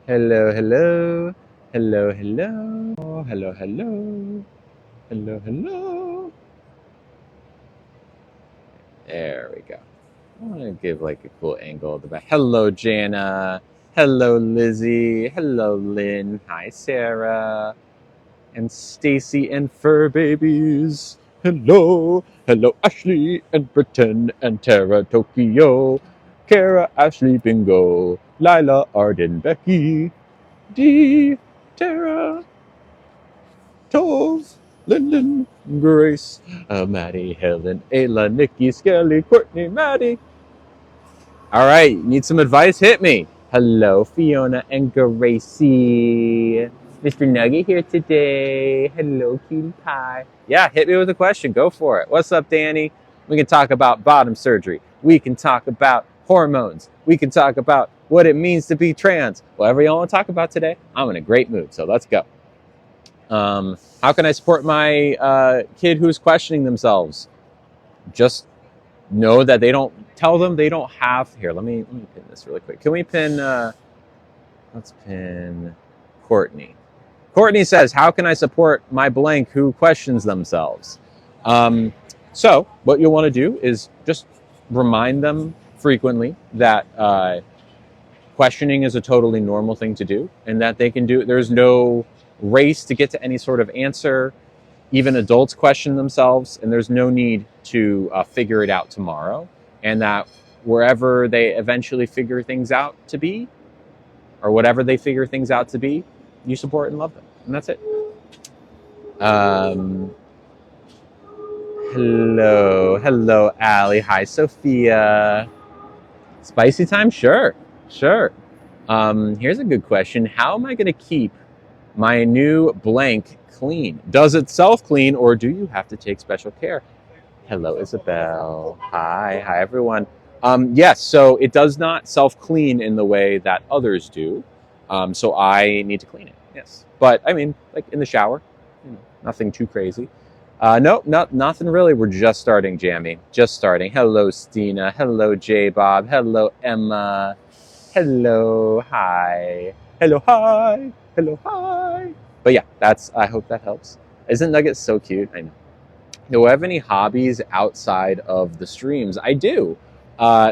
Hello, hello. Hello, hello. Hello, hello. Hello, hello. There we go. I want to give like a cool angle of the back. Hello, Jana. Hello, Lizzie. Hello, Lynn. Hi, Sarah. And Stacy and Fur Babies. Hello. Hello, Ashley and Britain and Tara Tokyo. Kara, Ashley, Bingo. Lila, Arden, Becky. Dee, Tara, Tove, Lyndon, Grace, Maddie, Helen, Ayla, Nikki, Skelly, Courtney, Maddie. All right, need some advice? Hit me. Hello, Fiona and Gracie. Mr. Nugget here today. Hello, cutie pie. Yeah, hit me with a question. Go for it. What's up, Danny? We can talk about bottom surgery. We can talk about hormones. We can talk about what it means to be trans. Whatever y'all want to talk about today, I'm in a great mood, so let's go. How can I support my kid who's questioning themselves? Just know that they don't tell them they don't have. Here, let me pin this really quick. Can we pin? Let's pin Courtney. Courtney says, "How can I support my blank who questions themselves?" So what you'll want to do is just remind them frequently that questioning is a totally normal thing to do, and that they can do. There's no race to get to any sort of answer. Even adults question themselves, and there's no need to figure it out tomorrow. And that wherever they eventually figure things out to be, or whatever they figure things out to be, you support and love them, and that's it. Um, hello, Allie. Hi, Sophia. Spicy time? Sure, sure. Here's a good question. How am I going to keep my new blank clean? Does it self-clean, or do you have to take special care? Hello, Isabel. Hi, everyone. Yes, so it does not self-clean in the way that others do. So I need to clean it. Yes, but I mean, like in the shower, nothing too crazy. No, nothing really. We're just starting, Jamie. Just starting. Hello, Stina. Hello, J Bob. Hello, Emma. Hello, hi. Hello, hi. Hello, hi. But yeah, that's. I hope that helps. Isn't Nugget so cute? I know. Do I have any hobbies outside of the streams? I do.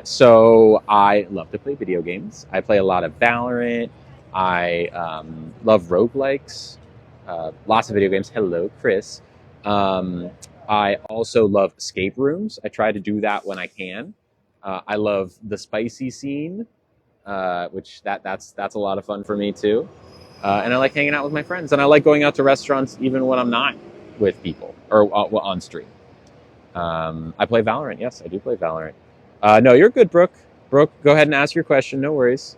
So I love to play video games. I play a lot of Valorant. I love roguelikes. Lots of video games. Hello, Chris. Um, I also love escape rooms. I try to do that when I can. I love the spicy scene, which that's a lot of fun for me too. And I like hanging out with my friends, and I like going out to restaurants even when I'm not with people or on stream. I play Valorant. Yes, I do play Valorant. No, you're good, Brooke. Brooke, go ahead and ask your question. No worries.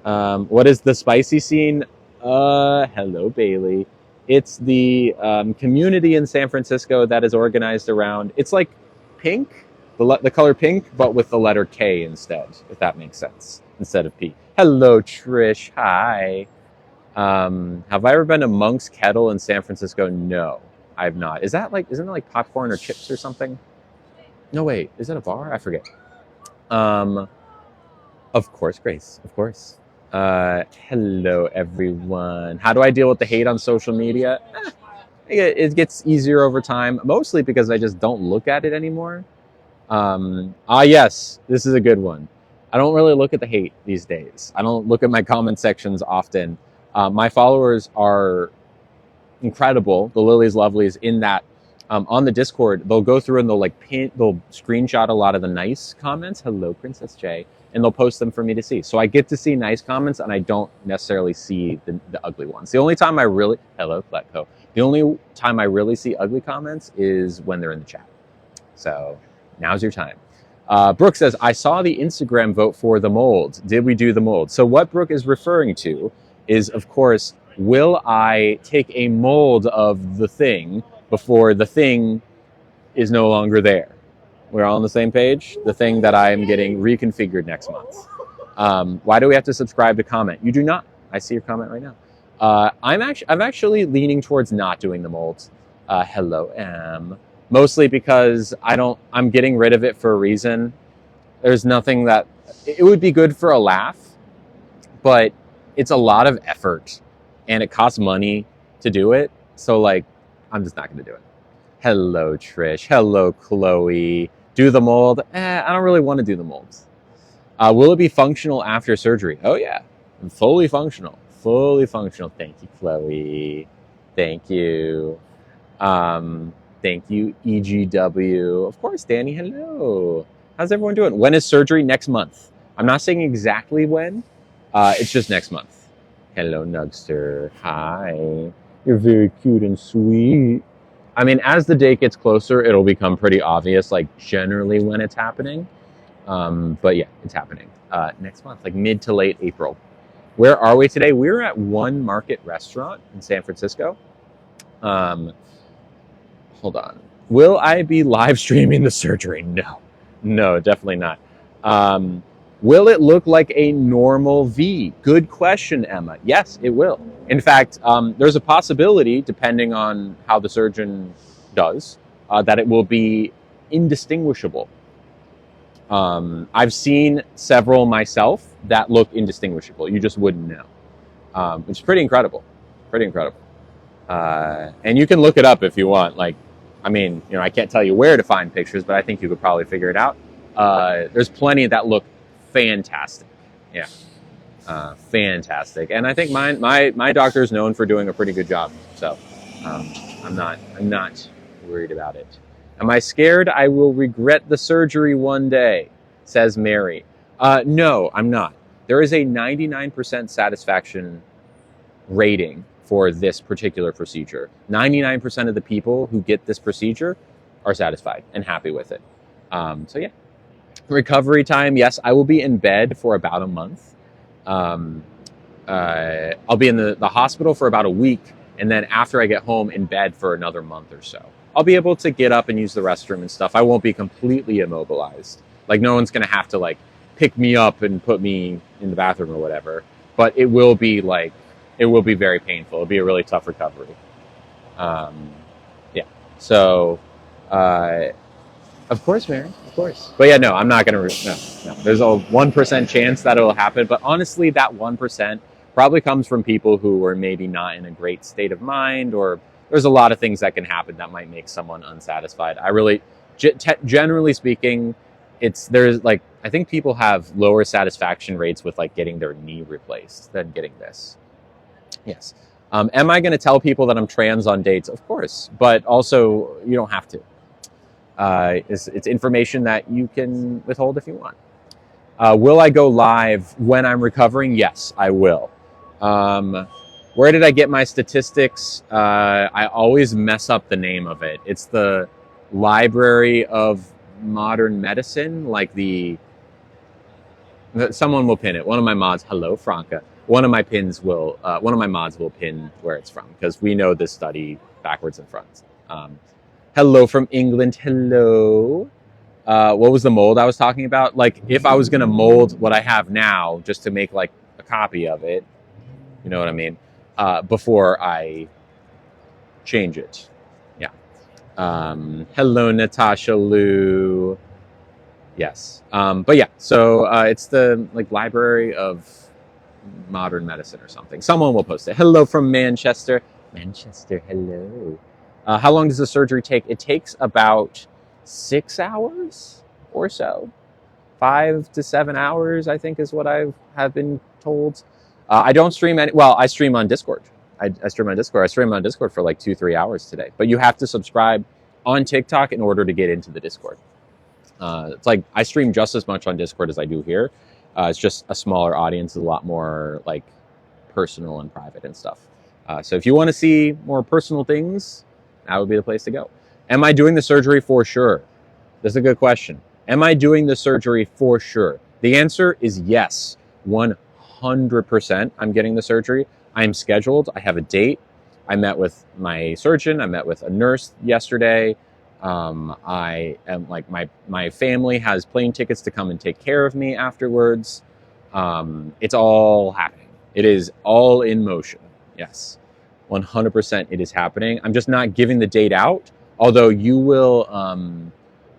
What is the spicy scene? Hello, Bailey. It's the community in San Francisco that is organized around. It's like pink, the color pink, but with the letter K instead, if that makes sense, instead of P. Hello, Trish. Hi. Have I ever been to Monk's Kettle in San Francisco? No, I have not. Isn't that like popcorn or chips or something? No, wait, is that a bar? I forget. Um, of course, Grace, of course. Hello, everyone. How do I deal with the hate on social media? It gets easier over time, mostly because I just don't look at it anymore. Yes, this is a good one. I don't really look at the hate these days. I don't look at my comment sections often. My followers are incredible. The Lily's Lovelies in that on the Discord, they'll go through and they'll screenshot a lot of the nice comments. Hello, Princess J, and they'll post them for me to see. So I get to see nice comments, and I don't necessarily see the ugly ones. The only time I really The only time I really see ugly comments is when they're in the chat. So now's your time. Brooke says, I saw the Instagram vote for the mold. Did we do the mold? So what Brooke is referring to is, of course, will I take a mold of the thing before the thing is no longer there? We're all on the same page? The thing that I am getting reconfigured next month. Why do we have to subscribe to comment? You do not. I see your comment right now. I'm actually leaning towards not doing the molds. Hello, M. Mostly because I'm getting rid of it for a reason. There's nothing that, it would be good for a laugh, but it's a lot of effort and it costs money to do it. So like, I'm just not going to do it. Hello, Trish. Hello, Chloe. Do the mold? I don't really want to do the molds. Will it be functional after surgery? Oh yeah, fully functional. Fully functional. Thank you, Chloe. Thank you. Thank you, EGW. Of course, Danny. Hello. How's everyone doing? When is surgery? Next month. I'm not saying exactly when. It's just next month. Hello, Nugster. Hi. You're very cute and sweet. I mean, as the date gets closer, it'll become pretty obvious, like generally when it's happening. But yeah, it's happening next month, like mid to late April. Where are we today? We're at One Market Restaurant in San Francisco. Hold on. Will I be live streaming the surgery? No, definitely not. Will it look like a normal V? Good question, Emma. Yes, it will. In fact, there's a possibility, depending on how the surgeon does, that it will be indistinguishable. I've seen several myself that look indistinguishable. You just wouldn't know. It's pretty incredible. Pretty incredible. And you can look it up if you want. Like, I mean, you know, I can't tell you where to find pictures, but I think you could probably figure it out. There's plenty that look fantastic. Yeah. Fantastic. And I think my doctor is known for doing a pretty good job. So I'm not worried about it. Am I scared I will regret the surgery one day? Says Mary. No, I'm not. There is a 99% satisfaction rating for this particular procedure. 99% of the people who get this procedure are satisfied and happy with it. So yeah. Recovery time, yes, I will be in bed for about a month. I'll be in the hospital for about a week, and then after I get home, in bed for another month or so. I'll be able to get up and use the restroom and stuff. I won't be completely immobilized. Like, no one's going to have to, like, pick me up and put me in the bathroom or whatever. But it will be, like, it will be very painful. It'll be a really tough recovery. Yeah. So, of course, Mary. Of course. But yeah, no, I'm not going to... No. There's a 1% chance that it'll happen. But honestly, that 1% probably comes from people who are maybe not in a great state of mind, or there's a lot of things that can happen that might make someone unsatisfied. I really... Generally speaking, there's like... I think people have lower satisfaction rates with like getting their knee replaced than getting this. Yes. Am I going to tell people that I'm trans on dates? Of course. But also, you don't have to. It's information that you can withhold if you want. Will I go live when I'm recovering? Yes, I will. Where did I get my statistics? I always mess up the name of it. It's the Library of Modern Medicine, like someone will pin it. One of my mods, hello, Franca. One of my mods will pin where it's from, because we know this study backwards and fronts. Hello from England. Hello. What was the mold I was talking about? Like, if I was going to mold what I have now just to make like a copy of it, you know what I mean? Before I change it. Yeah. Hello, Natasha Lou. Yes. But yeah, so it's the like Library of Modern Medicine or something. Someone will post it. Hello from Manchester. Manchester, hello. How long does the surgery take? It takes about 6 hours or so. 5 to 7 hours, I think, is what I have been told. I don't stream I stream on Discord. I stream on Discord. I stream on Discord for like 2-3 hours today. But you have to subscribe on TikTok in order to get into the Discord. It's like I stream just as much on Discord as I do here. It's just a smaller audience, a lot more like personal and private and stuff. So if you want to see more personal things, that would be the place to go. Am I doing the surgery for sure? This is a good question. Am I doing the surgery for sure? The answer is yes. 100% I'm getting the surgery. I'm scheduled. I have a date. I met with my surgeon. I met with a nurse yesterday. I am like my family has plane tickets to come and take care of me afterwards. It's all happening. It is all in motion. Yes. 100% it is happening. I'm just not giving the date out, although you will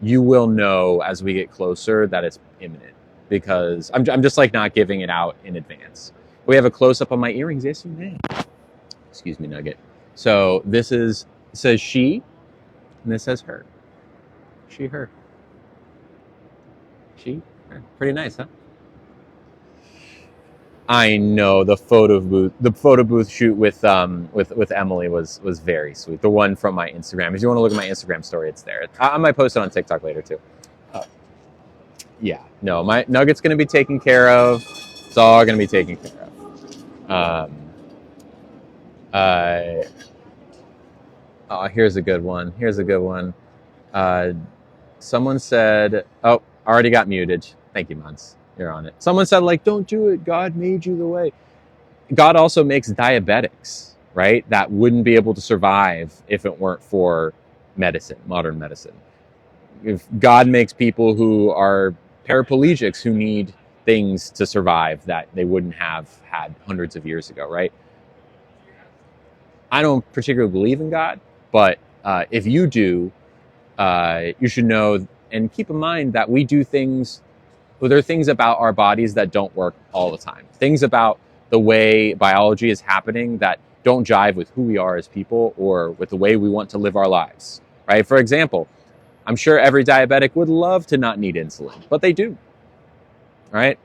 know as we get closer that it's imminent, because I'm just like not giving it out in advance. We have a close up on my earrings. Yes, you may. Excuse me, Nugget. So says she, and this says her. She, her. She, her. Pretty nice, huh? I know the photo booth shoot with Emily was very sweet. The one from my Instagram. If you want to look at my Instagram story, it's there. I might post it on TikTok later too. Uh, yeah, no, my Nugget's gonna be taken care of. It's all gonna be taken care of. Uh, oh, here's a good one. Here's a good one. Someone said, "Oh, already got muted." Thank you, Mons. You're on it. Someone said, like, "Don't do it. God made you the way." God also makes diabetics, right? That wouldn't be able to survive if it weren't for medicine, modern medicine. If God makes people who are paraplegics who need things to survive that they wouldn't have had hundreds of years ago, right? I don't particularly believe in God, but if you do, you should know and keep in mind that we do things. Well, there are things about our bodies that don't work all the time. Things about the way biology is happening that don't jive with who we are as people or with the way we want to live our lives, right? For example, I'm sure every diabetic would love to not need insulin, but they do, right?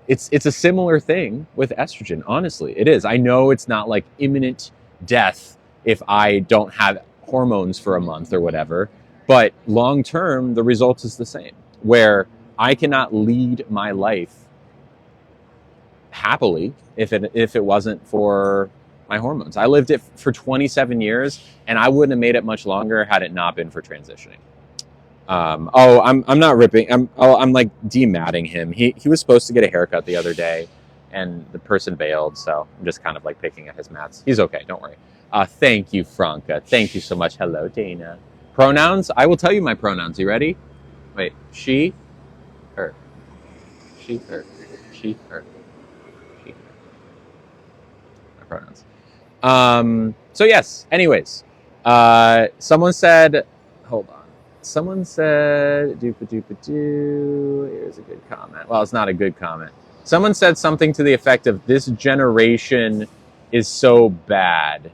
It's a similar thing with estrogen, honestly. It is. I know it's not like imminent death if I don't have hormones for a month or whatever, but long term, the result is the same, where I cannot lead my life happily if it wasn't for my hormones. I lived it for 27 years, and I wouldn't have made it much longer had it not been for transitioning. I'm not ripping. I'm like dematting him. He was supposed to get a haircut the other day, and the person bailed. So I'm just kind of like picking at his mats. He's okay. Don't worry. Thank you, Franca. Thank you so much. Hello, Dana. Pronouns. I will tell you my pronouns. You ready? Wait. She, her. She, her. She, her. She, her. My pronouns. So yes. Anyways, someone said, hold on. Someone said, doo-pa-doo-pa-doo. Here's a good comment. Well, it's not a good comment. Someone said something to the effect of, this generation is so bad.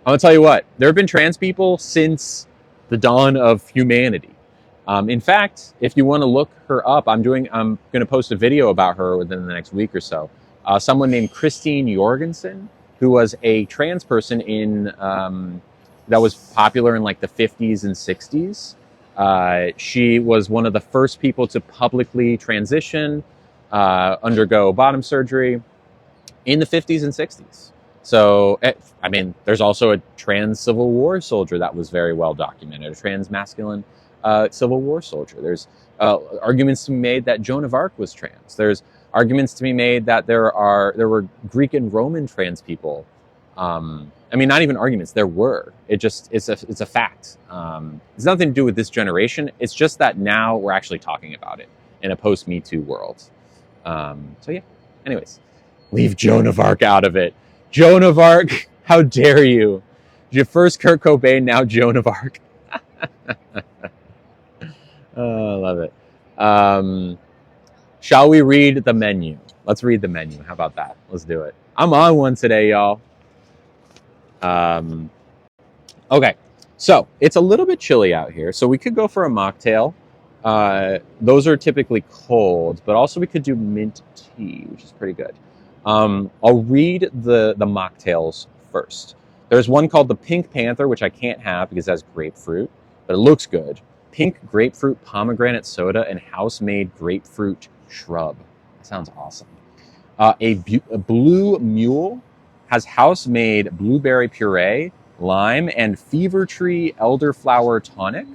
I'm gonna tell you what, there have been trans people since the dawn of humanity. In fact, if you want to look her up, I'm going to post a video about her within the next week or so. Someone named Christine Jorgensen, who was a trans person that was popular in like the 50s and 60s. She was one of the first people to publicly transition, undergo bottom surgery in the 50s and 60s. So, I mean, there's also a trans Civil War soldier that was very well documented, a trans masculine Civil War soldier. There's arguments to be made that Joan of Arc was trans. There's arguments to be made that there were Greek and Roman trans people. I mean, not even arguments. There were. It's a fact. It's nothing to do with this generation. It's just that now we're actually talking about it in a post Me Too world. So yeah. Anyways, leave Joan of Arc out of it. Joan of Arc, how dare you? Your first Kurt Cobain, now Joan of Arc. Oh, I love it. Shall we read the menu? Let's read the menu. How about that? Let's do it. I'm on one today, y'all. Okay, so it's a little bit chilly out here, so we could go for a mocktail. Those are typically cold, but also we could do mint tea, which is pretty good. I'll read the mocktails first. There's one called the Pink Panther, which I can't have because it has grapefruit, but it looks good. Pink grapefruit pomegranate soda and house-made grapefruit shrub. That sounds awesome. A Blue Mule has house-made blueberry puree, lime, and Fever Tree elderflower tonic.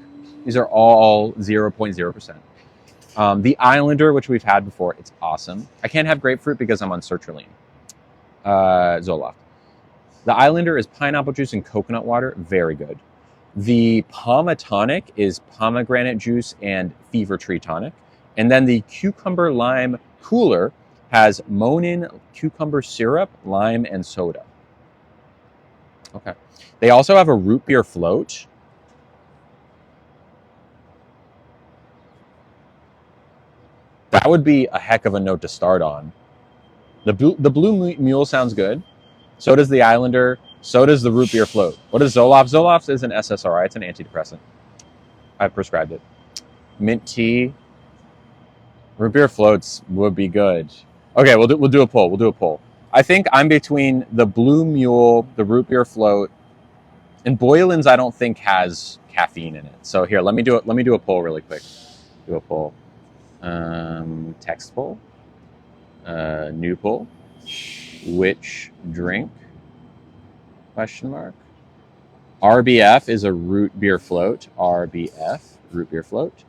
These are all 0.0%. The Islander, which we've had before, it's awesome. I can't have grapefruit because I'm on sertraline. Zoloft. The Islander is pineapple juice and coconut water. Very good. The Palma tonic is pomegranate juice and Fever Tree tonic. And then the Cucumber Lime Cooler has Monin cucumber syrup, lime, and soda. Okay. They also have a root beer float. That would be a heck of a note to start on. The blue mule sounds good. So does the Islander. So does the root beer float. What is Zoloft? Zoloft is an SSRI. It's an antidepressant. I've prescribed it. Mint tea. Root beer floats would be good. Okay, we'll do a poll. We'll do a poll. I think I'm between the blue mule, the root beer float, and Boylan's. I don't think has caffeine in it. So here, let me do it. Let me do a poll really quick. Do a poll. Text poll. New poll. Which drink? Question mark. RBF is a root beer float. RBF, root beer float.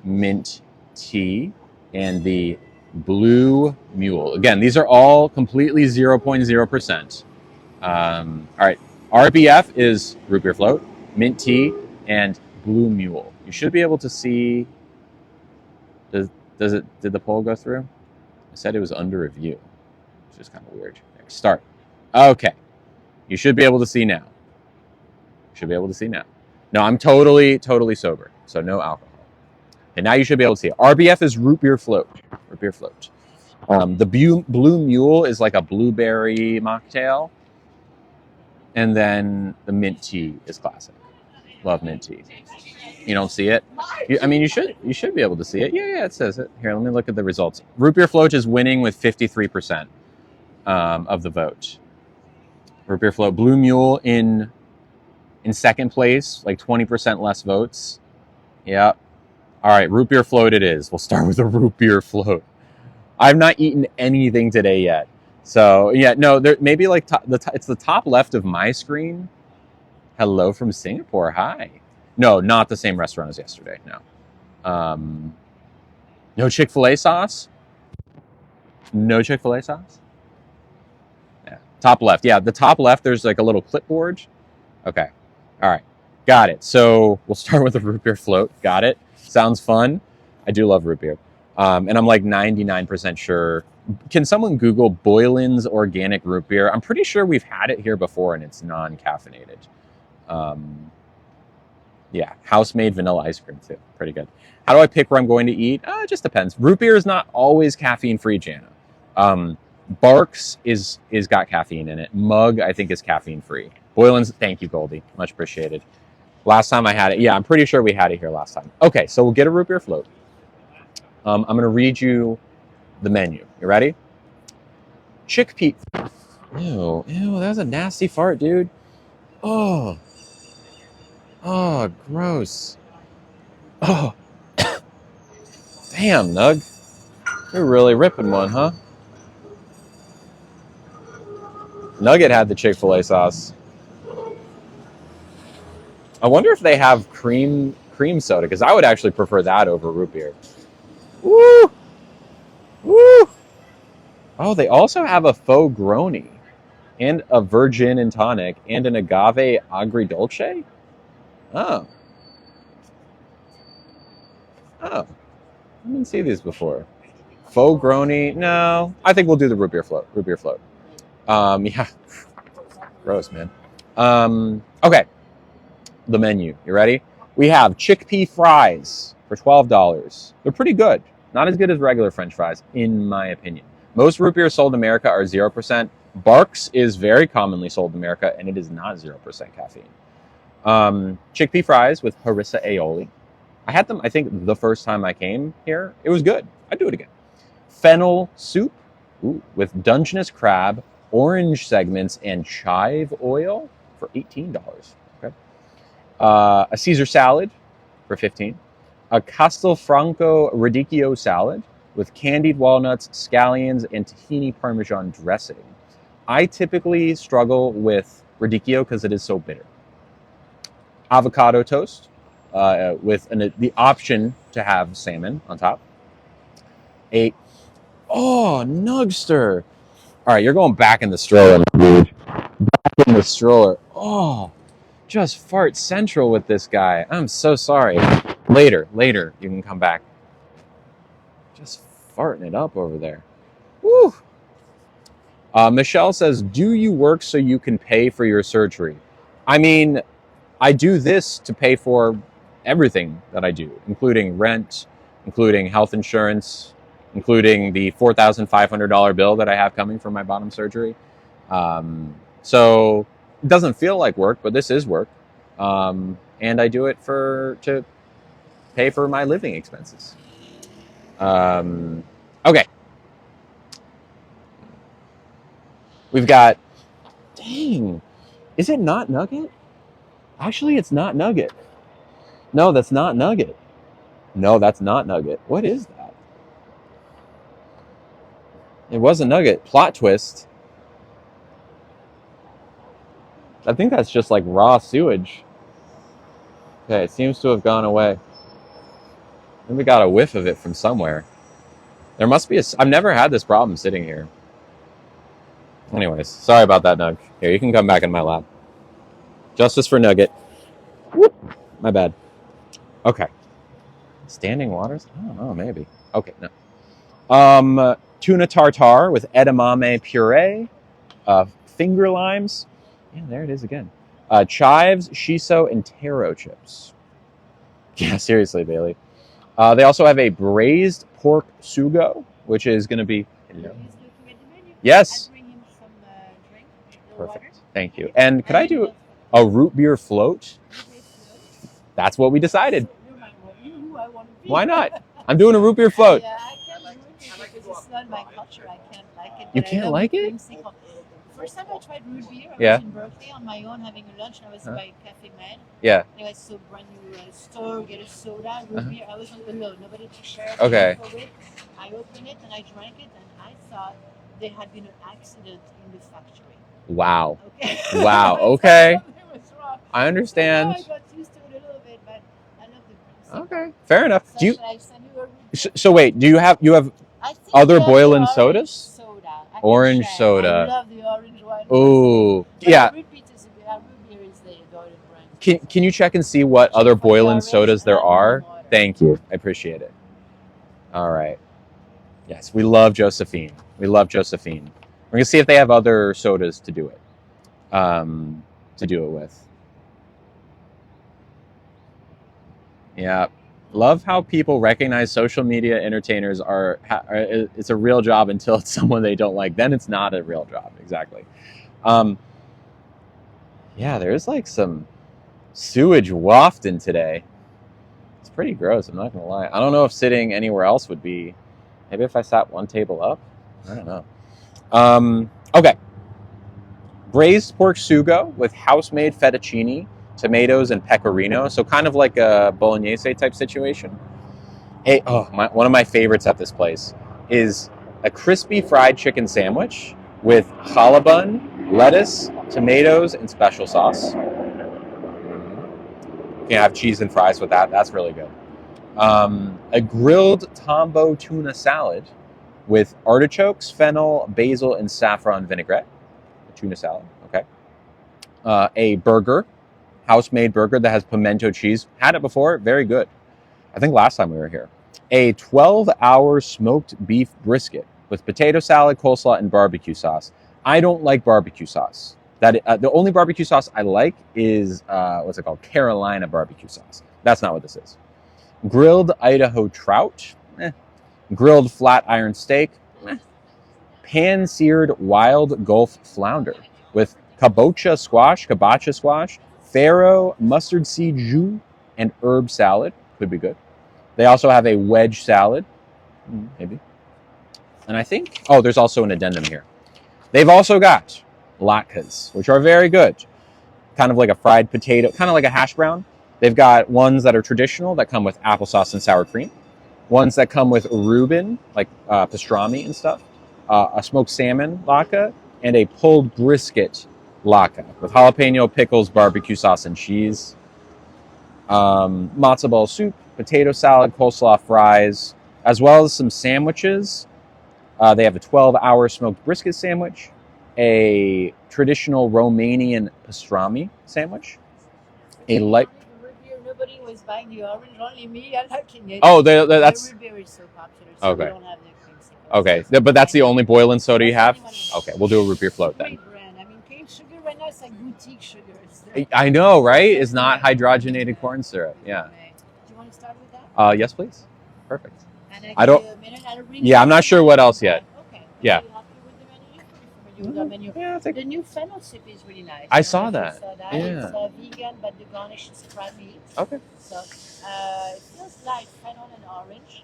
Mint tea and the blue mule. Again, these are all completely 0.0%. All right. RBF is root beer float, mint tea, and blue mule. You should be able to see. Did the poll go through? I said it was under review, which is kind of weird. Start. Okay. You should be able to see now. Should be able to see now. No, I'm totally sober, so no alcohol. And now you should be able to see it. RBF is root beer float. Root beer float. The blue mule is like a blueberry mocktail. And then the mint tea is classic. Love mint tea. You don't see it? You should be able to see it. Yeah, it says it. Here, let me look at the results. Root beer float is winning with 53% of the vote. Root beer float. Blue mule in second place, like 20% less votes. Yep. All right, root beer float it is. We'll start with a root beer float. I've not eaten anything today yet. So, yeah, no, there maybe like it's the top left of my screen. Hello from Singapore. Hi. No, not the same restaurant as yesterday. No. No Chick-fil-A sauce? No Chick-fil-A sauce? Yeah. Top left. Yeah, the top left, there's like a little clipboard. Okay. All right. Got it. So we'll start with the root beer float. Got it. Sounds fun. I do love root beer. And I'm like 99% sure. Can someone Google Boylan's organic root beer? I'm pretty sure we've had it here before and it's non-caffeinated. Yeah, house-made vanilla ice cream too. Pretty good. How do I pick where I'm going to eat? It just depends. Root beer is not always caffeine-free, Jana. Barks is got caffeine in it. Mug, I think, is caffeine-free. Boylan's, thank you, Goldie. Much appreciated. Last time I had it, yeah, I'm pretty sure we had it here last time. Okay, so we'll get a root beer float. I'm going to read you the menu. You ready? Chickpea. Ew, that was a nasty fart, dude. Oh, gross. Oh, damn, Nug. You're really ripping one, huh? Nugget had the Chick-fil-A sauce. I wonder if they have cream soda, because I would actually prefer that over root beer. Woo! Woo! Oh, they also have a faux grony and a virgin and tonic and an agave agridolce. Oh. I didn't see these before. Faux grony. No, I think we'll do the root beer float. Root beer float. Yeah. Gross, man. Okay. The menu. You ready? We have chickpea fries for $12. They're pretty good. Not as good as regular French fries, in my opinion. Most root beers sold in America are 0%. Barks is very commonly sold in America, and it is not 0% caffeine. Chickpea fries with harissa aioli. I had them, I think, the first time I came here. It was good. I'd do it again. Fennel soup with Dungeness crab, orange segments, and chive oil for $18. Okay. A Caesar salad for $15. A Castelfranco radicchio salad with candied walnuts, scallions, and tahini parmesan dressing. I typically struggle with radicchio because it is so bitter. Avocado toast with the option to have salmon on top. Nugster. All right, you're going back in the stroller, dude. Back in the stroller. Oh, just fart central with this guy. I'm so sorry. Later, you can come back. Just farting it up over there. Woo. Michelle says, do you work so you can pay for your surgery? I mean, I do this to pay for everything that I do, including rent, including health insurance, including the $4,500 bill that I have coming from my bottom surgery. So it doesn't feel like work, but this is work. And I do it to pay for my living expenses. Okay. We've got, dang, is it not Nugget? Actually, it's not Nugget. No, that's not Nugget. No, that's not Nugget. What is that? It wasn't Nugget. Plot twist. I think that's just like raw sewage. Okay, it seems to have gone away. And we got a whiff of it from somewhere. There must be I've never had this problem sitting here. Anyways, sorry about that, Nug. Here, you can come back in my lap. Justice for Nugget. Whoop. My bad. Okay. Standing waters? I don't know, maybe. Okay, no. Tuna tartare with edamame puree, finger limes. Yeah, there it is again. Chives, shiso, and taro chips. Yeah, seriously, Bailey. They also have a braised pork sugo, which is going to be... Hello. Yes. Perfect. Thank you. And could I do a root beer float? That's what we decided. Why not? I'm doing a root beer float. Yeah, I can't do it because it's not my culture. I can't like it. You can't like it? First time I tried root beer, I was in Berkeley on my own having a lunch. I was by Cafe Med. Yeah. It was so brand new store, get a soda, root beer. I was alone, nobody to share. Okay. I opened it and I drank it and I thought there had been an accident in the factory. Wow. Okay. Wow. Okay. I understand. So I got used to it a little bit, but I love the drinks. Okay. Fair enough. So Do you? I send you a So wait. Do you have other boiling sodas? Soda. Orange soda. I love the orange one. Ooh. Yeah. Root beer is the golden brand. Can you check and see what other boiling sodas there are? Thank you. I appreciate it. All right. Yes, we love Josephine. We love Josephine. We're gonna see if they have other sodas to do it. With. Yeah. Love how people recognize social media entertainers it's a real job until it's someone they don't like. Then it's not a real job. Exactly. Yeah, there's like some sewage wafting today. It's pretty gross, I'm not gonna lie. I don't know if sitting anywhere else would be. Maybe if I sat one table up? I don't know. Okay. Braised pork sugo with house-made fettuccine, tomatoes, and pecorino. So kind of like a bolognese type situation. Hey, one of my favorites at this place is a crispy fried chicken sandwich with challah bun, lettuce, tomatoes, and special sauce. You can have cheese and fries with that. That's really good. A grilled Tombo tuna salad with artichokes, fennel, basil, and saffron vinaigrette. A tuna salad, okay. A burger, house-made burger that has pimento cheese. Had it before, very good. I think last time we were here. A 12-hour smoked beef brisket with potato salad, coleslaw, and barbecue sauce. I don't like barbecue sauce. The only barbecue sauce I like is, what's it called? Carolina barbecue sauce. That's not what this is. Grilled Idaho trout. Grilled flat iron steak. Pan-seared wild Gulf flounder with kabocha squash, farro, mustard seed jus, and herb salad. Could be good. They also have a wedge salad. Maybe. And I think, there's also an addendum here. They've also got latkes, which are very good. Kind of like a fried potato, kind of like a hash brown. They've got ones that are traditional that come with applesauce and sour cream. Ones that come with Reuben, like pastrami and stuff. A smoked salmon latke, and a pulled brisket latke with jalapeno, pickles, barbecue sauce, and cheese. Matzo ball soup, potato salad, coleslaw, fries, as well as some sandwiches. They have a 12-hour smoked brisket sandwich, a traditional Romanian pastrami sandwich, a light. Nobody was buying the orange, only me. I'm liking it. Oh, that's. The root beer is so popular, so okay. We don't have the okay, but that's the only boiling soda you have? Okay, we'll do a root beer float then. Great brand. I mean, cane sugar right now is like boutique sugar. I know, right? It's not hydrogenated corn syrup. Yeah. Do you want to start with that? Yes, please. Perfect. And I don't. a minute. I'll bring Yeah, you I'm not the sure menu what else back. yet. Okay. Yeah. Are you happy with the menu? You're familiar with the menu. Yeah, I think The new fellowship is really nice. I I don't saw know if you that. saw that. Yeah. It's vegan, but the garnish is crab meat. Okay. So it feels like fennel and orange.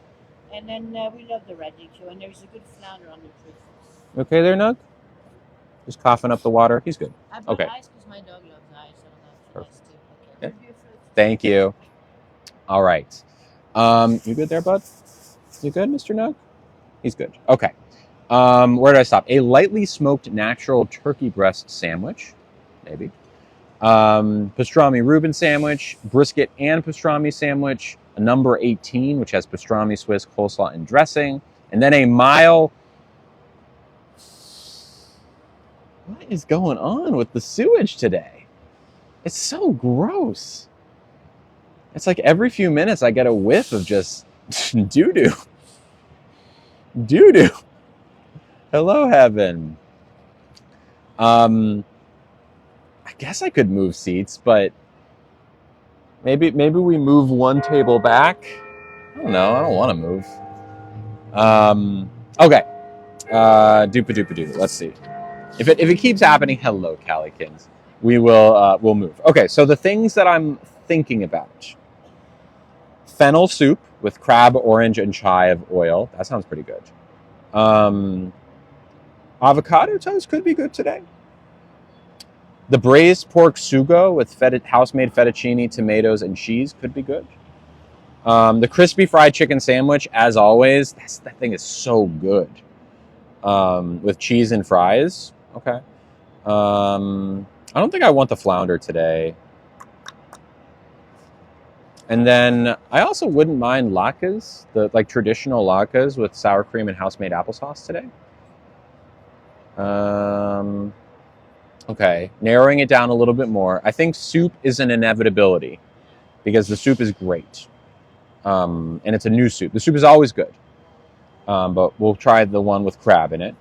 And then we love the radicchio, and there's a good flounder on the truffles. Okay, there, Nug. Just coughing up the water. He's good. I brought Okay. ice because my dog loves ice. I don't know if she Perfect. does too. Okay. Yeah. Would be a fruit. Thank you. All right. You good there, bud? You good, Mr. Nug? He's good. Okay. Where did I stop? A lightly smoked natural turkey breast sandwich, maybe. Pastrami Reuben sandwich, brisket and pastrami sandwich, a number 18, which has pastrami, Swiss, coleslaw, and dressing, and then a mile. What is going on with the sewage today? It's so gross. It's like every few minutes I get a whiff of just doo-doo. Doo-doo. Hello, heaven. I guess I could move seats, but maybe we move one table back. I don't know. I don't want to move. Okay. Doopa-doopa-doo. Let's see. If it keeps happening, hello, Callikins. We'll move. Okay, so the things that I'm thinking about. Fennel soup with crab, orange, and chive oil. That sounds pretty good. Avocado toast could be good today. The braised pork sugo with house-made fettuccine, tomatoes, and cheese could be good. The crispy fried chicken sandwich, as always, that thing is so good. With cheese and fries. Okay. I don't think I want the flounder today. And then I also wouldn't mind latkes, the like traditional latkes with sour cream and house-made applesauce today. Okay, narrowing it down a little bit more. I think soup is an inevitability because the soup is great. And it's a new soup. The soup is always good. But we'll try the one with crab in it.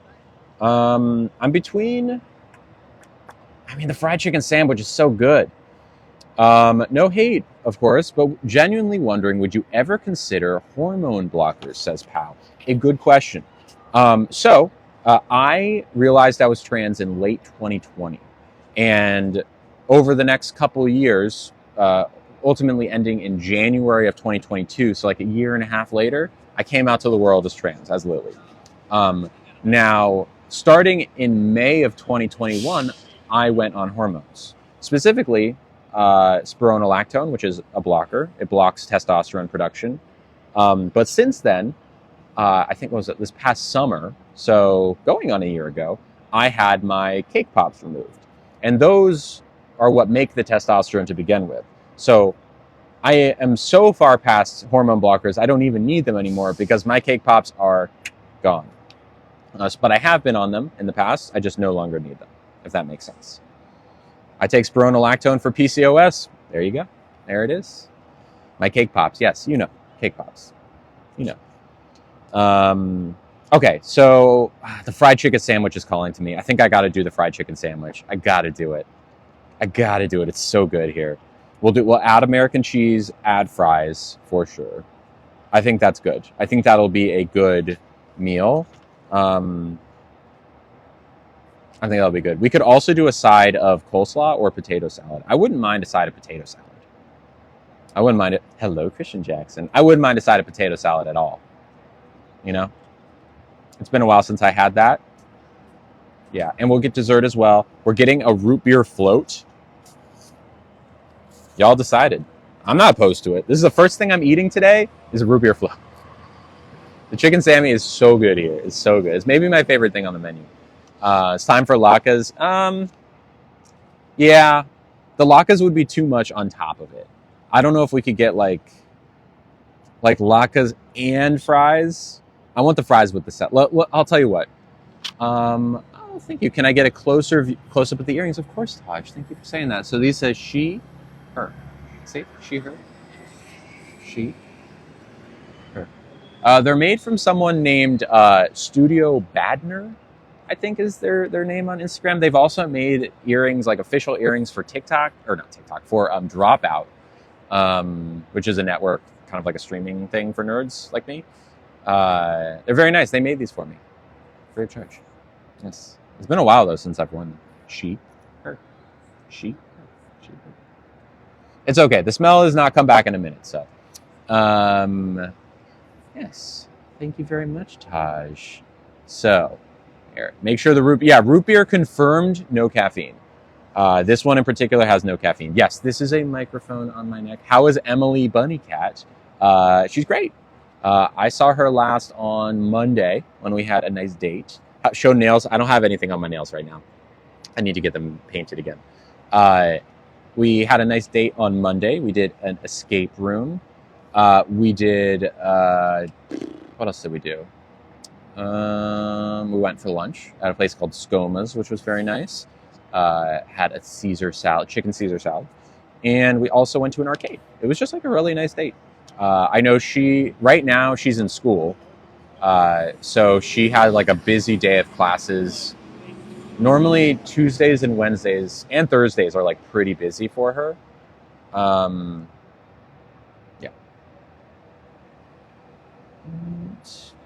I'm between... I mean, the fried chicken sandwich is so good. No hate, of course, but genuinely wondering, would you ever consider hormone blockers, says Pal. A good question. I realized I was trans in late 2020. And over the next couple of years, ultimately ending in January of 2022, so like a year and a half later, I came out to the world as trans, as Lily. Now, starting in May of 2021, I went on hormones. Specifically, spironolactone, which is a blocker. It blocks testosterone production. But since then, I think this past summer, so going on a year ago, I had my cake pops removed. And those are what make the testosterone to begin with. So I am so far past hormone blockers, I don't even need them anymore because my cake pops are gone. But I have been on them in the past. I just no longer need them, if that makes sense. I take spironolactone for PCOS. There you go. There it is. My cake pops. Yes, you know. Cake pops. You know. Okay, so the fried chicken sandwich is calling to me. I think I got to do the fried chicken sandwich. I got to do it. I got to do it. It's so good here. We'll add American cheese, add fries for sure. I think that's good. I think that'll be a good meal. I think that'll be good. We could also do a side of coleslaw or potato salad. I wouldn't mind a side of potato salad. I wouldn't mind it. Hello, Christian Jackson. I wouldn't mind a side of potato salad at all. You know? It's been a while since I had that. Yeah, and we'll get dessert as well. We're getting a root beer float. Y'all decided. I'm not opposed to it. This is the first thing I'm eating today is a root beer float. The chicken Sammy is so good here. It's so good. It's maybe my favorite thing on the menu. It's time for latkes. Yeah, the latkes would be too much on top of it. I don't know if we could get like latkes and fries. I want the fries with the set. I'll tell you what. Oh, thank you. Can I get a close up of the earrings? Of course, Taj. Thank you for saying that. So these says she, her. See, she, her, she, her. They're made from someone named Studio Badner, I think is their name on Instagram. They've also made earrings, like official earrings for TikTok, or not TikTok, for Dropout, which is a network, kind of like a streaming thing for nerds like me. They're very nice. They made these for me, free of charge. Yes. It's been a while though since I've worn them. Her, she. It's okay. The smell has not come back in a minute. So, yes. Thank you very much, Taj. So, here, make sure the root beer confirmed, no caffeine. This one in particular has no caffeine. Yes, this is a microphone on my neck. How is Emily Bunny Cat? She's great. I saw her last on Monday when we had a nice date. Show nails. I don't have anything on my nails right now. I need to get them painted again. We had a nice date on Monday. We did an escape room. We did, what else did we do? We went for lunch at a place called Skoma's, which was very nice. Had a Caesar salad, chicken Caesar salad. And we also went to an arcade. It was just like a really nice date. I know right now she's in school. So she had like a busy day of classes. Normally Tuesdays and Wednesdays and Thursdays are like pretty busy for her. Yeah.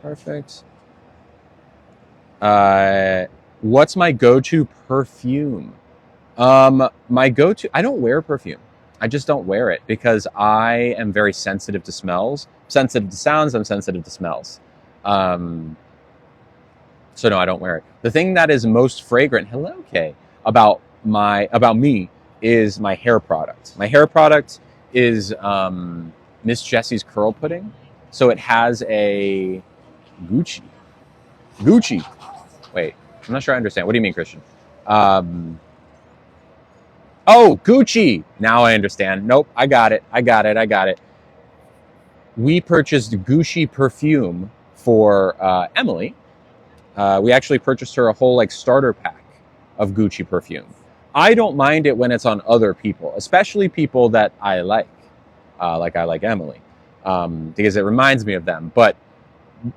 Perfect. What's my go-to perfume? My go-to, I don't wear perfume. I just don't wear it because I am very sensitive to smells. I'm sensitive to sounds, I'm sensitive to smells. So no, I don't wear it. The thing that is most fragrant, hello, Kay, about me is my hair product. My hair product is Miss Jessie's Curl Pudding. So it has a Gucci. Wait, I'm not sure I understand. What do you mean, Christian? Oh, Gucci. Now I understand. Nope, I got it. We purchased Gucci perfume for Emily. We actually purchased her a whole like starter pack of Gucci perfume. I don't mind it when it's on other people, especially people that I like I like Emily, because it reminds me of them. But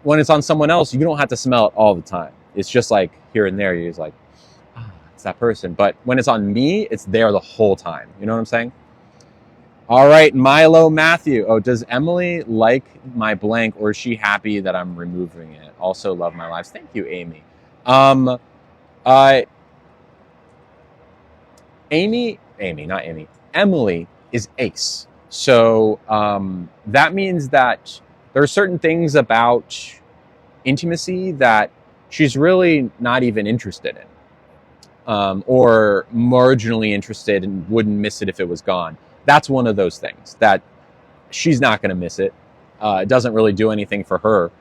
when it's on someone else, you don't have to smell it all the time. It's just like here and there, you're just like, it's that person. But when it's on me, it's there the whole time. You know what I'm saying? All right, Milo Matthew. Oh, does Emily like my blank, or is she happy that I'm removing it? Also love my lives. Thank you, Amy. Emily is ace. So that means that there are certain things about intimacy that she's really not even interested in, or marginally interested and wouldn't miss it if it was gone. That's one of those things that she's not going to miss it. It doesn't really do anything for her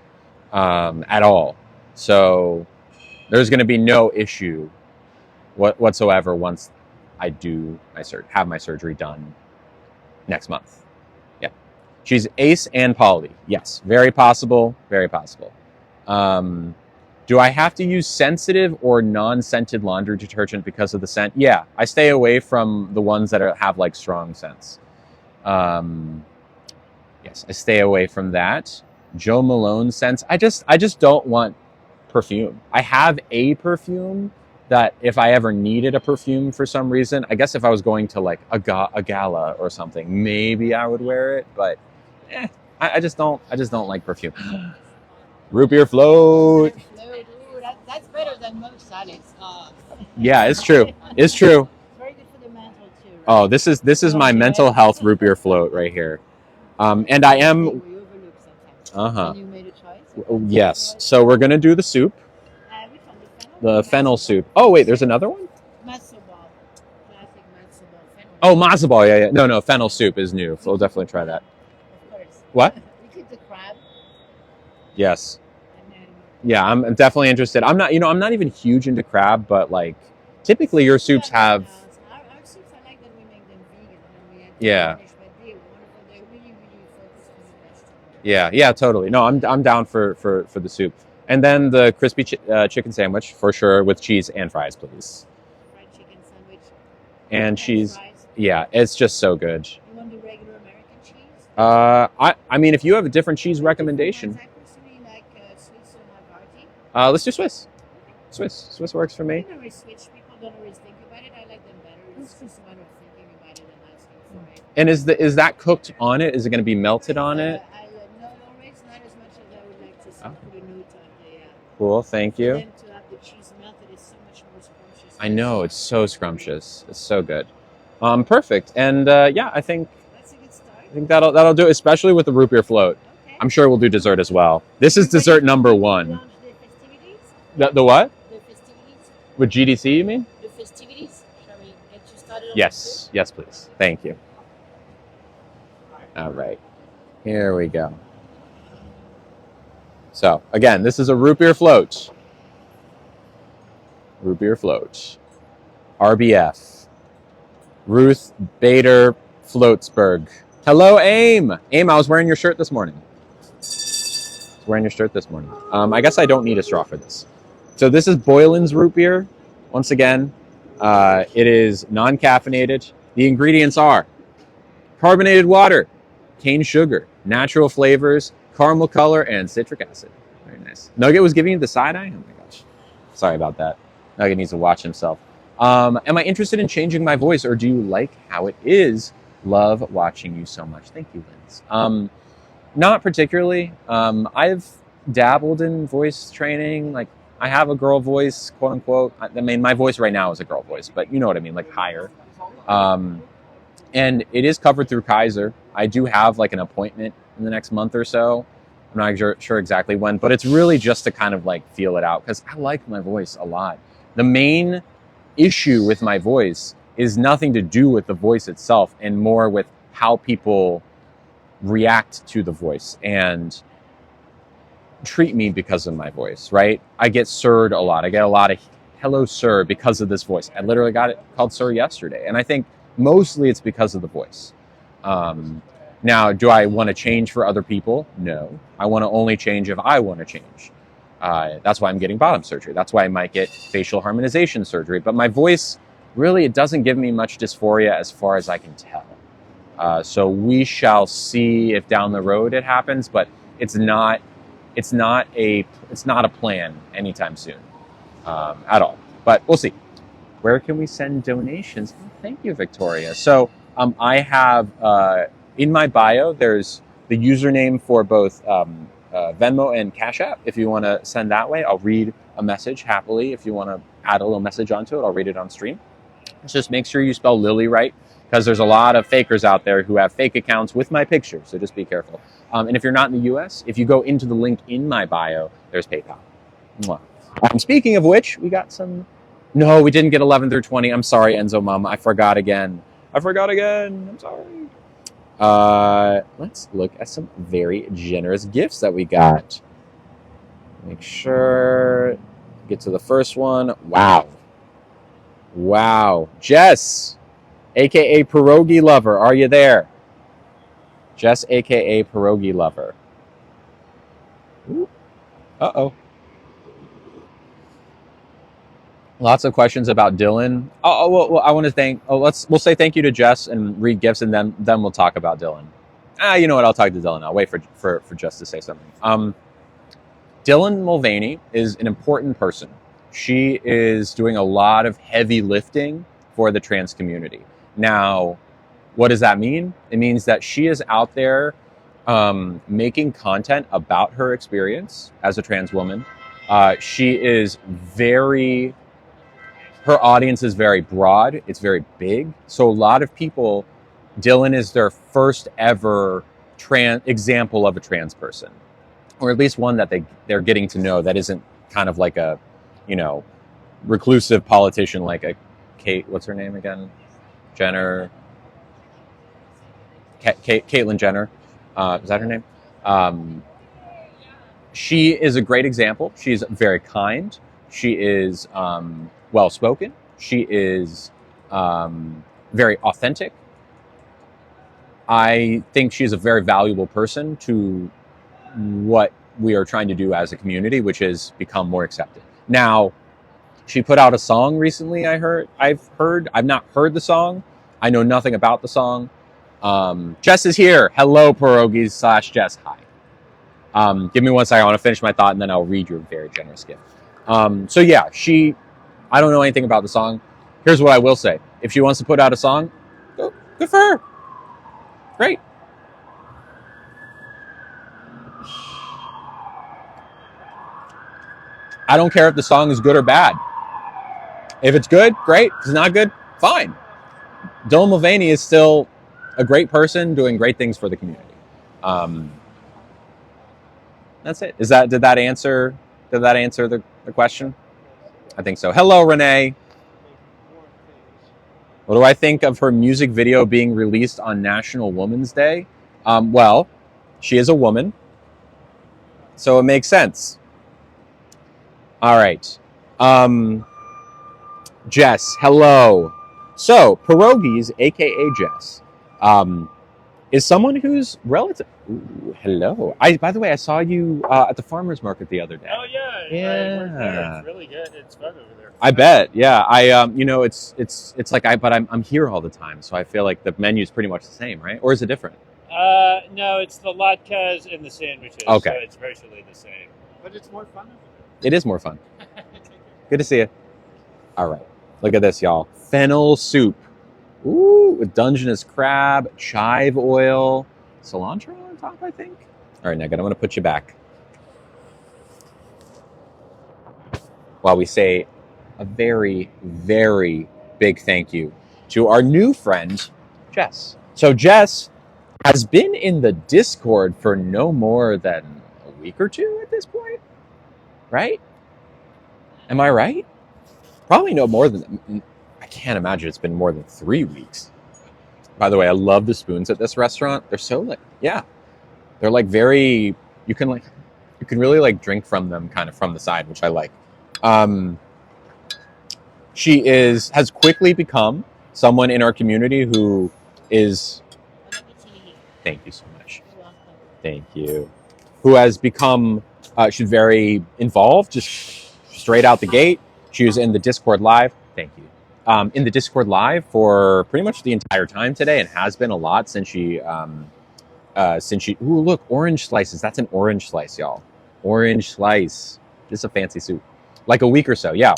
at all. So there's going to be no issue whatsoever once I do have my surgery done next month. Yeah, she's ace and poly. Yes, very possible. Very possible. Do I have to use sensitive or non-scented laundry detergent because of the scent? Yeah, I stay away from the ones that have like strong scents. Yes, I stay away from that. Joe Malone scents. I just don't want perfume. I have a perfume that if I ever needed a perfume for some reason, I guess if I was going to like a gala or something, maybe I would wear it. But I just don't like perfume. Root beer float. That's better than most salads. Yeah, it's true. It's true. It's very good for the mental too. Right? Oh, this is my mental health root beer float right here. And I am. We overlook sometimes. And you made a choice. Yes. So we're gonna do the soup. Which one? The fennel soup. Oh wait, there's another one. Matzo ball. Classic matzo ball. Fennel. Oh, matzo ball. Yeah. No. Fennel soup is new. So we'll definitely try that. Of course. What? We cook the crab. Yes. And then. Yeah, I'm definitely interested. I'm not even huge into crab, but like typically your soups have. Our soups, I like that we make them vegan and we add Yeah. Spanish, but they're wonderful. They're really, really focused on the vegetables. Yeah, totally. No, I'm down for the soup, and then the crispy chicken sandwich for sure with cheese and fries, please. Fried chicken sandwich. And cheese. Fries. Yeah, it's just so good. You want the regular American cheese? I mean, if you have a different cheese recommendation, I personally like Swiss or Havarti. let's do Swiss. Swiss works for me. I don't always switch. People don't always think about it. I like them better. It's just a matter of thinking about it and asking for it. And is that cooked on it? Is it going to be melted on it? No, it's not as much as I would like to Cool. Thank For you. them to have the cheese melted is so much more scrumptious. I know it's so scrumptious. It's so good. Perfect. And yeah, That's a good start. I think that'll do it, especially with the root beer float. Okay. I'm sure we'll do dessert as well. This is You ready dessert to number one. launch the festivities? The what? The festivities? With GDC, you mean? The festivities? Shall we get you started on Yes. Yes, please. Thank you. All right. Here we go. So, again, this is a root beer float. Root beer float. RBF. Ruth Bader Floatsberg. Hello, AIM. AIM, I was wearing your shirt this morning. I guess I don't need a straw for this. So this is Boylan's root beer. Once again, it is non-caffeinated. The ingredients are carbonated water, cane sugar, natural flavors, caramel color, and citric acid. Very nice. Nugget was giving you the side eye? Oh my gosh. Sorry about that. Nugget needs to watch himself. Am I interested in changing my voice, or do you like how it is? Love watching you so much. Thank you, Linz. Not particularly. I've dabbled in voice training. Like, I have a girl voice, quote unquote. I mean, my voice right now is a girl voice, but you know what I mean, like higher. And it is covered through Kaiser. I do have like an appointment in the next month or so. I'm not sure exactly when, but it's really just to kind of like feel it out because I like my voice a lot. The main issue with my voice is nothing to do with the voice itself and more with how people react to the voice and treat me because of my voice, right? I get sirred a lot. I get a lot of hello, sir, because of this voice. I literally got it called sir yesterday. And I think mostly it's because of the voice. Now, do I want to change for other people? No. I want to only change if I want to change. That's why I'm getting bottom surgery. That's why I might get facial harmonization surgery. But my voice, really, it doesn't give me much dysphoria as far as I can tell. So we shall see if down the road it happens, but it's not a plan anytime soon at all. But we'll see. Where can we send donations? Oh, thank you, Victoria. So I have in my bio, there's the username for both Venmo and Cash App. If you want to send that way, I'll read a message happily. If you want to add a little message onto it, I'll read it on stream. Just make sure you spell Lily right, because there's a lot of fakers out there who have fake accounts with my picture, so just be careful. And if you're not in the US, if you go into the link in my bio, there's PayPal. Mwah. Speaking of which, we got some... No, we didn't get 11 through 20. I'm sorry, Enzo Mama. I forgot again. I'm sorry. Let's look at some very generous gifts that we got. Make sure... Get to the first one. Wow. Jess, a.k.a. Pierogi Lover, are you there? Jess, a.k.a. Pierogi Lover. Ooh. Uh-oh. Lots of questions about Dylan. Well, I want to thank... we'll say thank you to Jess and read gifts, and then we'll talk about Dylan. You know what? I'll talk to Dylan. I'll wait for Jess to say something. Dylan Mulvaney is an important person. She is doing a lot of heavy lifting for the trans community. Now, what does that mean? It means that she is out there making content about her experience as a trans woman. She is her audience is very broad. It's very big. So a lot of people, Dylan is their first ever example of a trans person, or at least one that they're getting to know that isn't kind of like a, reclusive politician like a Kate, what's her name again? Jenner. Caitlyn Jenner. Is that her name? She is a great example. She's very kind. She is well-spoken. She is very authentic. I think she's a very valuable person to what we are trying to do as a community, which is become more accepted. Now, she put out a song recently, I've not heard the song. I know nothing about the song. Jess is here. Hello, pierogies / Jess. Hi. Give me 1 second. I want to finish my thought, and then I'll read your very generous gift. So yeah, I don't know anything about the song. Here's what I will say. If she wants to put out a song, good for her. Great. I don't care if the song is good or bad. If it's good, great. If it's not good, fine. Dylan Mulvaney is still a great person doing great things for the community. That's it. Did that answer the question? I think so. Hello, Renee. What do I think of her music video being released on National Women's Day? Well, she is a woman, so it makes sense. All right. Jess, hello. So, Pierogies, aka Jess, is someone who's relative. Ooh, hello. By the way, I saw you at the farmers market the other day. Oh yeah, Yeah. I worked there. It's really good. It's fun over there. I bet. Yeah. It's like but I'm here all the time, so I feel like the menu is pretty much the same, right? Or is it different? No, it's the latkes and the sandwiches. Okay. So it's virtually the same. But it's more fun over It is more fun. Good to see you. All right. Look at this, y'all. Fennel soup. Ooh, with Dungeness crab, chive oil, cilantro on top, I think. All right, Nugget, I'm going to put you back. While we say a very, very big thank you to our new friend, Jess. So Jess has been in the Discord for no more than a week or two at this point, right? Am I right? Probably no more than, I can't imagine it's been more than 3 weeks. By the way, I love the spoons at this restaurant. They're so like, yeah, they're like very, you can really like drink from them kind of from the side, which I like. She has quickly become someone in our community who is, thank you so much. You're welcome. Thank you. Who has become, she's very involved, just straight out the gate. She was in the Discord live. Thank you. In the Discord live for pretty much the entire time today, and has been a lot since she, ooh, look, orange slices. That's an orange slice, y'all. Orange slice. This is a fancy soup. Like a week or so, yeah.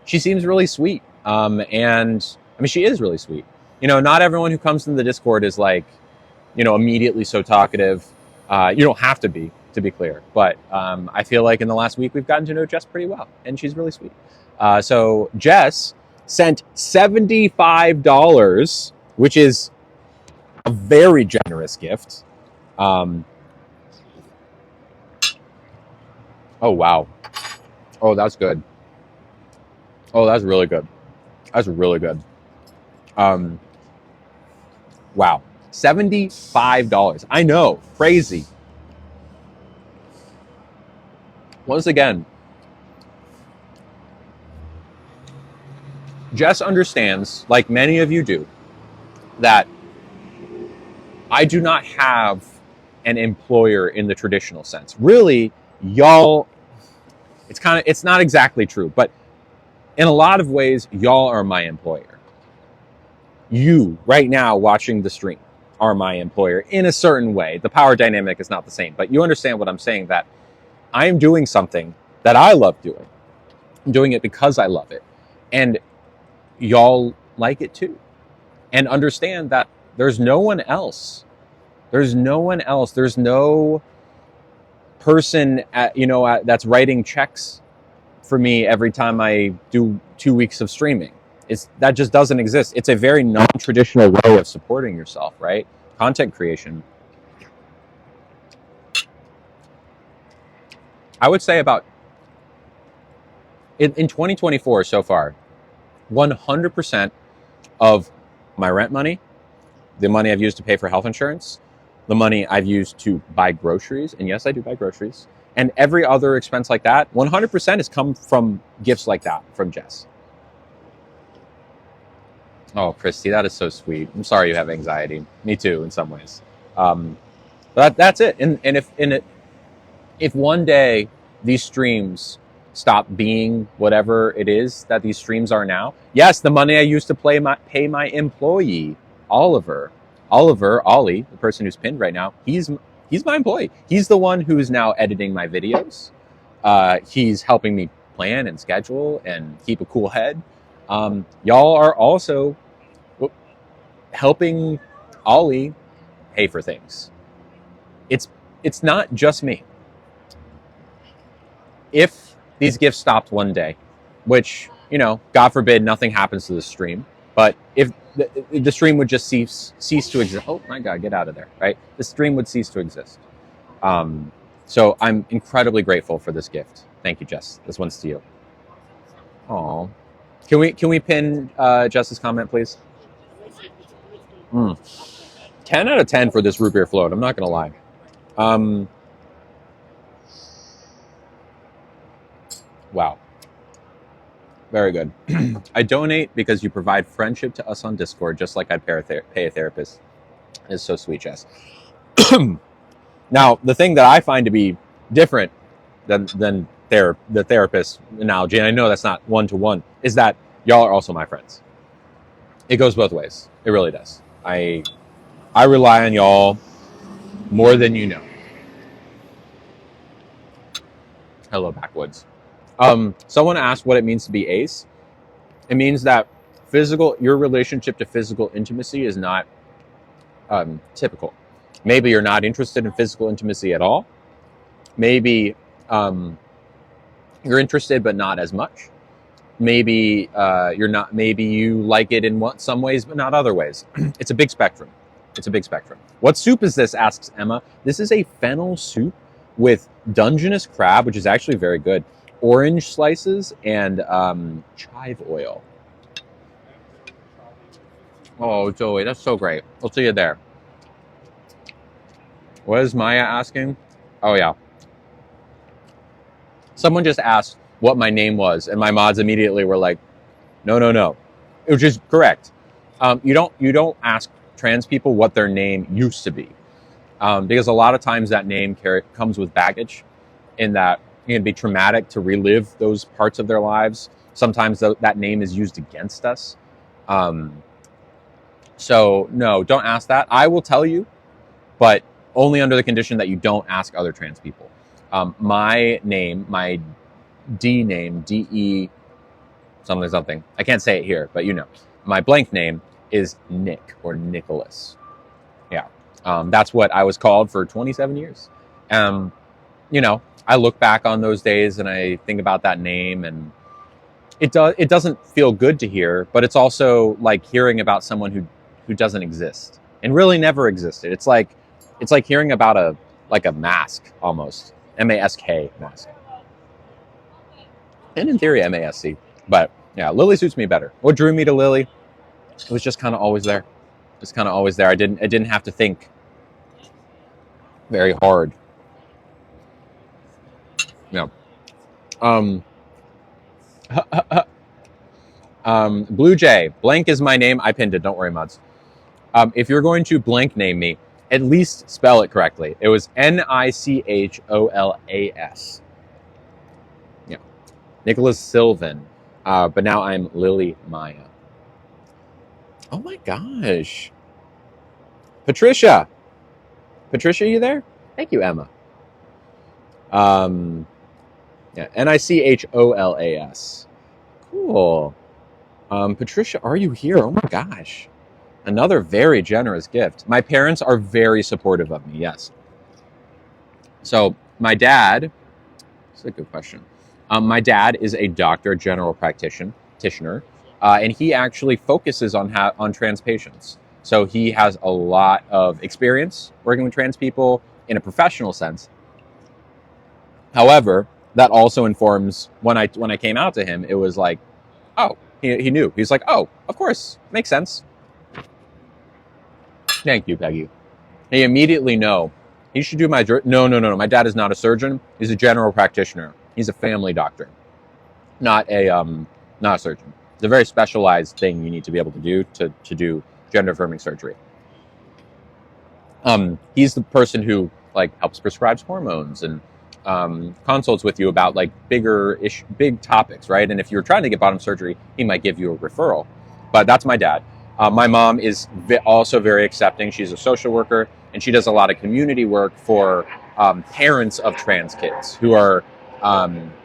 She seems really sweet. And I mean, she is really sweet. You know, not everyone who comes in the Discord is like, you know, immediately so talkative. You don't have to be clear. But I feel like in the last week, we've gotten to know Jess pretty well, and she's really sweet. So Jess sent $75, which is a very generous gift. Oh, wow. Oh, that's good. Oh, that's really good. That's really good. Wow. $75. I know. Crazy. Once again, Jess understands, like many of you do, that I do not have an employer in the traditional sense. Really, y'all, it's not exactly true, but in a lot of ways, y'all are my employer. You, right now, watching the stream, are my employer in a certain way. The power dynamic is not the same, but you understand what I'm saying, that I am doing something that I love doing. I'm doing it because I love it. And y'all like it too. And understand that there's no one else. There's no one else. There's no person that's writing checks for me every time I do 2 weeks of streaming. That just doesn't exist. It's a very non-traditional way of supporting yourself, right? Content creation. I would say about in 2024 so far, 100% of my rent money, the money I've used to pay for health insurance, the money I've used to buy groceries, and yes, I do buy groceries, and every other expense like that, 100% has come from gifts like that from Jess. Oh, Christy, that is so sweet. I'm sorry you have anxiety. Me too, in some ways. But that's it. And if one day these streams stop being whatever it is that these streams are now, yes, the money I used to pay my employee, Ollie, the person who's pinned right now, he's my employee. He's the one who's now editing my videos. He's helping me plan and schedule and keep a cool head. Y'all are also helping Ollie pay for things. It's not just me. If these gifts stopped one day, which, you know, God forbid nothing happens to the stream. But if the stream would just cease to exist. Oh my God, get out of there, right? The stream would cease to exist. So I'm incredibly grateful for this gift. Thank you, Jess. This one's to you. Oh, can we pin Jess's comment, please? 10 out of 10 for this root beer float. I'm not gonna lie. Wow, very good. I donate because you provide friendship to us on Discord, just like I'd pay a therapist. It's so sweet, Jess. Now, the thing that I find to be different than the therapist analogy, and I know that's not one-to-one, is that y'all are also my friends. It goes both ways. It really does. I rely on y'all more than you know. Hello, backwoods. Someone asked what it means to be ace. It means that your relationship to physical intimacy is not typical. Maybe you're not interested in physical intimacy at all. Maybe you're interested, but not as much. Maybe you're not. Maybe you like it in some ways, but not other ways. It's a big spectrum. It's a big spectrum. What soup is this? Asks Emma. This is a fennel soup with Dungeness crab, which is actually very good, orange slices, and chive oil. Oh, Joey, that's so great. We'll see you there. What is Maya asking? Oh, yeah. Someone just asked what my name was, and my mods immediately were like, no, which is correct. You don't ask trans people what their name used to be, because a lot of times that name comes with baggage, in that it can be traumatic to relive those parts of their lives. Sometimes that name is used against us. So no, don't ask that. I will tell you, but only under the condition that you don't ask other trans people. My name, my D name, D-E something. I can't say it here, but you know. My blank name is Nick or Nicholas. Yeah. That's what I was called for 27 years. You know, I look back on those days and I think about that name, and it doesn't feel good to hear, but it's also like hearing about someone who doesn't exist and really never existed. It's like hearing about a mask almost. M-A-S-K mask. And in theory, M-A-S-C. But yeah, Lily suits me better. What drew me to Lily? It was just kind of always there. Just kind of always there. I didn't have to think very hard. Yeah. Blue Jay, blank is my name. I pinned it. Don't worry, mods. If you're going to blank name me, at least spell it correctly. It was Nicholas. Yeah. Nicholas Sylvan. But now I'm Lily Maya. Oh my gosh. Patricia, you there? Thank you, Emma. Yeah, Nicholas. Cool. Patricia, are you here? Oh my gosh. Another very generous gift. My parents are very supportive of me, yes. So my dad, that's a good question. My dad is a doctor, general practitioner, and he actually focuses on trans patients. So he has a lot of experience working with trans people in a professional sense. However, that also informs when I came out to him, it was like, oh, he knew. He's like, oh, of course, makes sense. Thank you, Peggy. He immediately know. He should do my... No. My dad is not a surgeon. He's a general practitioner. He's a family doctor, not a surgeon. It's a very specialized thing you need to be able to do to do gender-affirming surgery. He's the person who helps prescribe hormones and consults with you about big topics, right? And if you're trying to get bottom surgery, he might give you a referral. But that's my dad. My mom is also very accepting. She's a social worker, and she does a lot of community work for parents of trans kids who are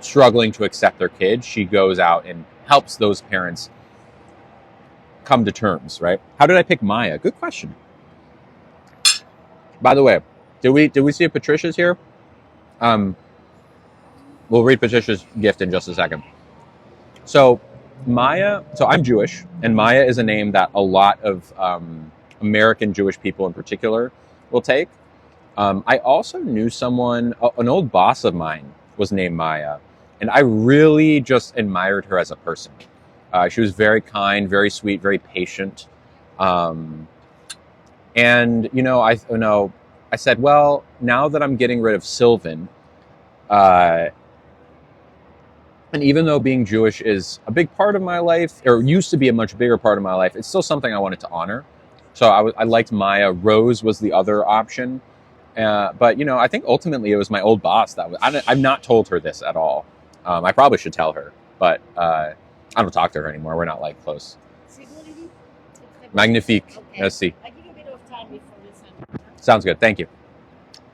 struggling to accept their kids. She goes out and helps those parents come to terms, right? How did I pick Maya? Good question. By the way, did we see if Patricia's here? We'll read Patricia's gift in just a second. So Maya, so I'm Jewish, and Maya is a name that a lot of American Jewish people in particular will take. I also knew someone, an old boss of mine was named Maya, and I really just admired her as a person. She was very kind, very sweet, very patient. And I said, well, now that I'm getting rid of Sylvan, and even though being Jewish is a big part of my life, or used to be a much bigger part of my life, it's still something I wanted to honor. So I liked Maya. Rose was the other option. But, I think ultimately it was my old boss that I've not told her this at all. I probably should tell her, but I don't talk to her anymore. We're not like close. Magnifique. Okay. Merci. I give you a bit of time before you send it. Sounds good. Thank you.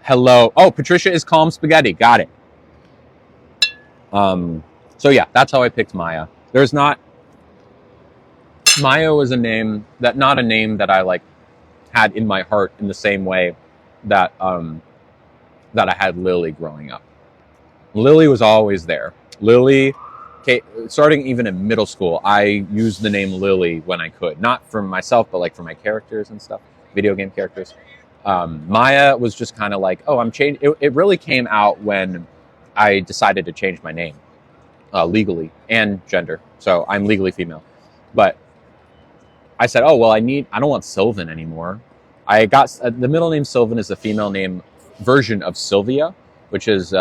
Hello. Oh, Patricia is calm spaghetti. Got it. So yeah, that's how I picked Maya. Maya was not a name that I like had in my heart in the same way that that I had Lily growing up. Lily was always there. Lily, starting even in middle school, I used the name Lily when I could, not for myself, but like for my characters and stuff, video game characters. Maya was just kind of like, oh, I'm changing. It really came out when I decided to change my name legally and gender. So I'm legally female, but I said, oh well, I don't want Sylvan anymore. I got the middle name Sylvan is the female name version of Sylvia, which is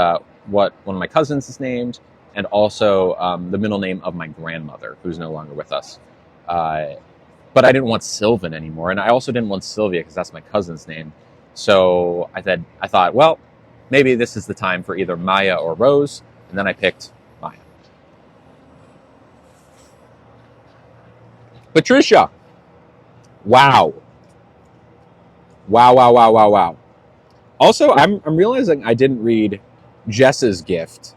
what one of my cousins is named, and also the middle name of my grandmother, who's no longer with us. But I didn't want Sylvan anymore, and I also didn't want Sylvia because that's my cousin's name. So I thought, well, maybe this is the time for either Maya or Rose, and then I picked Maya. Patricia. Wow. Wow. Also, I'm realizing I didn't read Jess's gift.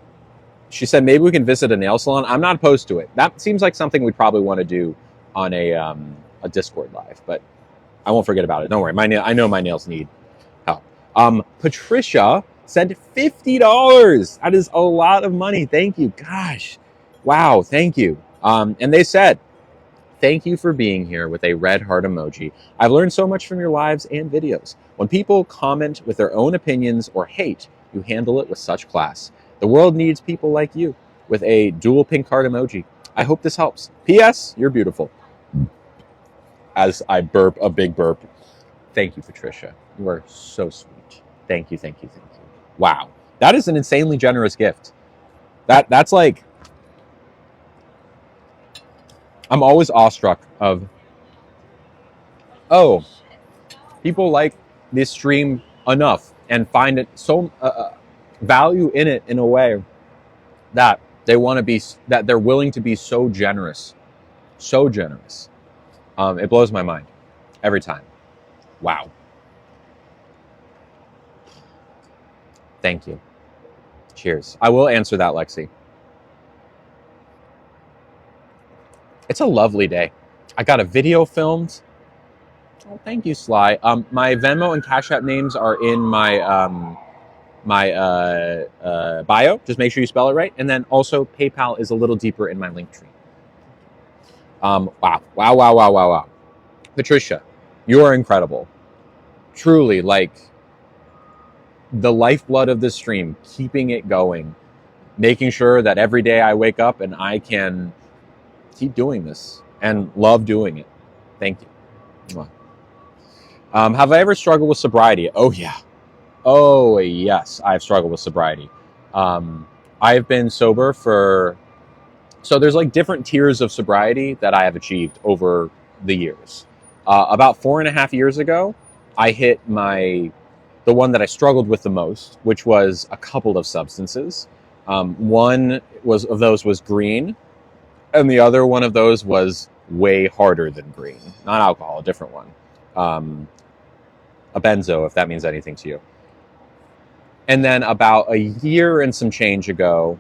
She said maybe we can visit a nail salon. I'm not opposed to it. That seems like something we'd probably want to do on a Discord live, but I won't forget about it. Don't worry. I know my nails need help. Patricia sent $50. That is a lot of money. Thank you. Gosh. Wow. Thank you. And they said, thank you for being here with a red heart emoji. I've learned so much from your lives and videos. When people comment with their own opinions or hate, you handle it with such class. The world needs people like you, with a dual pink heart emoji. I hope this helps. P.S. You're beautiful. As I burp a big burp. Thank you, Patricia. You are so sweet. Thank you. Wow. That is an insanely generous gift. That's like... I'm always awestruck of, oh, people like this stream enough and find it so value in it in a way that they're willing to be so generous. It blows my mind every time. Wow. Thank you. Cheers. I will answer that, Lexi. It's a lovely day. I got a video filmed. Oh, thank you, Sly. My Venmo and Cash App names are in my bio. Just make sure you spell it right. And then also PayPal is a little deeper in my link tree. Wow. Patricia, you are incredible. Truly, like the lifeblood of this stream, keeping it going, making sure that every day I wake up and I can keep doing this and love doing it. Thank you. Have I ever struggled with sobriety? Oh yes, I've struggled with sobriety. I've been sober so there's like different tiers of sobriety that I have achieved over the years. About 4.5 years ago, I hit the one that I struggled with the most, which was a couple of substances. One of those was green, and the other one of those was way harder than green. Not alcohol, a different one. A benzo, if that means anything to you. And then about a year and some change ago,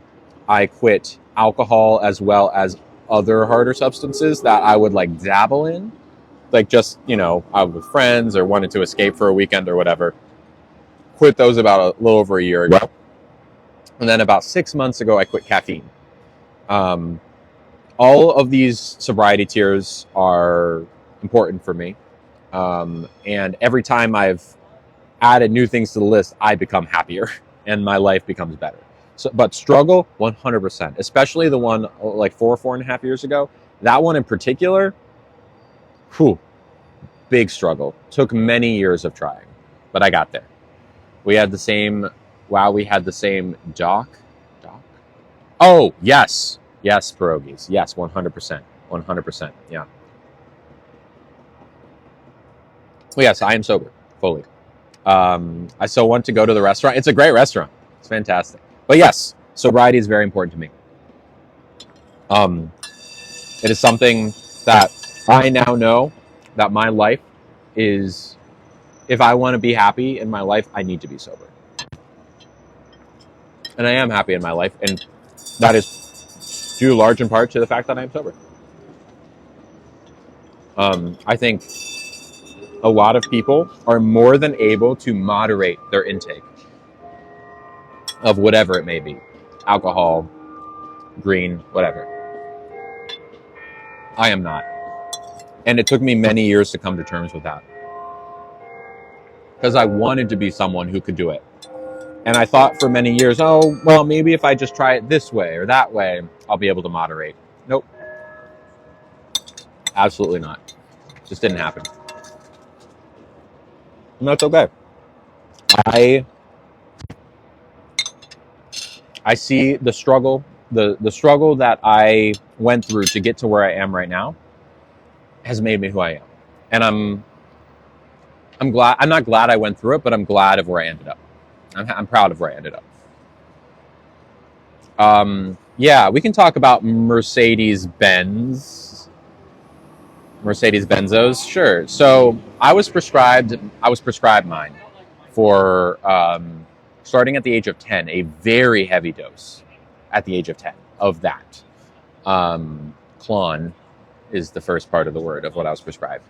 I quit alcohol as well as other harder substances that I would like dabble in. Like just, out with friends or wanted to escape for a weekend or whatever. Quit those about a little over a year ago. And then about 6 months ago, I quit caffeine. All of these sobriety tiers are important for me. And every time I've added new things to the list, I become happier and my life becomes better. So, but struggle, 100%, especially the one like 4.5 years ago. That one in particular, whew, big struggle. Took many years of trying, but I got there. We had the same, wow, we had the same doc. Oh, yes. Yes, pierogies. Yes, 100%. 100%. Yeah. Well, yes, I am sober, fully. I still want to go to the restaurant. It's a great restaurant. It's fantastic. But yes, sobriety is very important to me. It is something that I now know that my life is, if I want to be happy in my life, I need to be sober. And I am happy in my life. And that is due large in part to the fact that I am sober. I think a lot of people are more than able to moderate their intake of whatever it may be. Alcohol, green, whatever. I am not. And it took me many years to come to terms with that. Because I wanted to be someone who could do it. And I thought for many years, oh, well, maybe if I just try it this way or that way, I'll be able to moderate. Nope. Absolutely not. Just didn't happen. And that's okay. I see the struggle, the struggle that I went through to get to where I am right now has made me who I am. And I'm glad. I'm not glad I went through it, but I'm glad of where I ended up. I'm proud of where I ended up. Yeah, we can talk about Mercedes-Benzos. Sure. So I was prescribed mine for starting at the age of 10, a very heavy dose at the age of 10 of that. Clon is the first part of the word of what I was prescribed.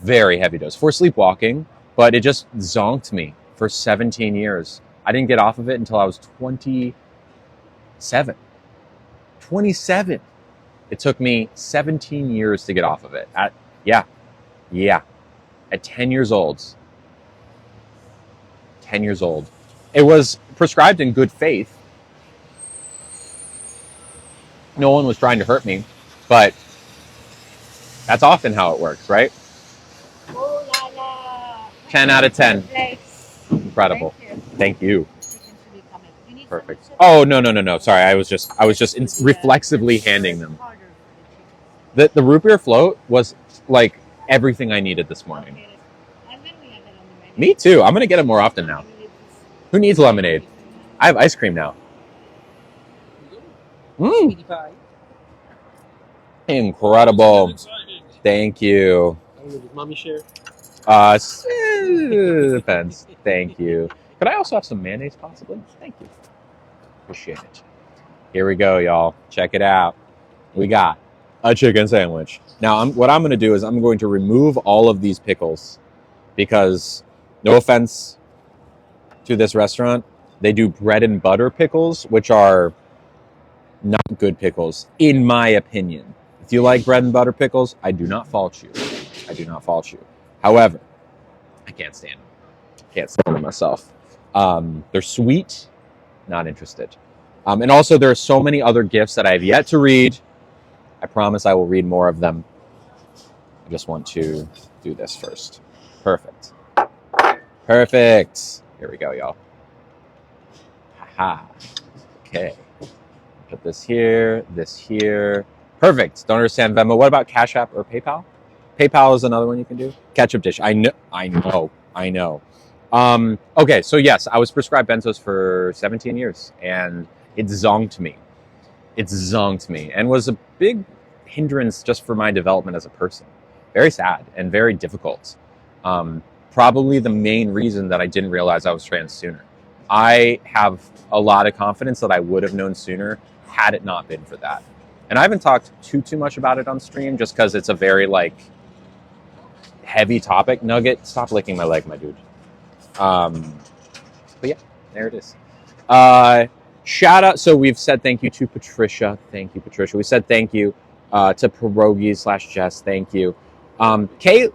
Very heavy dose for sleepwalking, but it just zonked me for 17 years. I didn't get off of it until I was 27. 27. It took me 17 years to get off of it. At 10 years old. 10 years old. It was prescribed in good faith. No one was trying to hurt me, but that's often how it works, right? Oh la la. 10 out of 10. Thanks. Incredible. Thank you. Thank you. You need Perfect. some Oh, no. Sorry, I was just reflexively handing them. The root beer float was like everything I needed this morning. And then we have it on the menu. Me too. I'm gonna get it more often now. Who needs lemonade? I have ice cream now. Sweetie pie. Incredible. Thank you. Did mommy share? Depends. Thank you. Could I also have some mayonnaise, possibly? Thank you. Appreciate it. Here we go, y'all. Check it out. We got a chicken sandwich. Now, what I'm going to do is I'm going to remove all of these pickles because, no offense to this restaurant, they do bread and butter pickles, which are not good pickles, in my opinion. If you like bread and butter pickles, I do not fault you. However, I can't stand them. Can't stand them myself. They're sweet, not interested. And also, there are so many other gifts that I have yet to read. I promise I will read more of them. I just want to do this first. Perfect. Here we go, y'all. Haha. Okay. Put this here. Perfect. Don't understand Venmo. What about Cash App or PayPal? PayPal is another one you can do. Ketchup dish. I know. Okay, so yes, I was prescribed benzos for 17 years, and it zonked me. And was a big hindrance just for my development as a person. Very sad and very difficult. Probably the main reason that I didn't realize I was trans sooner. I have a lot of confidence that I would have known sooner had it not been for that. And I haven't talked too much about it on stream just because it's a very heavy topic. Nugget, stop licking my leg, my dude. But yeah, there it is. Shout out. So we've said thank you to Patricia. Thank you, Patricia. We said thank you to Pierogi/Jess. Thank you. Kate,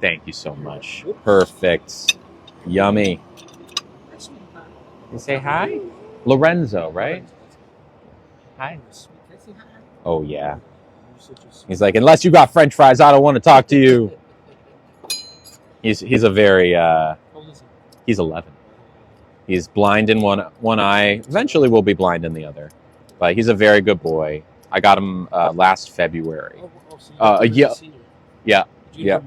thank you so much. Perfect. Yummy. You say hi? Lorenzo, right? Hi. Oh, yeah. He's like, unless you got French fries, I don't want to talk to you. He's a very he's 11. He's blind in one eye. Eventually, will be blind in the other. But he's a very good boy. I got him last February. Yeah. Yeah. Yeah.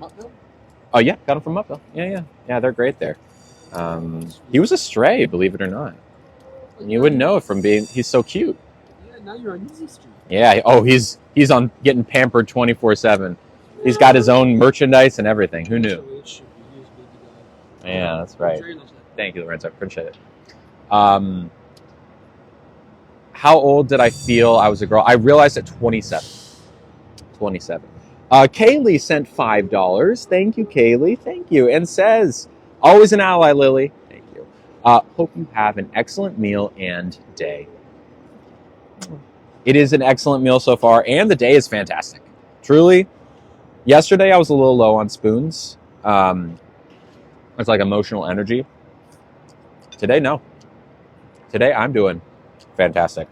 Oh yeah, got him from Upville. Yeah. They're great there. He was a stray, believe it or not. You wouldn't know it from being. He's so cute. Yeah, now you're on Easy Street. Yeah. Oh, he's on getting pampered 24/7. He's got his own merchandise and everything. Who knew? Yeah, that's right. Thank you, Lorenzo. I appreciate it. How old did I feel I was a girl? I realized at 27. 27. Kaylee sent $5. Thank you, Kaylee. Thank you. And says, always an ally, Lily. Thank you. Hope you have an excellent meal and day. It is an excellent meal so far, and the day is fantastic. Truly. Yesterday, I was a little low on spoons. It's like emotional energy. Today, no. Today, I'm doing fantastic.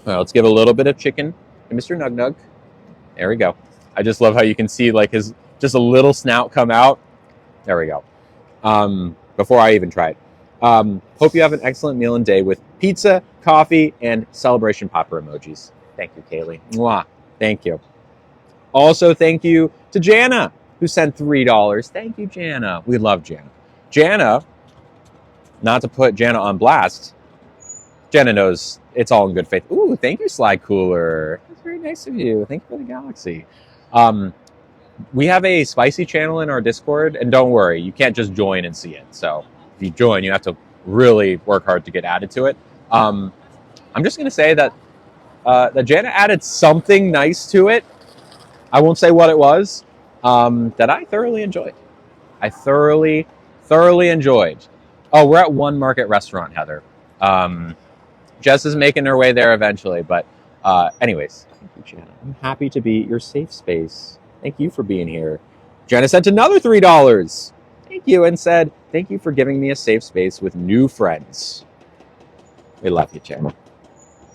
All right, let's give a little bit of chicken to Mr. Nug Nug. There we go. I just love how you can see like his just a little snout come out. There we go. Before I even try it. Hope you have an excellent meal and day with pizza, coffee, and celebration popper emojis. Thank you, Kaylee. Mwah. Thank you. Also, thank you to Jana, who sent $3. Thank you, Jana. We love Jana. Jana, not to put Jana on blast, Jana knows it's all in good faith. Ooh, thank you, Slide Cooler. That's very nice of you. Thank you for the galaxy. We have a spicy channel in our Discord, and don't worry, you can't just join and see it. So if you join, you have to really work hard to get added to it. I'm just going to say that that Jana added something nice to it. I won't say what it was, that I thoroughly enjoyed. I thoroughly enjoyed. Oh, we're at One Market Restaurant, Heather. Jess is making her way there eventually, but anyways, thank you, Jana. I'm happy to be your safe space. Thank you for being here. Jana sent another $3. Thank you, and said, thank you for giving me a safe space with new friends. We love you, Jana.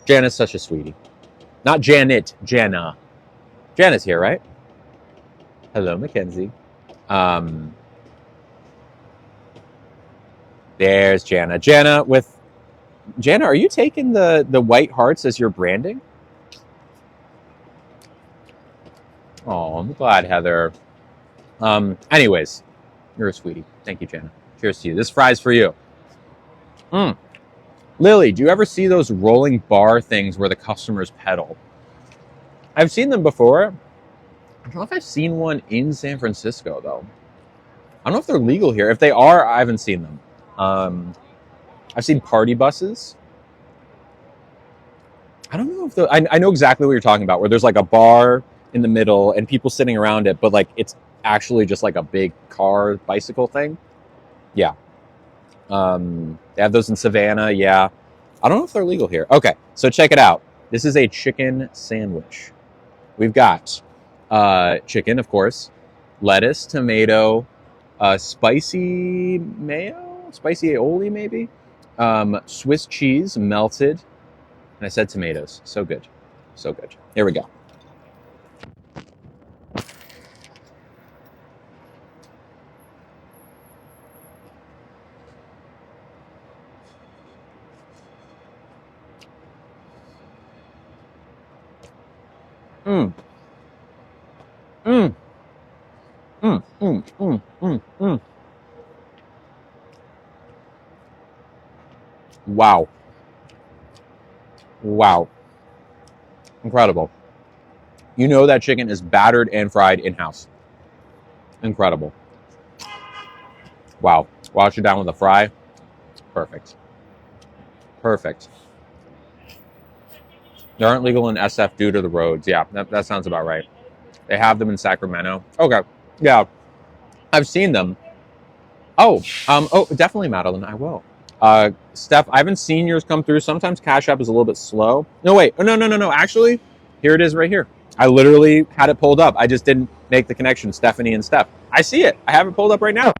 Jana's such a sweetie. Not Janet, Jana. Jana's here, right? Hello, Mackenzie. There's Jana. Jana, are you taking the white hearts as your branding? Oh, I'm glad, Heather. Anyways, you're a sweetie. Thank you, Jana. Cheers to you. This fry's for you. Lily, do you ever see those rolling bar things where the customers pedal? I've seen them before. I don't know if I've seen one in San Francisco, though. I don't know if they're legal here. If they are, I haven't seen them. I've seen party buses. I don't know if I know exactly what you're talking about, where there's like a bar in the middle and people sitting around it, but like it's actually just like a big car bicycle thing. Yeah. They have those in Savannah. Yeah. I don't know if they're legal here. Okay, so check it out. This is a chicken sandwich. We've got chicken, of course, lettuce, tomato, spicy mayo, spicy aioli maybe, Swiss cheese melted, and I said tomatoes. So good. So good. Here we go. Wow. Wow. Incredible. You know that chicken is battered and fried in-house. Incredible. Wow. Wash it down with a fry. Perfect. Perfect. They aren't legal in SF due to the roads. Yeah, that sounds about right. They have them in Sacramento. Okay. Yeah. I've seen them. Oh, definitely, Madeline. I will. Steph, I haven't seen yours come through. Sometimes Cash App is a little bit slow. No, wait. Oh, no. Actually, here it is right here. I literally had it pulled up. I just didn't make the connection, Stephanie and Steph. I see it. I have it pulled up right now.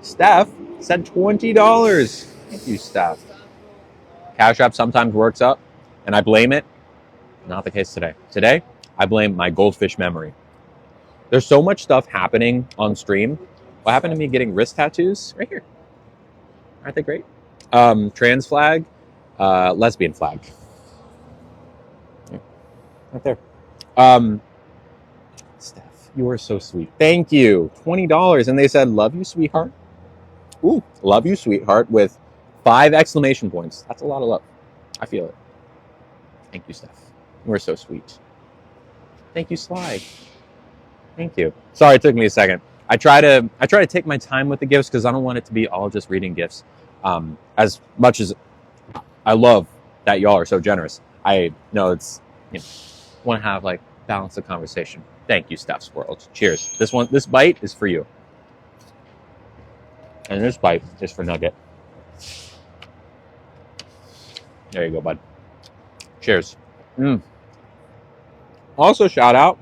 Steph said $20. Thank you, Steph. Cash App sometimes works up, and I blame it. Not the case today. Today, I blame my goldfish memory. There's so much stuff happening on stream. What happened to me getting wrist tattoos? Right here. Aren't they great? Trans flag, lesbian flag. Yeah, right there. Steph, you are so sweet. Thank you. $20. And they said, love you, sweetheart. Ooh, love you, sweetheart, with 5 exclamation points. That's a lot of love. I feel it. Thank you, Steph. You are so sweet. Thank you, Sly. Thank you. Sorry, it took me a second. I try to take my time with the gifts because I don't want it to be all just reading gifts. As much as I love that y'all are so generous, I know it's want to have like balance of conversation. Thank you, Steph's World. Cheers. This bite is for you, and this bite is for Nugget. There you go, bud. Cheers. Also, shout out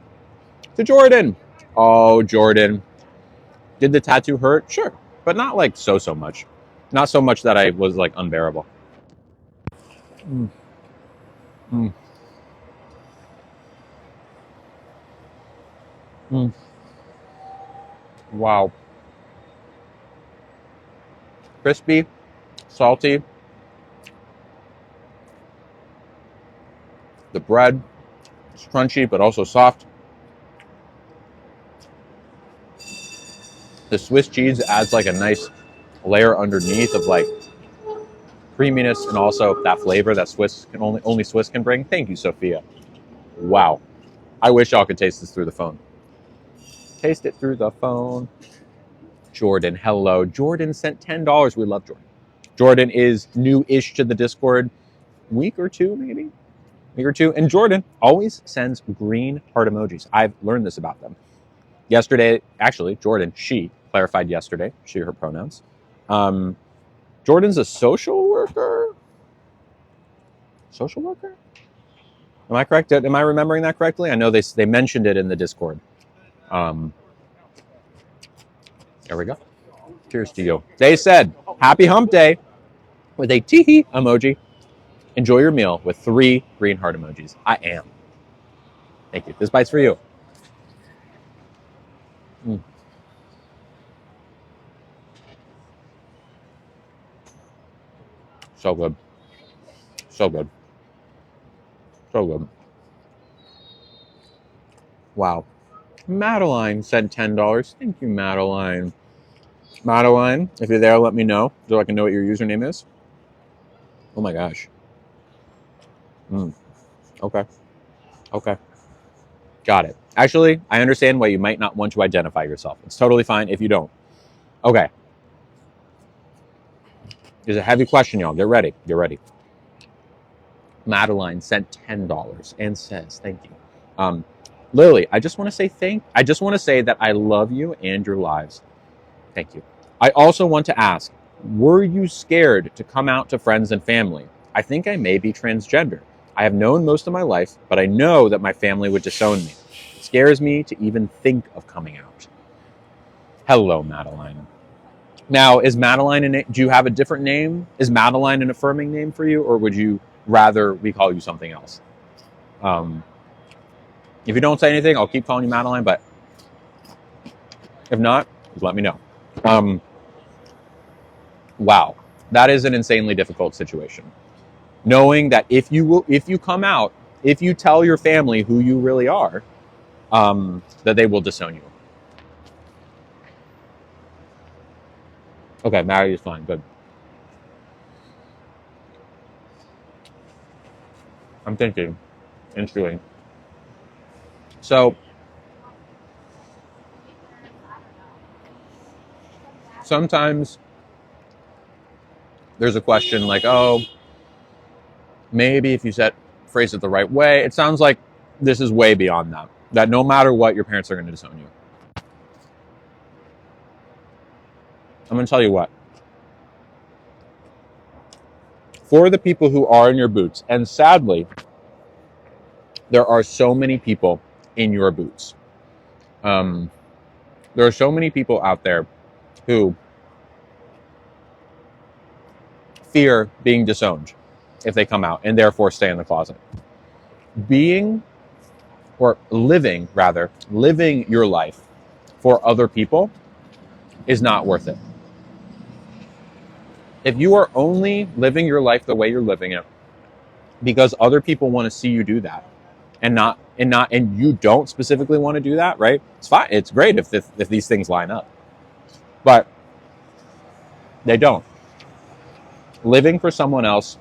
to Jordan. Oh, Jordan. Did the tattoo hurt? Sure. But not like so much. Not so much that I was like unbearable. Wow. Crispy, salty. The bread is crunchy but also soft. The Swiss cheese adds like a nice layer underneath of like creaminess and also that flavor that Swiss can only Swiss can bring. Thank you, Sophia. Wow. I wish y'all could taste this through the phone. Taste it through the phone. Jordan, hello. Jordan sent $10. We love Jordan. Jordan is new-ish to the Discord. Week or two, maybe? Week or two. And Jordan always sends green heart emojis. I've learned this about them. Yesterday, actually, Jordan, she clarified yesterday, she, her pronouns. Jordan's a social worker? Social worker? Am I correct? Am I remembering that correctly? I know they mentioned it in the Discord. There we go. Cheers to you. They said, happy hump day with a tee-hee emoji. Enjoy your meal with 3 green heart emojis. I am. Thank you. This bite's for you. So good. So good. So good. Wow. Madeline sent $10. Thank you, Madeline. Madeline, if you're there, let me know so I can know what your username is. Oh my gosh. Okay. Okay. Got it. Actually, I understand why you might not want to identify yourself. It's totally fine if you don't. Okay. It's a heavy question, y'all. Get ready. Get ready. Madeline sent $10 and says, thank you. Lily, I just want to say that I love you and your lives. Thank you. I also want to ask, were you scared to come out to friends and family? I think I may be transgender. I have known most of my life, but I know that my family would disown me. It scares me to even think of coming out. Hello, Madeline. Now, is Madeline do you have a different name? Is Madeline an affirming name for you, or would you rather we call you something else? If you don't say anything, I'll keep calling you Madeline, but if not, just let me know. Wow, that is an insanely difficult situation. Knowing that if you come out, if you tell your family who you really are, that they will disown you. Okay, Mary is fine. Good. I'm thinking and chewing. So sometimes there's a question like, oh, maybe if you phrase it the right way. It sounds like this is way beyond that. That no matter what, your parents are going to disown you. I'm going to tell you what. for the people who are in your boots. And sadly, there are so many people in your boots. There are so many people out there who fear being disowned if they come out and therefore stay in the closet. Living your life for other people is not worth it. If you are only living your life the way you're living it because other people want to see you do that and you don't specifically want to do that, right? It's fine. It's great if these things line up. But they don't. Living for someone else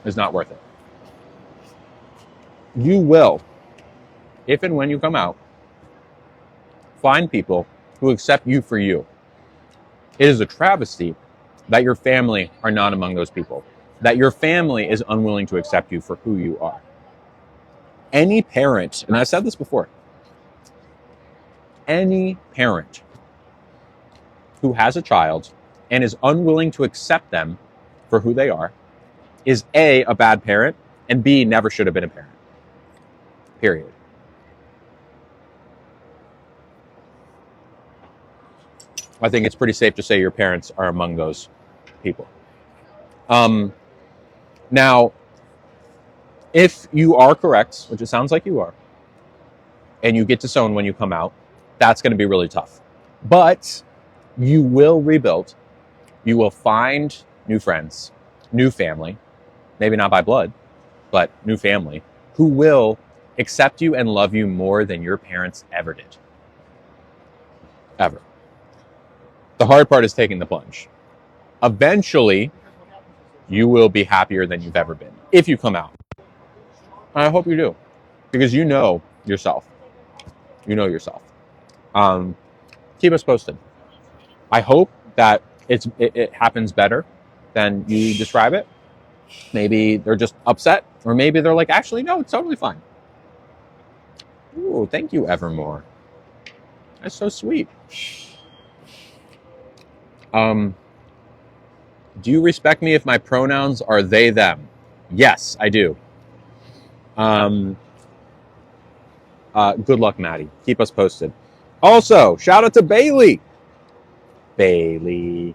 is not worth it. You will, if and when you come out, find people who accept you for you. It is a travesty that your family are not among those people, that your family is unwilling to accept you for who you are. Any parent, and I've said this before, any parent who has a child and is unwilling to accept them for who they are is A, a bad parent, and B, never should have been a parent. Period. I think it's pretty safe to say your parents are among those people. Now, if you are correct, which it sounds like you are, and you get disowned when you come out, that's going to be really tough. But you will rebuild. You will find new friends, new family, maybe not by blood, but new family, who will accept you and love you more than your parents ever did. Ever. The hard part is taking the plunge. Eventually, you will be happier than you've ever been if you come out. I hope you do, because you know yourself. You know yourself. Keep us posted. I hope that it happens better than you describe it. Maybe they're just upset, or maybe they're like, actually, no, it's totally fine. Ooh, thank you, Evermore. That's so sweet. Do you respect me if my pronouns are they, them? Yes, I do. Good luck, Maddie. Keep us posted. Also, shout out to Bailey. Bailey's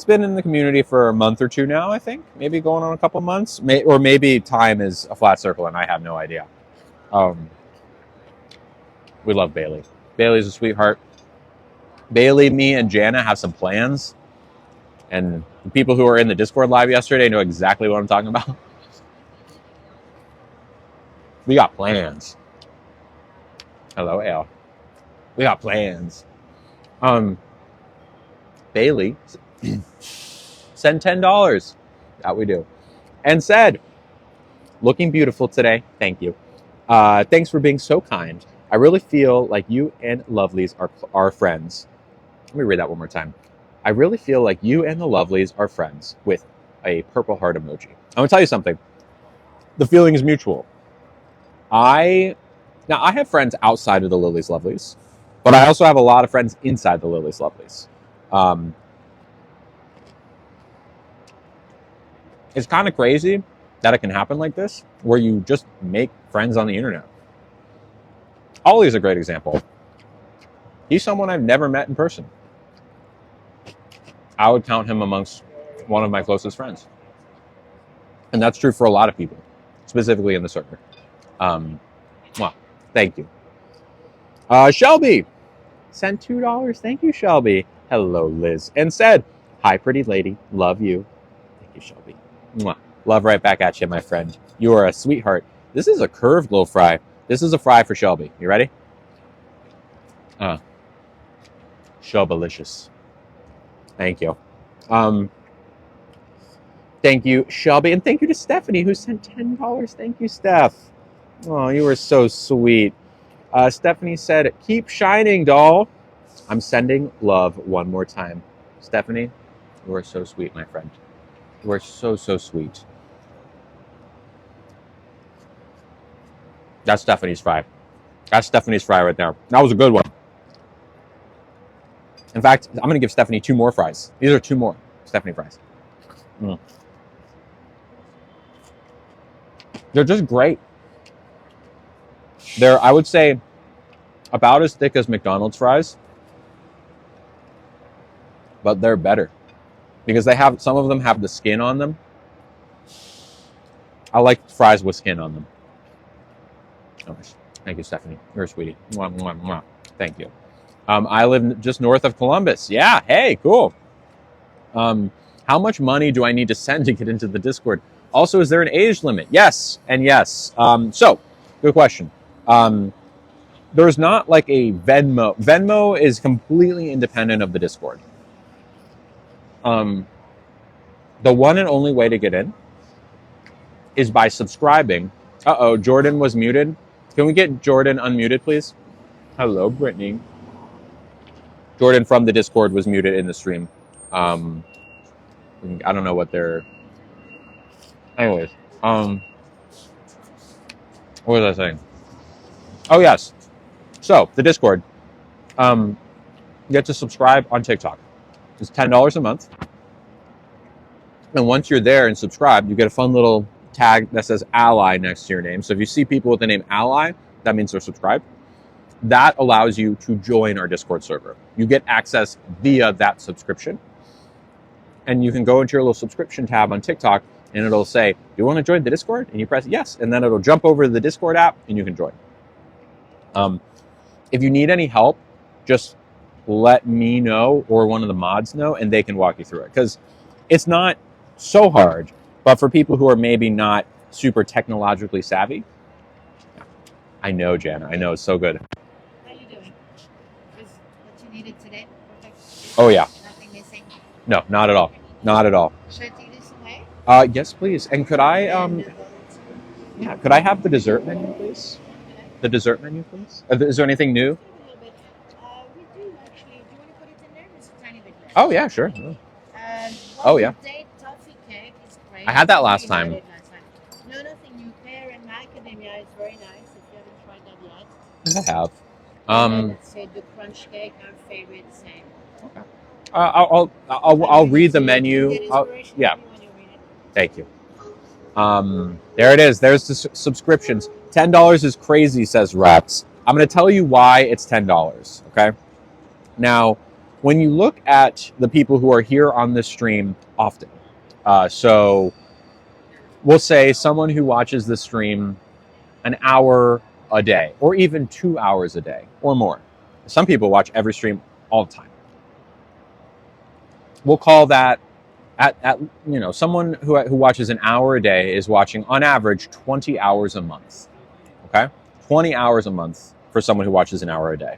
been in the community for a month or two now, I think. Maybe going on a couple months. Or maybe time is a flat circle and I have no idea. We love Bailey. Bailey's a sweetheart. Bailey, me, and Jana have some plans. And the people who were in the Discord live yesterday know exactly what I'm talking about. We got plans. Hello, Al. We got plans. Bailey send $10. That we do. And said, looking beautiful today. Thank you. Thanks for being so kind. I really feel like you and Lovelies are friends. Let me read that one more time. I really feel like you and the Lovelies are friends, with a purple heart emoji. I'm gonna tell you something. The feeling is mutual. I have friends outside of the Lilies Lovelies, but I also have a lot of friends inside the Lilies Lovelies. It's kind of crazy that it can happen like this, where you just make friends on the internet. Ollie's a great example. He's someone I've never met in person. I would count him amongst one of my closest friends. And that's true for a lot of people, specifically in the server. Well, thank you. Shelby sent $2. Thank you, Shelby. Hello, Liz. And said, hi, pretty lady. Love you. Thank you, Shelby. Mwah. Love right back at you, my friend. You are a sweetheart. This is a curved little fry. This is a fry for Shelby. You ready? Shelbalicious. Thank you. Thank you, Shelby. And thank you to Stephanie, who sent $10. Thank you, Steph. Oh, you were so sweet. Stephanie said, keep shining, doll. I'm sending love one more time. Stephanie, you are so sweet, my friend. You are so, so sweet. That's Stephanie's fry. That's Stephanie's fry right there. That was a good one. In fact, I'm going to give Stephanie 2 more fries. These are 2 more Stephanie fries. They're just great. They're, I would say, about as thick as McDonald's fries, but they're better because they have, some of them have the skin on them. I like fries with skin on them. Oh, thank you, Stephanie. You're a sweetie. Mwah, mwah, mwah. Thank you. I live just north of Columbus. Yeah. Hey, cool. How much money do I need to send to get into the Discord? Also, is there an age limit? Yes, and yes. So, good question. There's not like a Venmo. Venmo is completely independent of the Discord. The one and only way to get in is by subscribing. Uh-oh, Jordan was muted. Can we get Jordan unmuted, please? Hello, Brittany. Jordan from the Discord was muted in the stream. I don't know what they're... Anyways, what was I saying? Oh, yes. So, the Discord. You get to subscribe on TikTok. It's $10 a month. And once you're there and subscribed, you get a fun little tag that says Ally next to your name. So if you see people with the name Ally, that means they're subscribed. That allows you to join our Discord server. You get access via that subscription. And you can go into your little subscription tab on TikTok and it'll say, do you want to join the Discord? And you press yes. And then it'll jump over to the Discord app and you can join. If you need any help, just let me know or one of the mods know and they can walk you through it. Because it's not so hard, but for people who are maybe not super technologically savvy, I know, Jana. I know, it's so good. How are you doing? Is what you needed today? Perfect. Oh, yeah. Nothing missing? No, not at all. Not at all. Should I take this away? Yes, please. And could I, could I have the dessert menu, please? The dessert menu, please? Is there anything new? A little bit. We do actually. Do you want to put it in there? Just a tiny bit less. Oh, yeah, sure. Oh, yeah. Date toffee cake is great. I had that last We time. had it last time. No, nothing new. Pear and macadamia is very nice. If you haven't tried that yet. I think I have. And then let's say the crunch cake, our favorite, same. Okay. I'll read the menu. Yeah. Thank you. There it is. There's the subscriptions. $10 is crazy, says Rex. I'm going to tell you why it's $10. Okay. Now, when you look at the people who are here on this stream often, so we'll say someone who watches the stream an hour a day, or even 2 hours a day, or more. Some people watch every stream all the time. We'll call that someone who watches an hour a day is watching on average 20 hours a month. Okay? 20 hours a month for someone who watches an hour a day.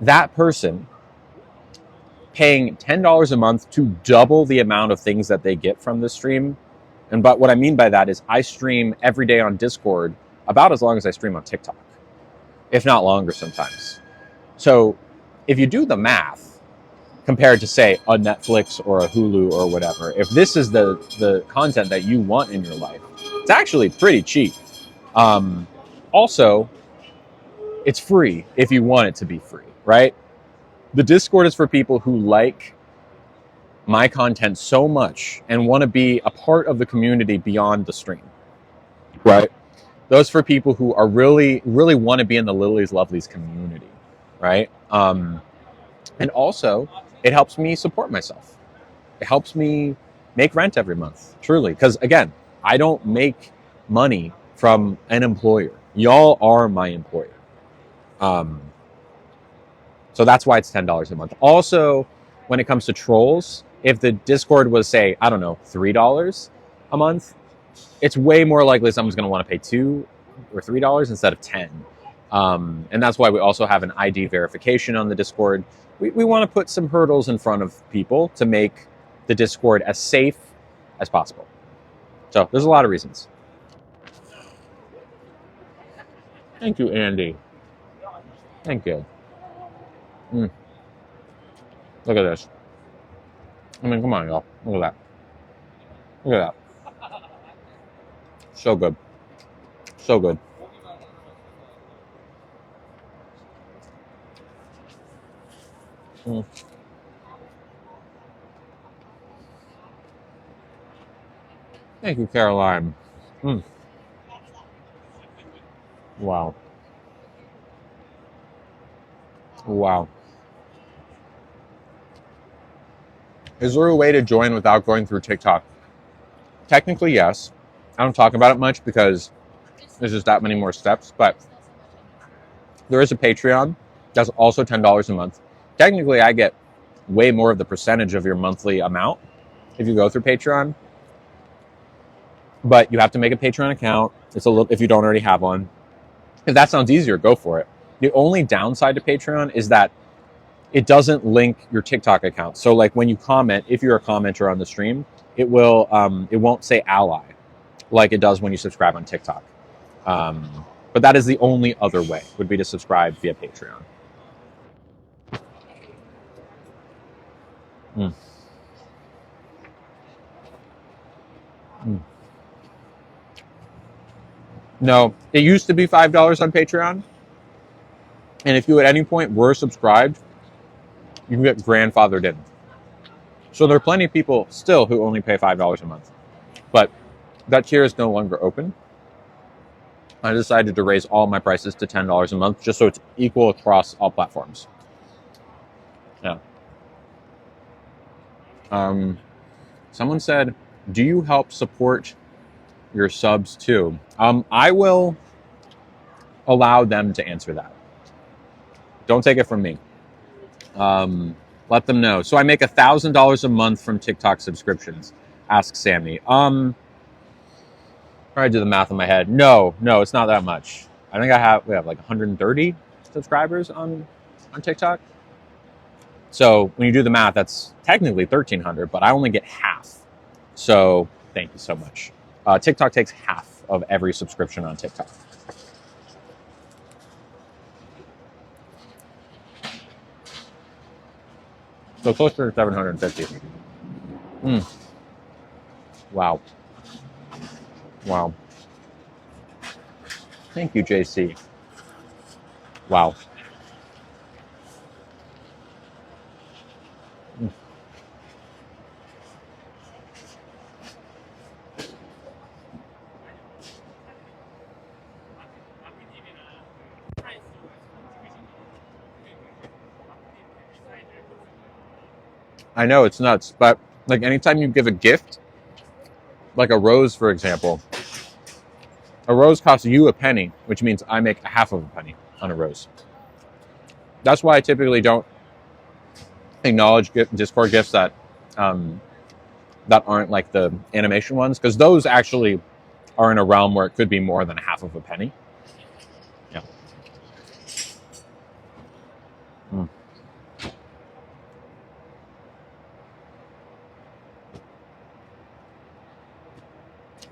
That person paying $10 a month to double the amount of things that they get from the stream. But what I mean by that is I stream every day on Discord about as long as I stream on TikTok, if not longer sometimes. So if you do the math, compared to, say, a Netflix or a Hulu or whatever, if this is the content that you want in your life, it's actually pretty cheap. Also, it's free if you want it to be free, right? The Discord is for people who like my content so much and want to be a part of the community beyond the stream, right? Those for people who are really, really want to be in the Lilies Lovelies community, right? And also, it helps me support myself. It helps me make rent every month, truly. Because again, I don't make money from an employer. Y'all are my employer. So that's why it's $10 a month. Also, when it comes to trolls, if the Discord was, say, I don't know, $3 a month, it's way more likely someone's going to want to pay $2 or $3 instead of $10. And that's why we also have an ID verification on the Discord. We want to put some hurdles in front of people to make the Discord as safe as possible. So there's a lot of reasons. Thank you, Andy. Thank you. Look at this. I mean, come on, y'all. Look at that. Look at that. So good. So good. Thank you, Caroline. Wow. Wow. Is there a way to join without going through TikTok? Technically, yes. I don't talk about it much because there's just that many more steps, but there is a Patreon that's also $10 a month. Technically, I get way more of the percentage of your monthly amount if you go through Patreon, but you have to make a Patreon account. It's a little, if you don't already have one. If that sounds easier, go for it. The only downside to Patreon is that it doesn't link your TikTok account. So like when you comment, if you're a commenter on the stream, it won't say ally like it does when you subscribe on TikTok. But that is the only other way, would be to subscribe via Patreon. Mm. Mm. No, it used to be $5 on Patreon. And if you at any point were subscribed, you can get grandfathered in. So there are plenty of people still who only pay $5 a month. But that tier is no longer open. I decided to raise all my prices to $10 a month just so it's equal across all platforms. Yeah. Someone said, do you help support your subs too? I will allow them to answer that. Don't take it from me. Let them know. So I make $1,000 a month from TikTok subscriptions. Ask Sammy. Try to do the math in my head. No, it's not that much. I think we have like 130 subscribers on TikTok. So when you do the math, that's technically 1,300, but I only get half. So thank you so much. TikTok takes half of every subscription on TikTok. So closer to 750. Wow. Thank you, JC. Wow. I know it's nuts, but like anytime you give a gift, like a rose, for example, a rose costs you a penny, which means I make a half of a penny on a rose. That's why I typically don't acknowledge Discord gifts that aren't like the animation ones, because those actually are in a realm where it could be more than a half of a penny. Yeah.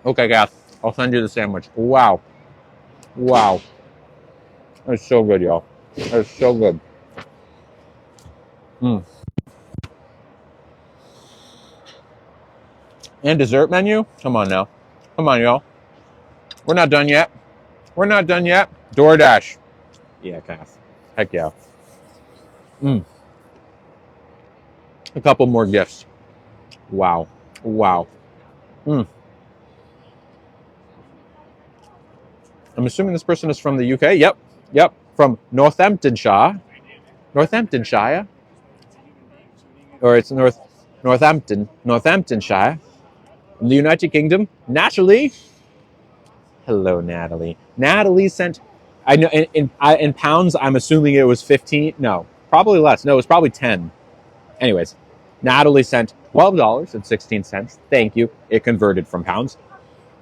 Okay, Gath, I'll send you the sandwich. Wow. That's so good, y'all. That's so good. And dessert menu? Come on now. Come on, y'all. We're not done yet. DoorDash. Yeah, Gath. Heck yeah. A couple more gifts. Wow. I'm assuming this person is from the UK. Yep. From Northamptonshire. Or it's Northamptonshire. In the United Kingdom. Natalie. Hello, Natalie. Natalie sent, I know in pounds, I'm assuming it was 15. No, probably less. No, it was probably 10. Anyways, Natalie sent $12.16. Thank you. It converted from pounds.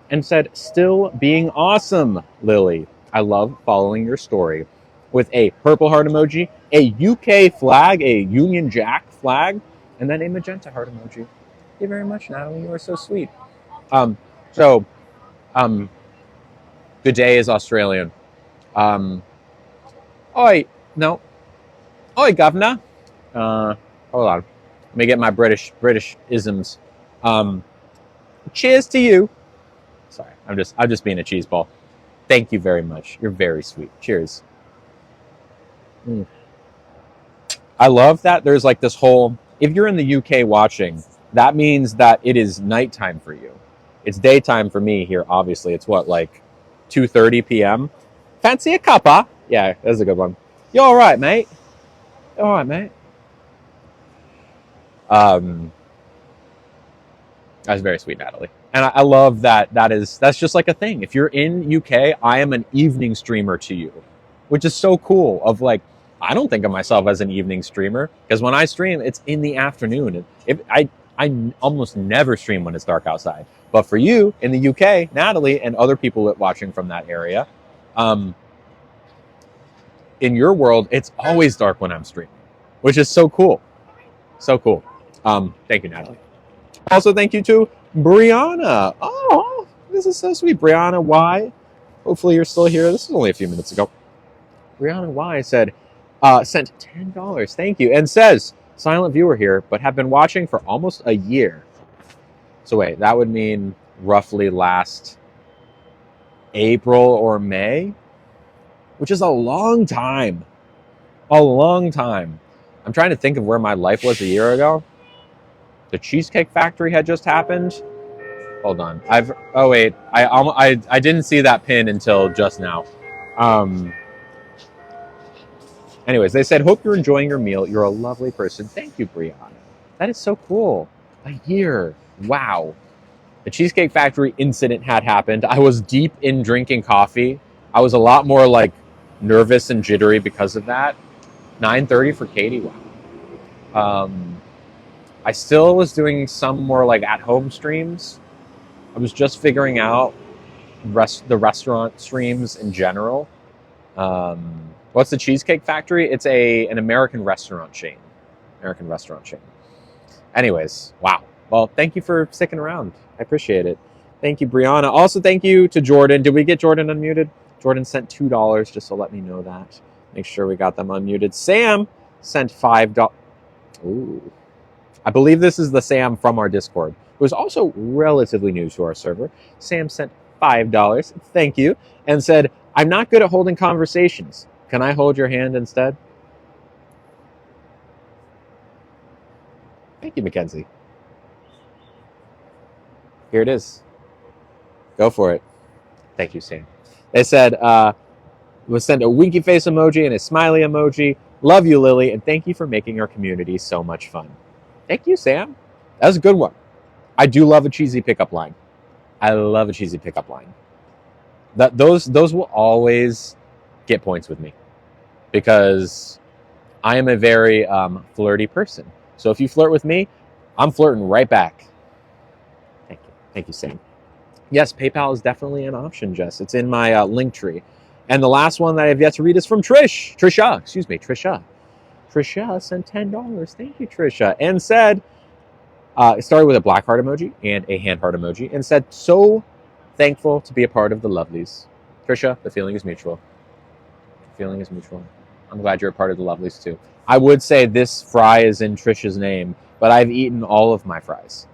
And said, still being awesome, Lily. I love following your story. With a purple heart emoji, a UK flag, a Union Jack flag, and then a magenta heart emoji. Thank you very much, Natalie. You are so sweet. Good day is Australian. Oi, governor. Hold on. Let me get my British isms. Cheers to you. Sorry, I'm just being a cheese ball. Thank you very much. You're very sweet. Cheers. I love that there's like this whole, if you're in the UK watching, that means that it is nighttime for you. It's daytime for me here, obviously. It's what, like 2:30 p.m.? Fancy a cuppa? Yeah, that's a good one. You all right, mate? You all right, mate? Um, that's very sweet, Natalie. And I love that. That's just like a thing. If you're in UK, I am an evening streamer to you, which is so cool. Of like, I don't think of myself as an evening streamer because when I stream, it's in the afternoon. I almost never stream when it's dark outside. But for you in the UK, Natalie, and other people watching from that area, in your world, it's always dark when I'm streaming, which is so cool. So cool. Thank you, Natalie. Also, thank you to Brianna. Oh, this is so sweet. Brianna Y. Hopefully you're still here. This is only a few minutes ago. Brianna Y said, sent $10. Thank you. And says, silent viewer here, but have been watching for almost a year. So wait, that would mean roughly last April or May, which is a long time. A long time. I'm trying to think of where my life was a year ago. The Cheesecake Factory had just happened. Hold on. Oh wait. I didn't see that pin until just now. Anyways, they said, hope you're enjoying your meal. You're a lovely person. Thank you, Brianna. That is so cool. A year. Wow. The Cheesecake Factory incident had happened. I was deep in drinking coffee. I was a lot more like nervous and jittery because of that. 9:30 for Katie. Wow. I still was doing some more like at-home streams. I was just figuring out the restaurant streams in general. What's the Cheesecake Factory? It's an American restaurant chain. Anyways, wow. Well, thank you for sticking around. I appreciate it. Thank you, Brianna. Also, thank you to Jordan. Did we get Jordan unmuted? Jordan sent $2 just to let me know that. Make sure we got them unmuted. Sam sent $5. Ooh. I believe this is the Sam from our Discord, who is also relatively new to our server. Sam sent $5. Thank you. And said, I'm not good at holding conversations. Can I hold your hand instead? Thank you, Mackenzie. Here it is. Go for it. Thank you, Sam. They said, was sent a winky face emoji and a smiley emoji. Love you, Lily, and thank you for making our community so much fun. Thank you, Sam. That was a good one. I do love a cheesy pickup line. I love a cheesy pickup line. Those will always get points with me because I am a very flirty person. So if you flirt with me, I'm flirting right back. Thank you. Thank you, Sam. Yes, PayPal is definitely an option, Jess. It's in my link tree. And the last one that I have yet to read is from Trisha. Trisha sent $10. Thank you, Trisha. And said, it started with a black heart emoji and a hand heart emoji, and said, so thankful to be a part of the Lovelies. Trisha, the feeling is mutual. I'm glad you're a part of the Lovelies too. I would say this fry is in Trisha's name, but I've eaten all of my fries.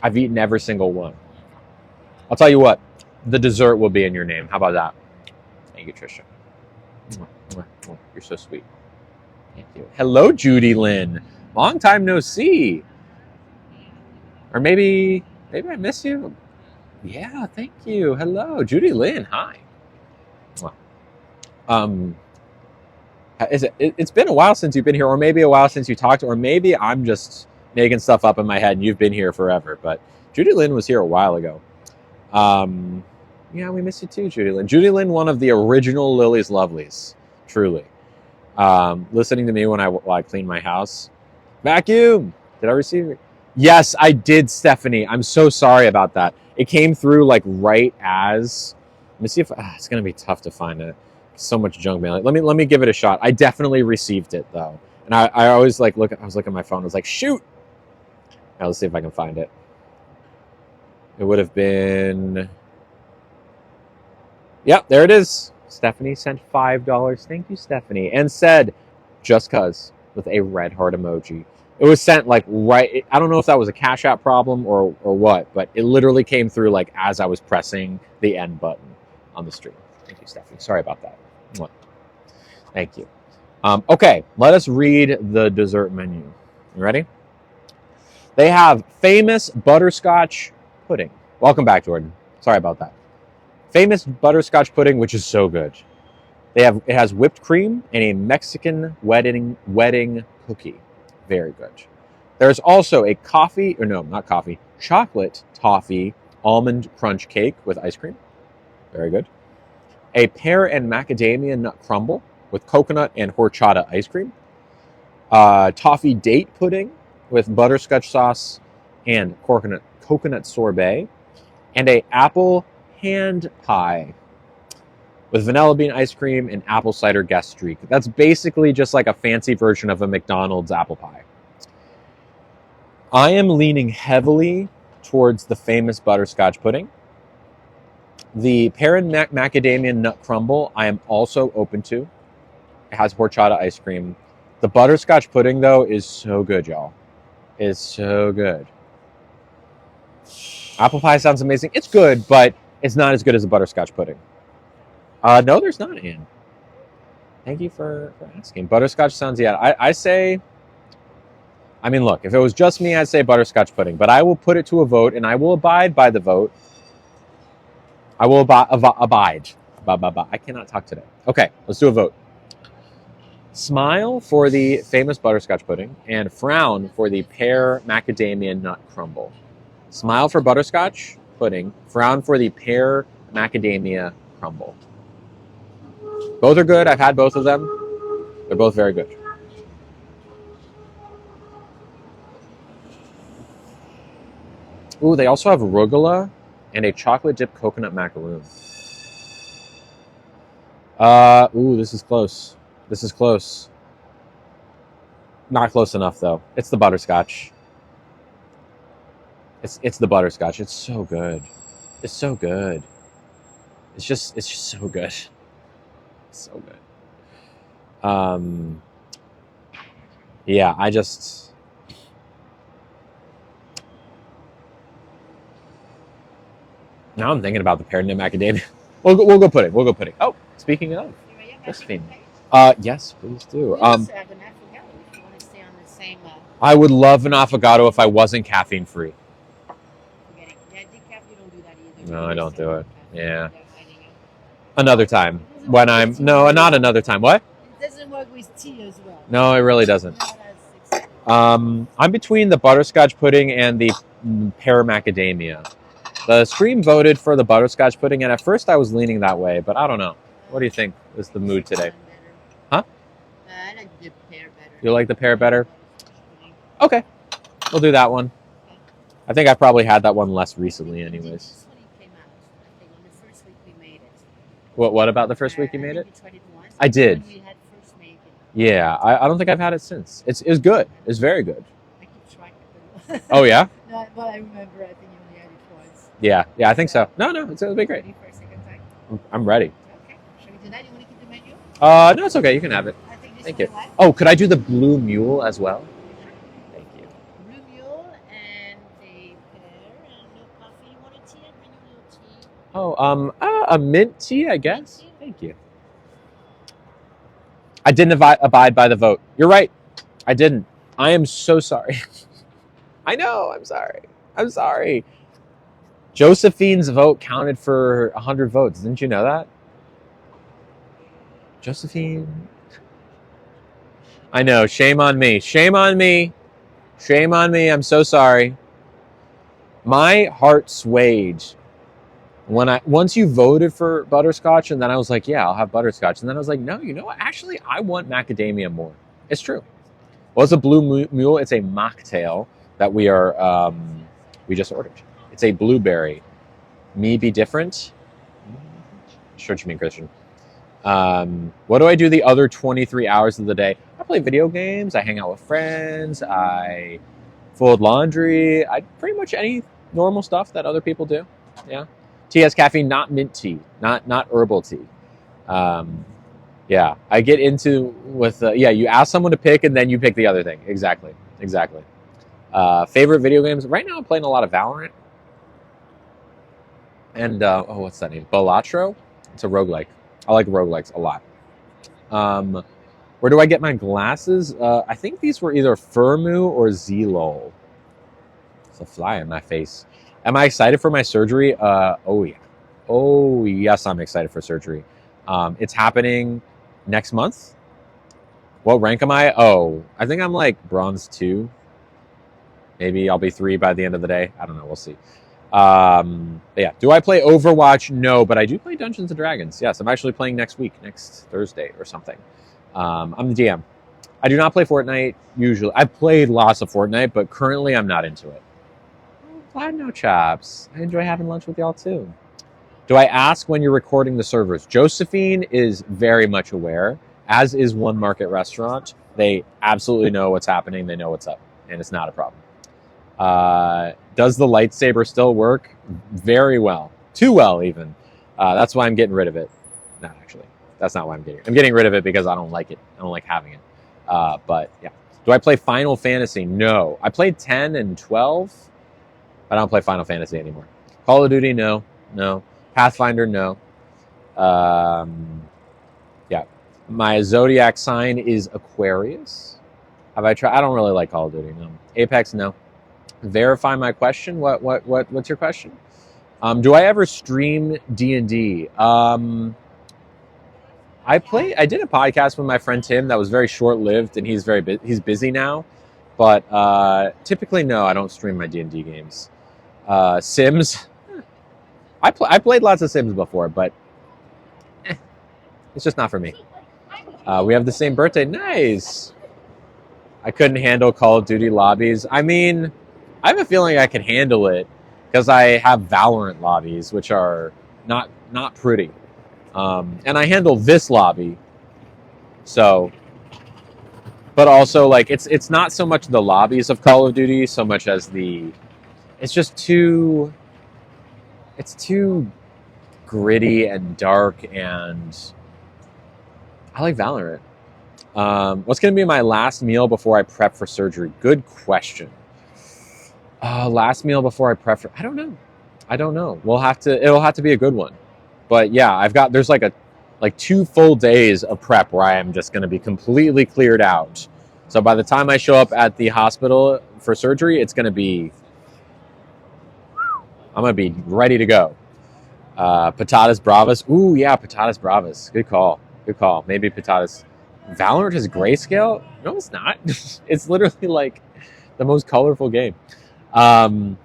I've eaten every single one. I'll tell you what, the dessert will be in your name. How about that? Thank you, Trisha. You're so sweet. Thank you. Hello, Judy Lynn. Long time no see. Or maybe I miss you. Yeah, thank you. Hello, Judy Lynn. Hi. It's been a while since you've been here, or maybe a while since you talked, or maybe I'm just making stuff up in my head and you've been here forever. But Judy Lynn was here a while ago. Yeah, we miss you too, Judy Lynn. Judy Lynn, one of the original Lily's Lovelies, truly. Listening to me when I clean my house. Vacuum. Did I receive it? Yes, I did, Stephanie. I'm so sorry about that. It came through like right as. Let me see if it's gonna be tough to find it. So much junk mail. Let me give it a shot. I definitely received it though, and I always like look. I was looking at my phone. I was like, shoot. Now let's see if I can find it. It would have been. Yep, there it is. Stephanie sent $5. Thank you, Stephanie, and said, "Just cuz" with a red heart emoji. It was sent like right. I don't know if that was a Cash App problem or what, but it literally came through like as I was pressing the end button on the stream. Thank you, Stephanie. Sorry about that. Thank you. Okay, let us read the dessert menu. You ready? They have famous butterscotch pudding. Welcome back, Jordan. Sorry about that. Famous butterscotch pudding, which is so good. It has whipped cream and a Mexican wedding cookie. Very good. There's also a chocolate toffee almond crunch cake with ice cream. Very good. A pear and macadamia nut crumble with coconut and horchata ice cream. Toffee date pudding with butterscotch sauce and coconut sorbet. And a apple hand pie with vanilla bean ice cream and apple cider gastrique. That's basically just like a fancy version of a McDonald's apple pie. I am leaning heavily towards the famous butterscotch pudding. The pear and macadamia nut crumble I am also open to. It has horchata ice cream. The butterscotch pudding, though, is so good, y'all. It's so good. Apple pie sounds amazing. It's good, but it's not as good as a butterscotch pudding. No, there's not, Anne. Thank you for asking. Butterscotch sounds, yeah. I say, I mean, look, if it was just me, I'd say butterscotch pudding. But I will put it to a vote, and I will abide by the vote. I will abide. I cannot talk today. Okay, let's do a vote. Smile for the famous butterscotch pudding, and frown for the pear macadamia nut crumble. Smile for butterscotch pudding, frown for the pear macadamia crumble. Both are good. I've had both of them. They're both very good. Ooh, they also have arugula and a chocolate dipped coconut macaroon. Ooh, this is close. This is close. Not close enough though. It's the butterscotch. It's the butterscotch. It's so good. It's so good. It's just so good. So good. Yeah, now I'm thinking about the pear and macadamia. We'll go pudding. We'll go pudding. Oh, speaking of Josephine. Yes, please do. We also have an affogato if you want to stay on the same. I would love an affogato if I wasn't caffeine free. Yeah, decaf, you don't do that either. No, I don't do it. Yeah. Another time. When I'm not another time. What? It doesn't work with tea as well. No, it really doesn't. I'm between the butterscotch pudding and the pear macadamia. The stream voted for the butterscotch pudding, and at first I was leaning that way, but I don't know. What do you think is the mood today? Huh? I like the pear better. You like the pear better? Okay. We'll do that one. I think I probably had that one less recently anyways. This one came out, I think, on the first week we made it. What about the first week you made it? You tried it once. I did. When we had first made it. Yeah, I don't think I've had it since. It's good. It's very good. I keep track of it. Oh, yeah? No, but I remember, I think you only had it once. Yeah, I think so. No, it'll be great. Ready for a second time? I'm ready. Okay. Shall we do that? You want to keep the menu? No, it's okay. You can have it. I think this Thank one you. left. Oh, could I do the blue mule as well? Thank you. Blue mule and a pear and no coffee. You want a tea and menu no tea? Oh, a mint tea, I guess. Mint tea? Thank you. I didn't abide by the vote. You're right. I didn't. I am so sorry. I know. I'm sorry. I'm sorry. Josephine's vote counted for 100 votes. Didn't you know that? Josephine. I know. Shame on me. Shame on me. Shame on me. I'm so sorry. My heart swayed once you voted for butterscotch, and then I was like, yeah, I'll have butterscotch. And then I was like, no, you know what? Actually, I want macadamia more. It's true. Well, it's a blue mule. It's a mocktail that we just ordered. It's a blueberry. Me be different? Sure what you mean, Christian. What do I do the other 23 hours of the day? I play video games. I hang out with friends. I fold laundry. I pretty much any normal stuff that other people do. Yeah. Tea has caffeine, not mint tea, not herbal tea. Yeah, I get into with you ask someone to pick and then you pick the other thing. Exactly. Favorite video games right now? I'm playing a lot of Valorant and what's that name? Balatro. It's a roguelike. I like roguelikes a lot. Where do I get my glasses? I think these were either Firmu or Zlol. It's a fly in my face. Am I excited for my surgery? Oh yeah. Oh, yes, I'm excited for surgery. It's happening next month. What rank am I? Oh, I think I'm like bronze 2. Maybe I'll be 3 by the end of the day. I don't know. We'll see. But yeah. Do I play Overwatch? No, but I do play Dungeons and Dragons. Yes, I'm actually playing next week, next Thursday or something. I'm the DM. I do not play Fortnite usually. I've played lots of Fortnite, but currently I'm not into it. Glad no chops. I enjoy having lunch with y'all too. Do I ask when you're recording the servers? Josephine is very much aware, as is One Market Restaurant. They absolutely know what's happening. They know what's up, and it's not a problem. Does the lightsaber still work? Very well. Too well, even. That's why I'm getting rid of it. Not actually. That's not why I'm getting it. I'm getting rid of it because I don't like it. I don't like having it. But yeah. Do I play Final Fantasy? No. I played 10 and 12. I don't play Final Fantasy anymore. Call of Duty? No. No. Pathfinder? No. Yeah. My zodiac sign is Aquarius. Have I tried? I don't really like Call of Duty. No. Apex? No. Verify my question. What's your question? Do I ever stream D&D? I did a podcast with my friend Tim that was very short-lived, and he's busy now. But typically, no, I don't stream my D&D games. Sims. I played lots of Sims before, but it's just not for me. We have the same birthday. Nice. I couldn't handle Call of Duty lobbies. I mean, I have a feeling I can handle it because I have Valorant lobbies, which are not pretty. And I handle this lobby. So, but also like it's not so much the lobbies of Call of Duty so much as it's too gritty and dark, and I like Valorant. What's going to be my last meal before I prep for surgery? Good question. Last meal before I prep for, I don't know. It'll have to be a good one. But yeah, there's like 2 full days of prep where I am just going to be completely cleared out. So by the time I show up at the hospital for surgery, I'm going to be ready to go. Patatas Bravas. Ooh, yeah, Patatas Bravas. Good call. Maybe Patatas. Valorant is grayscale? No, it's not. It's literally like the most colorful game.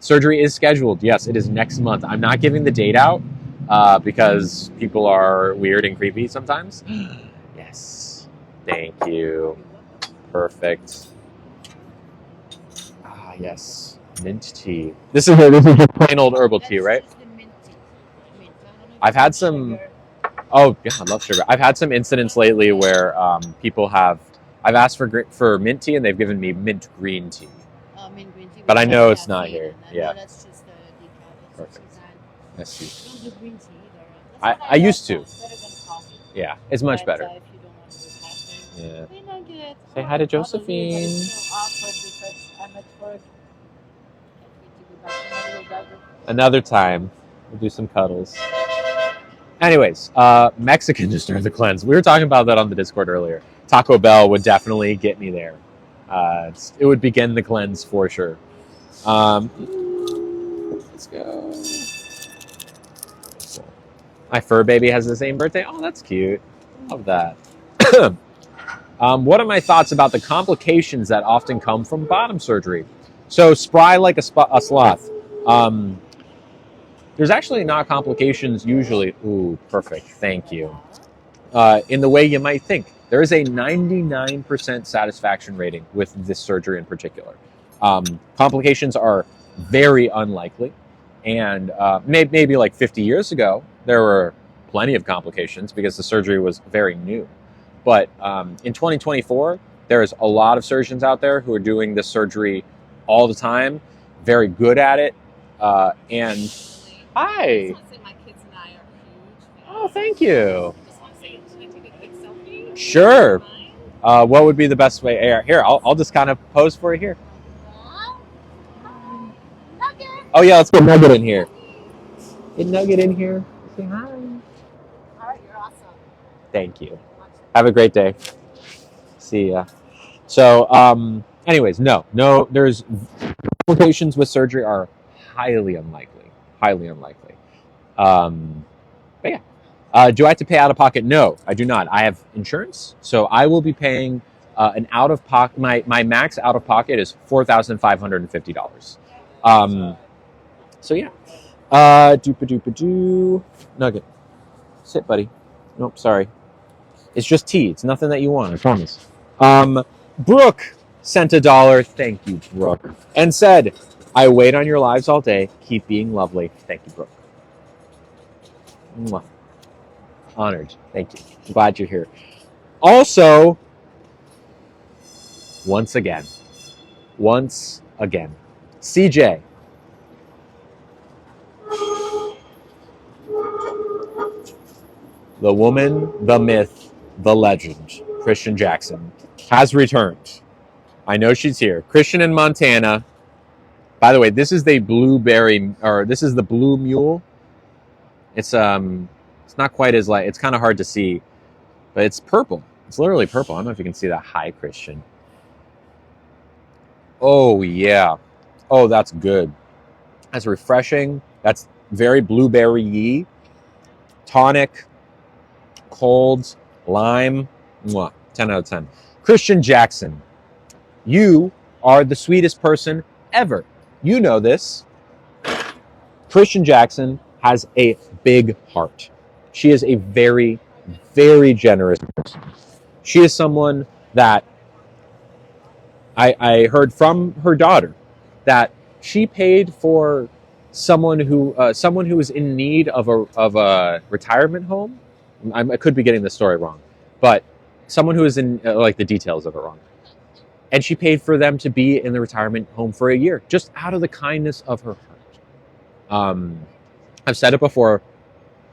Surgery is scheduled. Yes, it is next month. I'm not giving the date out because people are weird and creepy sometimes. Yes. Thank you. Perfect. Ah, yes. Mint tea. This is just plain old herbal tea, right? I've had some. Oh yeah, I love sugar. I've had some incidents lately where people have. I've asked for mint tea and they've given me mint green tea. Mint green tea. But I know it's not here. Yeah. No, that's just the decaf. Perfect. Let's see. Don't do green tea either. I used to. Better than coffee. Yeah, it's much better. If you don't want to do caffeine. Yeah. Hey, Nugget. Say hi to It's Josephine. so awkward because I'm at work. Can't wait to go back to my little bedroom. Another time, we'll do some cuddles. Anyways, Mexican to start the cleanse. We were talking about that on the Discord earlier. Taco Bell would definitely get me there. It would begin the cleanse for sure. Let's go. My fur baby has the same birthday. Oh, that's cute. Love that. What are my thoughts about the complications that often come from bottom surgery? So, spry like a sloth. There's actually not complications usually. Ooh, perfect. Thank you. In the way you might think. There is a 99% satisfaction rating with this surgery in particular. Complications are very unlikely. And maybe like 50 years ago, there were plenty of complications because the surgery was very new. But in 2024, there's a lot of surgeons out there who are doing this surgery all the time, very good at it. And hi. I just want to say my kids and I are huge. Oh, thank you. I just want to say, can I take a quick selfie? Sure. Fine. What would be the best way? Here, I'll just kind of pose for you here. Nugget. Oh yeah, let's get Nugget in here. Get Nugget in here. Say hi. All right, you're awesome. Thank you. Have a great day. See ya. So, anyways, no, there's complications with surgery are highly unlikely. Highly unlikely. Do I have to pay out of pocket? No, I do not. I have insurance, so I will be paying an out of pocket. My max out of pocket is $4,550. So yeah. Doopa doopa doo. Nugget, sit, buddy. Nope, sorry. It's just tea. It's nothing that you want. I promise. Brooke sent $1. Thank you, Brooke, and said, "I wait on your lives all day. Keep being lovely." Thank you, Brooke. Mwah. Honored. Thank you. I'm glad you're here. Also, once again, CJ. The woman, the myth, the legend, Christian Jackson, has returned. I know she's here. Christian in Montana. By the way, this is the blueberry, or this is the blue mule. It's not quite as light. It's kind of hard to see, but it's purple. It's literally purple. I don't know if you can see that. Hi, Christian. Oh yeah. Oh, that's good. That's refreshing. That's very blueberry-y. Tonic, cold, lime. Mwah. 10 out of 10. Christian Jackson, you are the sweetest person ever. You know this. Christian Jackson has a big heart. She is a very, very generous person. She is someone that I heard from her daughter that she paid for someone who is in need of a retirement home. I could be getting the story wrong, but someone who is in like the details of it wrong. And she paid for them to be in the retirement home for a year, just out of the kindness of her heart. I've said it before,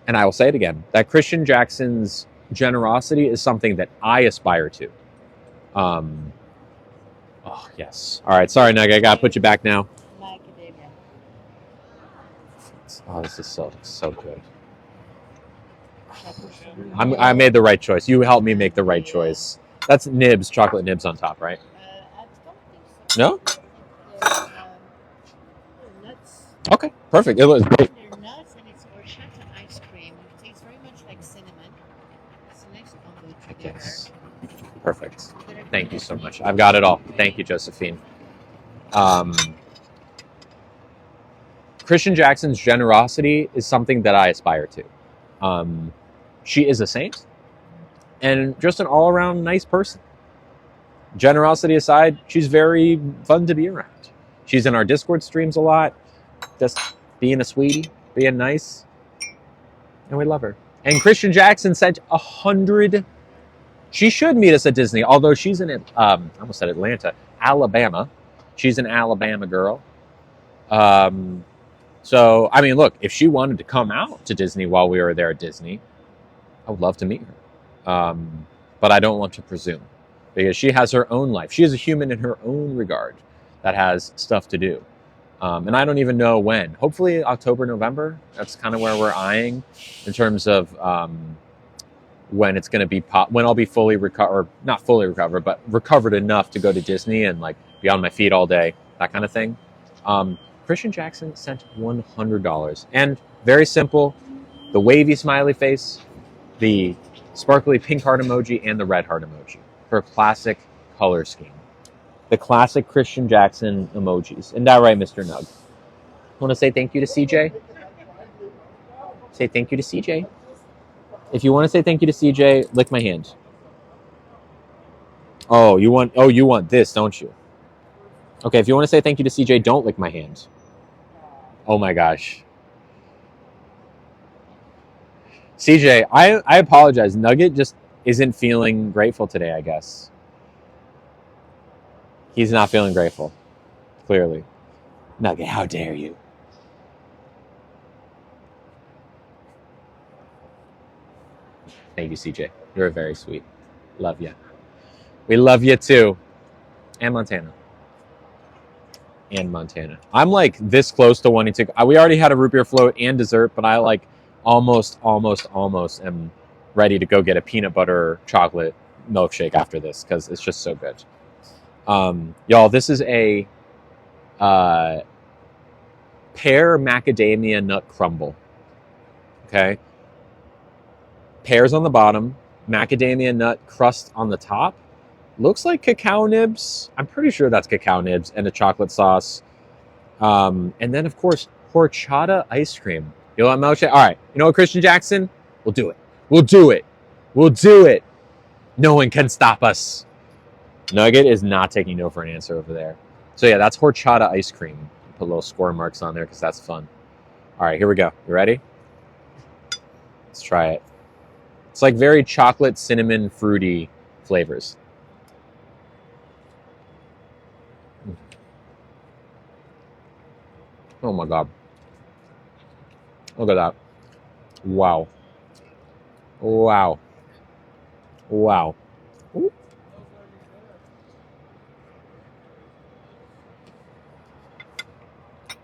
and I will say it again, that Christian Jackson's generosity is something that I aspire to. Oh, yes. All right, sorry, Nug, I got to put you back now. Macadamia. Oh, this is so good. I made the right choice. You helped me make the right choice. That's nibs, chocolate nibs on top, right? I don't think so. No? There's nuts. Okay, perfect. It was great. They're nuts and it's horchata ice cream. It tastes very much like cinnamon. It's a nice combo together. Yes. Perfect. Thank you so much. I've got it all. Thank you, Josephine. Christian Jackson's generosity is something that I aspire to. She is a saint and just an all-around nice person. Generosity aside, she's very fun to be around. She's in our Discord streams a lot, just being a sweetie, being nice, and we love her. And Christian Jackson sent 100. She should meet us at Disney, although she's in, I almost said Atlanta, Alabama. She's an Alabama girl. So, I mean, look, if she wanted to come out to Disney while we were there at Disney, I would love to meet her. But I don't want to presume, because she has her own life. She is a human in her own regard that has stuff to do. And I don't even know when. Hopefully October, November. That's kind of where we're eyeing in terms of when it's going to be when I'll be fully recovered, not fully recovered, but recovered enough to go to Disney and like be on my feet all day, that kind of thing. Christian Jackson sent $100, and very simple: the wavy smiley face, the sparkly pink heart emoji, and the red heart emoji for classic color scheme. The classic Christian Jackson emojis. Isn't that right, Mr. Nug? Want to say thank you to CJ? Say thank you to CJ. If you want to say thank you to CJ, lick my hand. Oh, you want this, don't you? Okay, if you want to say thank you to CJ, don't lick my hand. Oh my gosh. CJ, I apologize. Nugget just isn't feeling grateful today, I guess. He's not feeling grateful. Clearly. Nugget, how dare you? Thank you, CJ. You're very sweet. Love you. We love you too. And Montana. I'm like this close to wanting to. We already had a root beer float and dessert, but I like almost am ready to go get a peanut butter chocolate milkshake after this because it's just so good. Y'all, this is a pear macadamia nut crumble. Okay. Pears on the bottom, macadamia nut crust on the top. Looks like cacao nibs. I'm pretty sure that's cacao nibs and a chocolate sauce. And then, of course, horchata ice cream. You know what, Moshe? All right. You know what, Christian Jackson? We'll do it. We'll do it. We'll do it. No one can stop us. Nugget is not taking no for an answer over there. So yeah, that's horchata ice cream. Put little score marks on there because that's fun. All right, here we go. You ready? Let's try it. It's like very chocolate, cinnamon, fruity flavors. Oh my God. Look at that. Wow. Wow. Wow. Ooh.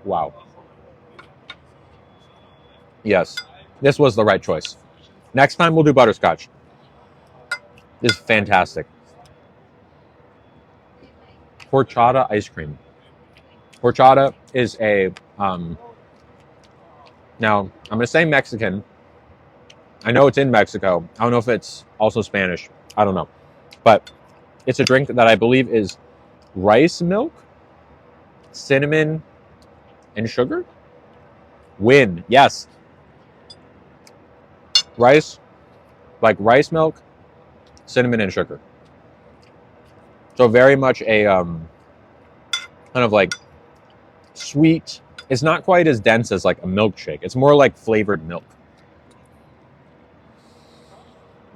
Wow. Yes, this was the right choice. Next time we'll do butterscotch. This is fantastic. Horchata ice cream. Horchata is a, now I'm going to say Mexican. I know it's in Mexico. I don't know if it's also Spanish. I don't know. But it's a drink that I believe is rice milk, cinnamon, and sugar. Win. Yes. Rice, like rice milk, cinnamon, and sugar. So very much a kind of like sweet. It's not quite as dense as like a milkshake. It's more like flavored milk.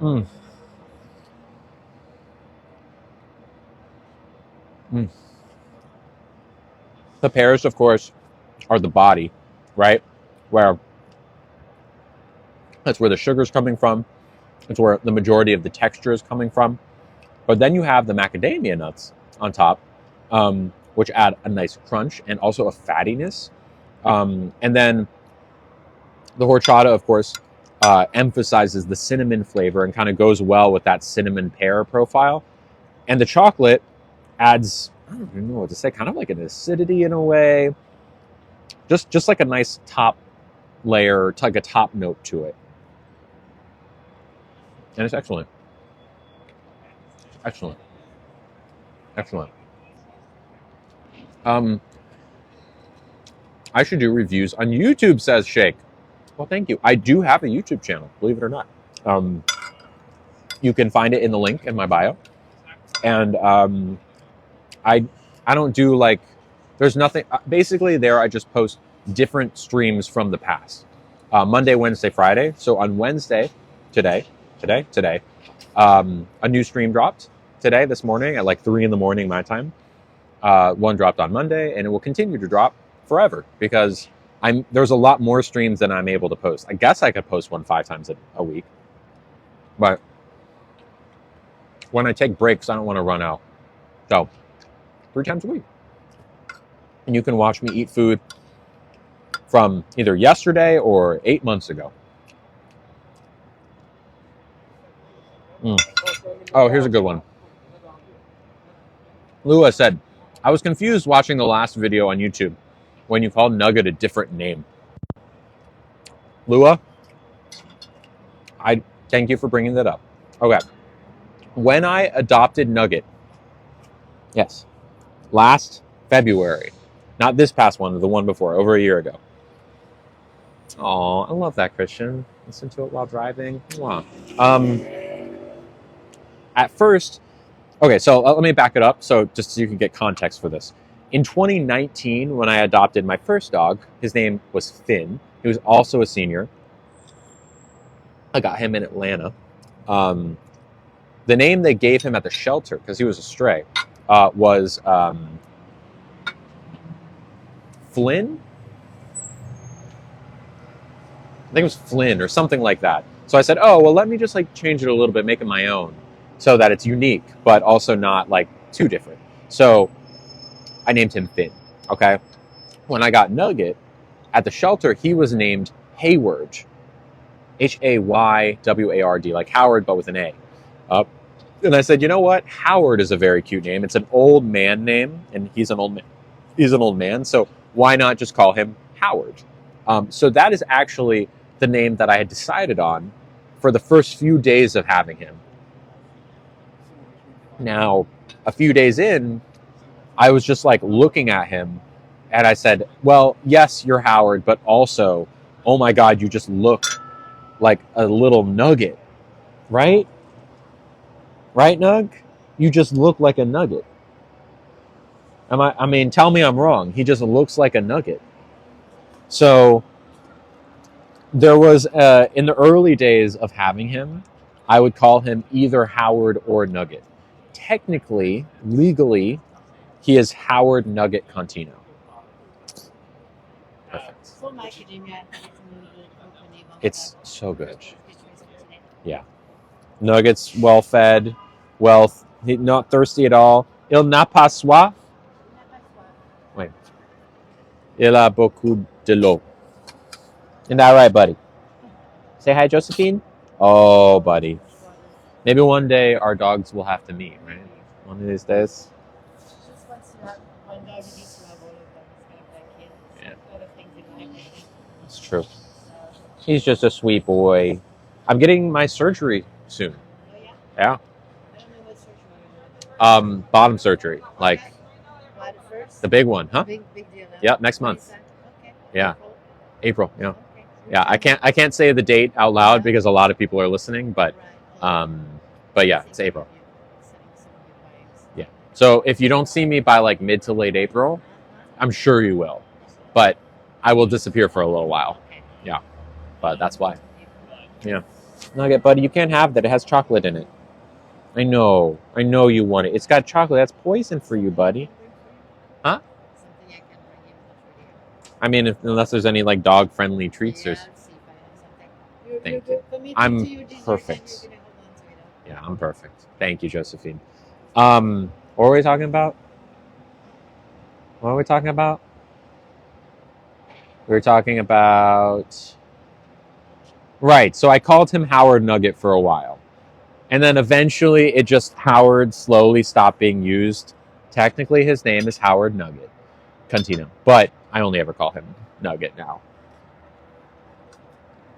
Mm. Mm. The pears, of course, are the body, right? Where that's where the sugar's coming from. It's where the majority of the texture is coming from. But then you have the macadamia nuts on top, which add a nice crunch and also a fattiness. And then the horchata, of course, emphasizes the cinnamon flavor and kind of goes well with that cinnamon pear profile. And the chocolate adds, I don't even know what to say, kind of like an acidity in a way. Just like a nice top layer, like a top note to it. And it's excellent. Excellent. Excellent. I should do reviews on YouTube, says Shake. Well, thank you. I do have a YouTube channel, believe it or not. You can find it in the link in my bio. And I don't do like, there's nothing, basically there I just post different streams from the past. Monday, Wednesday, Friday. So on Wednesday, today, a new stream dropped today, this morning at like 3 a.m. my time. One dropped on Monday, and it will continue to drop forever because there's a lot more streams than I'm able to post. I guess I could post one 5 times a week, but when I take breaks, I don't want to run out. So 3 times a week, and you can watch me eat food from either yesterday or 8 months ago. Oh, here's a good one. Lua said, I was confused watching the last video on YouTube when you called Nugget a different name. Lua, I thank you for bringing that up. Okay. When I adopted Nugget, yes, last February, not this past one, the one before, over a year ago. Oh, I love that, Christian. Listen to it while driving. Wow. At first, okay, so let me back it up so just so you can get context for this. In 2019, when I adopted my first dog, his name was Finn. He was also a senior. I got him in Atlanta. The name they gave him at the shelter, because he was a stray, was Flynn? I think it was Flynn or something like that. So I said, oh, well, let me just like change it a little bit, make it my own so that it's unique, but also not like too different. So I named him Finn, okay? When I got Nugget at the shelter, he was named Hayward, Hayward, like Howard, but with an A. And I said, you know what? Howard is a very cute name. It's an old man name, and he's an old man. He's an old man, so why not just call him Howard? So that is actually the name that I had decided on for the first few days of having him. Now, a few days in, I was just like looking at him and I said, well, yes, you're Howard, but also, oh my God, you just look like a little nugget, right? Right, Nug? You just look like a nugget. I mean, tell me I'm wrong. He just looks like a nugget. So there was, in the early days of having him, I would call him either Howard or Nugget. Technically, legally, he is Howard Nugget Contino. Perfect. Full macadamia. It's so good. Yeah. Nugget's well fed, not thirsty at all. Il n'a pas soif. Wait. Il a beaucoup de l'eau. Isn't that right, buddy? Say hi, Josephine. Oh, buddy. Maybe one day our dogs will have to meet, right? One of these days. She just wants to have one dog who needs to have all of them. It's kind of like kids. Yeah. A lot of things in life. It's true. He's just a sweet boy. I'm getting my surgery soon. Oh, yeah? Yeah. I don't know what surgery you're doing. Bottom surgery, like What, first? the big one, huh? Big deal. Huh? Yeah, next month. Okay. Yeah. April. Yeah. Okay. Yeah. I can't say the date out loud because a lot of people are listening, but yeah, it's April. Yeah. So if you don't see me by like mid to late April, I'm sure you will, but I will disappear for a little while. Yeah. But that's why. Yeah. Nugget, buddy, you can't have that. It has chocolate in it. I know you want it. It's got chocolate. That's poison for you, buddy. Huh? Something I can bring you. I mean, unless there's any like dog-friendly treats or. Thank you. I'm perfect. Yeah, I'm perfect. Thank you, Josephine. What were we talking about? We were talking about. Right. So I called him Howard Nugget for a while. And then eventually it just Howard slowly stopped being used. Technically his name is Howard Nugget Contino, but I only ever call him Nugget now.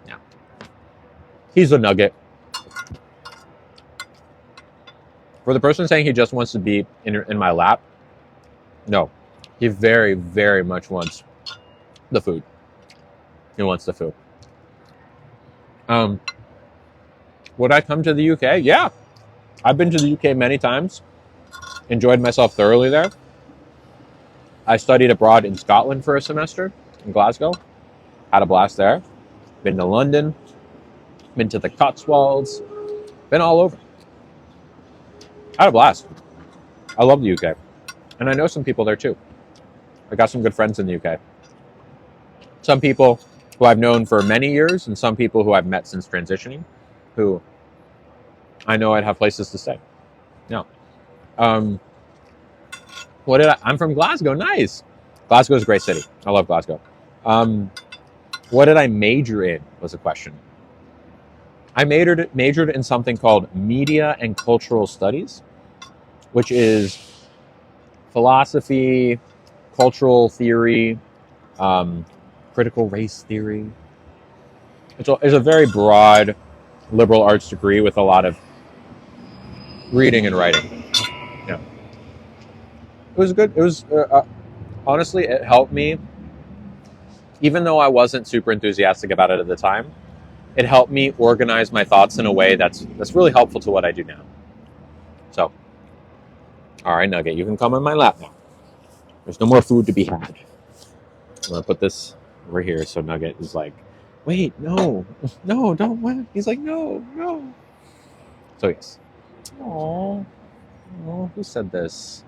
Yeah. He's a nugget. For the person saying he just wants to be in my lap, no. He very, very much wants the food. He wants the food. Would I come to the UK? Yeah. I've been to the UK many times. Enjoyed myself thoroughly there. I studied abroad in Scotland for a semester, in Glasgow. Had a blast there. Been to London. Been to the Cotswolds. Been all over. Had a blast. I love the UK. And I know some people there too. I got some good friends in the UK. Some people who I've known for many years and some people who I've met since transitioning who I know I'd have places to stay. Yeah. I'm from Glasgow. Nice. Glasgow is a great city. I love Glasgow. What did I major in was a question. I majored in something called Media and Cultural Studies, which is philosophy, cultural theory, critical race theory. It's a very broad liberal arts degree with a lot of reading and writing. Yeah. It was good. It was, honestly, it helped me. Even though I wasn't super enthusiastic about it at the time, it helped me organize my thoughts in a way that's really helpful to what I do now. So, all right, Nugget, you can come in my lap now. There's no more food to be had. I'm going to put this over here so Nugget is like, wait, no, don't, what? He's like, no. So, yes. Aww, who said this?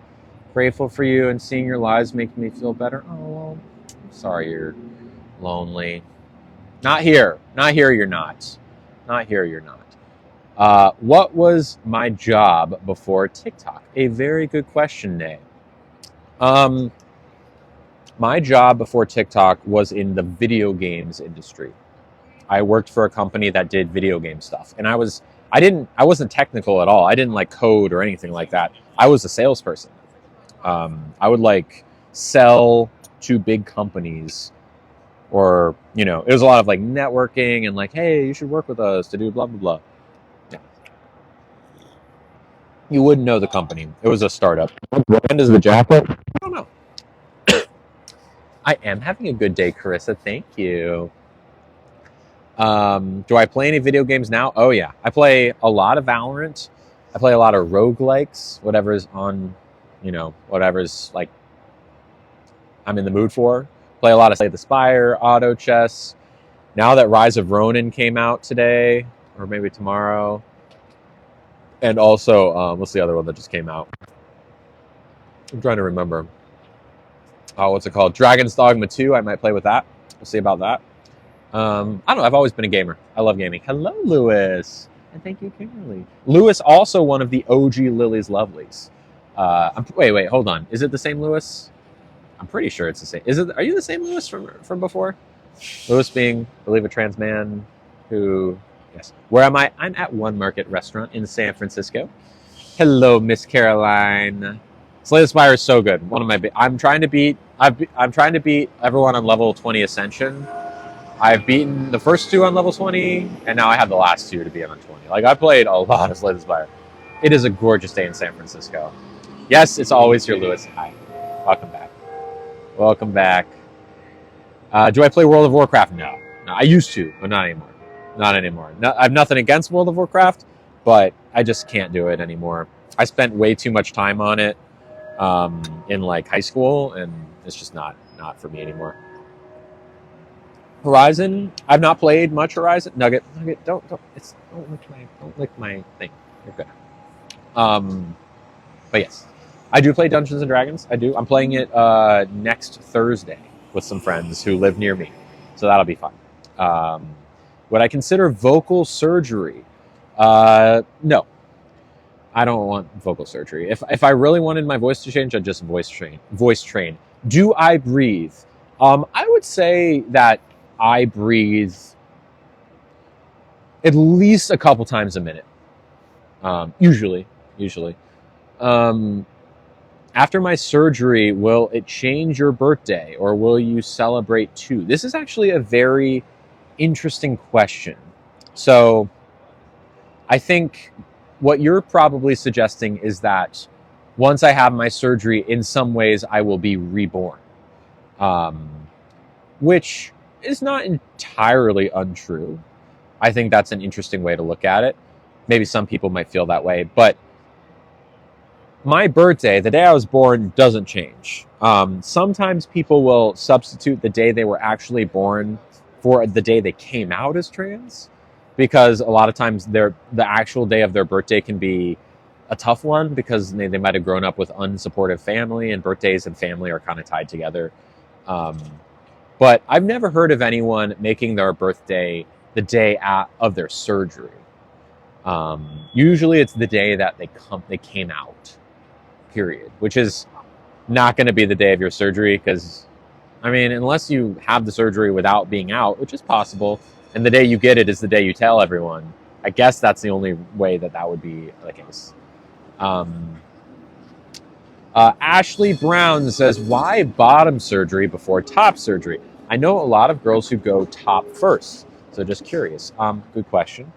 Grateful for you and seeing your lives makes me feel better. Oh, I'm sorry you're lonely. Not here you're not. Not here you're not. What was my job before TikTok? A very good question, Nay. My job before TikTok was in the video games industry. I worked for a company that did video game stuff, and I wasn't technical at all. I didn't like code or anything like that. I was a salesperson. I would like sell to big companies or it was a lot of like networking and like, hey, you should work with us to do blah blah blah. Yeah. You wouldn't know the company. It was a startup. What brand is the jacket? I don't know. I am having a good day, Carissa. Thank you. Do I play any video games now? Oh yeah, I play a lot of Valorant. I play a lot of roguelikes, whatever's on, whatever's like I'm in the mood for. Play a lot of Slay the Spire, auto chess. Now that Rise of Ronin came out today, or maybe tomorrow, and also what's the other one that just came out? I'm trying to remember. Oh, what's it called? Dragon's Dogma 2. I might play with that. We'll see about that. I don't know. I've always been a gamer. I love gaming. Hello, Lewis. And thank you, Kimberly. Lewis, also one of the OG Lily's Lovelies. Wait, hold on. Is it the same Lewis? I'm pretty sure it's the same. Are you the same Lewis from before? Lewis being, I believe, a trans man who, yes. Where am I? I'm at One Market Restaurant in San Francisco. Hello, Miss Caroline. Slay the Spire is so good. One of my, I'm trying to beat everyone on level 20 Ascension. I've beaten the first two on level 20, and now I have the last two to be on 20. Like, I played a lot of Slay the Spire. It is a gorgeous day in San Francisco. Yes, it's always your Lewis. Hi. Welcome back. Welcome back. Do I play World of Warcraft? No. I used to, but not anymore. Not anymore. I have nothing against World of Warcraft, but I just can't do it anymore. I spent way too much time on it in like high school, and it's just not for me anymore. Horizon, I've not played much Horizon. Nugget, don't lick my thing. You're good. But yes, I do play Dungeons and Dragons. I do. I'm playing it next Thursday with some friends who live near me, so that'll be fun. Would I consider vocal surgery? No, I don't want vocal surgery. If I really wanted my voice to change, I'd just voice train. Do I breathe? I would say that I breathe at least a couple times a minute. Usually. After my surgery, will it change your birthday, or will you celebrate too? This is actually a very interesting question. So I think what you're probably suggesting is that once I have my surgery, in some ways I will be reborn, which is not entirely untrue. I think that's an interesting way to look at it. Maybe some people might feel that way, but my birthday, the day I was born, doesn't change. Sometimes people will substitute the day they were actually born for the day they came out as trans, because a lot of times the actual day of their birthday can be a tough one, because they might have grown up with unsupportive family, and birthdays and family are kind of tied together. But I've never heard of anyone making their birthday the day of their surgery. Usually it's the day that they came out, period, which is not going to be the day of your surgery, because, I mean, unless you have the surgery without being out, which is possible, and the day you get it is the day you tell everyone, I guess that's the only way that would be the case. Ashley Brown says, why bottom surgery before top surgery? I know a lot of girls who go top first, so just curious. Good question.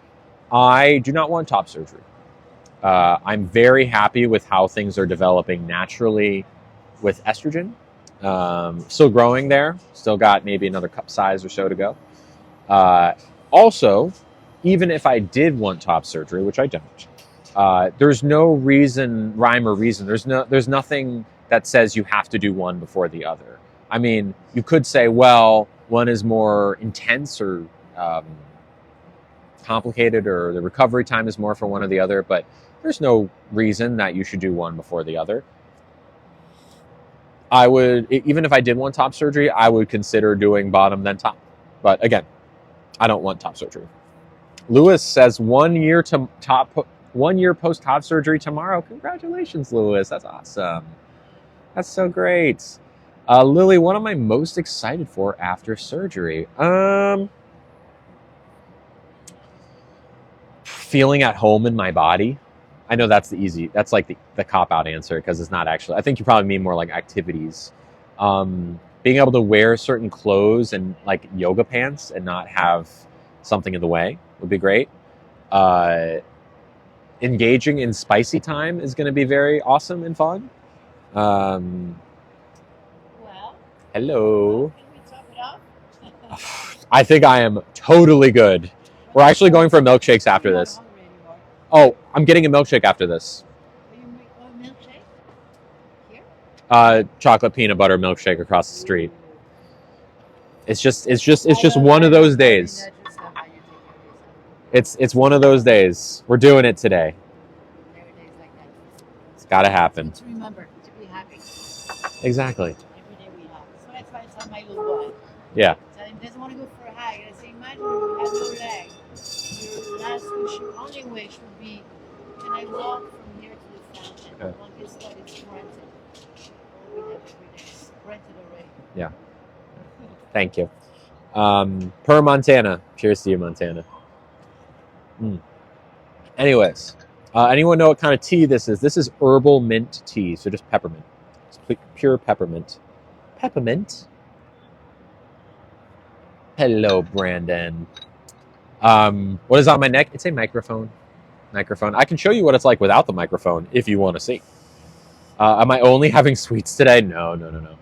I do not want top surgery. I'm very happy with how things are developing naturally with estrogen. Still growing there. Still got maybe another cup size or so to go. Also, even if I did want top surgery, which I don't, there's no rhyme or reason. There's nothing that says you have to do one before the other. I mean, you could say, well, one is more intense or complicated, or the recovery time is more for one or the other, but there's no reason that you should do one before the other. I would, even if I did want top surgery, I would consider doing bottom then top. But again, I don't want top surgery. Lewis says 1 year post top surgery tomorrow. Congratulations, Lewis. That's awesome. That's so great. Lily, what am I most excited for after surgery? Feeling at home in my body. I know that's like the cop-out answer, because it's not actually. I think you probably mean more like activities. being able to wear certain clothes and like yoga pants and not have something in the way would be great. Engaging in spicy time is going to be very awesome and fun. Um, Well, hello. can we top it off? I think I am totally good. We're actually going for milkshakes after I'm not this. hungry anymore. Oh, I'm getting a milkshake after this. Will you make a milkshake? Here? Chocolate peanut butter milkshake across the street. It's just I one of love those coffee days. nuts and stuff. How you take care of yourself. It's one of those days. We're doing it today. There are days like that. It's got to happen. Let's remember to be happy. Exactly. Every day we have. So that's why I tell my little boy. Yeah. So he doesn't want to go for a hike. I say, imagine you have no leg. Your last wish, your only wish would be, can I walk from here to the fountain? Yeah. Well, guess what? It's granted. All we have every day is granted already. Yeah. Thank you. Per Montana. Cheers to you, Montana. Anyways, anyone know what kind of tea this is? This is herbal mint tea, so just peppermint. It's pure peppermint. Peppermint. Hello, Brandon. What is on my neck? It's a microphone. Microphone. I can show you what it's like without the microphone if you want to see. Am I only having sweets today? No.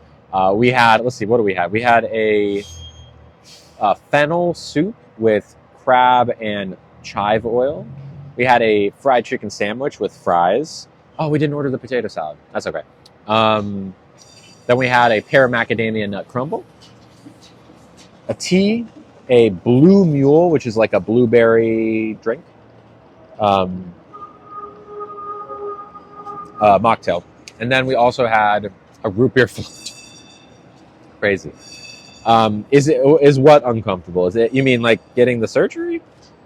We had, let's see, what do we have? We had a fennel soup with crab and chive oil. We had a fried chicken sandwich with fries. Oh, we didn't order the potato salad. That's okay. Then we had a pear macadamia nut crumble. A tea, a blue mule, which is like a blueberry drink. Mocktail. And then we also had a root beer float. Crazy. Is what uncomfortable? Is it, you mean like getting the surgery?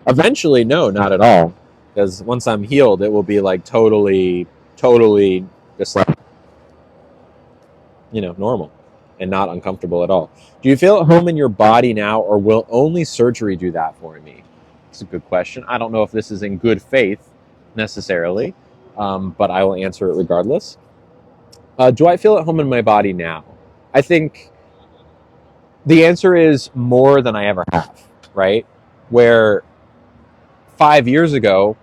Eventually, no, not at all. Because once I'm healed, it will be like totally just like, normal and not uncomfortable at all. Do you feel at home in your body now, or will only surgery do that for me? It's a good question. I don't know if this is in good faith necessarily, but I will answer it regardless. Do I feel at home in my body now? I think the answer is more than I ever have, right? Where 5 years ago,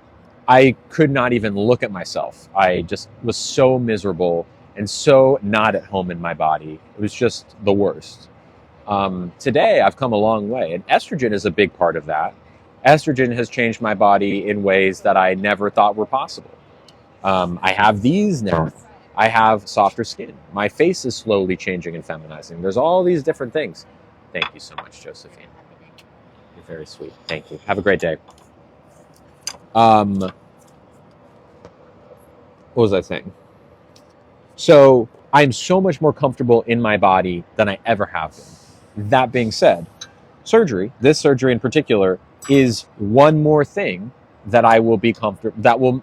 I could not even look at myself. I just was so miserable and so not at home in my body. It was just the worst. Today, I've come a long way, and estrogen is a big part of that. Estrogen has changed my body in ways that I never thought were possible. I have these now. I have softer skin. My face is slowly changing and feminizing. There's all these different things. Thank you so much, Josephine. You're very sweet. Thank you. Have a great day. What was I saying? So I'm so much more comfortable in my body than I ever have been. That being said, this surgery in particular, is one more thing that I will be comfortable.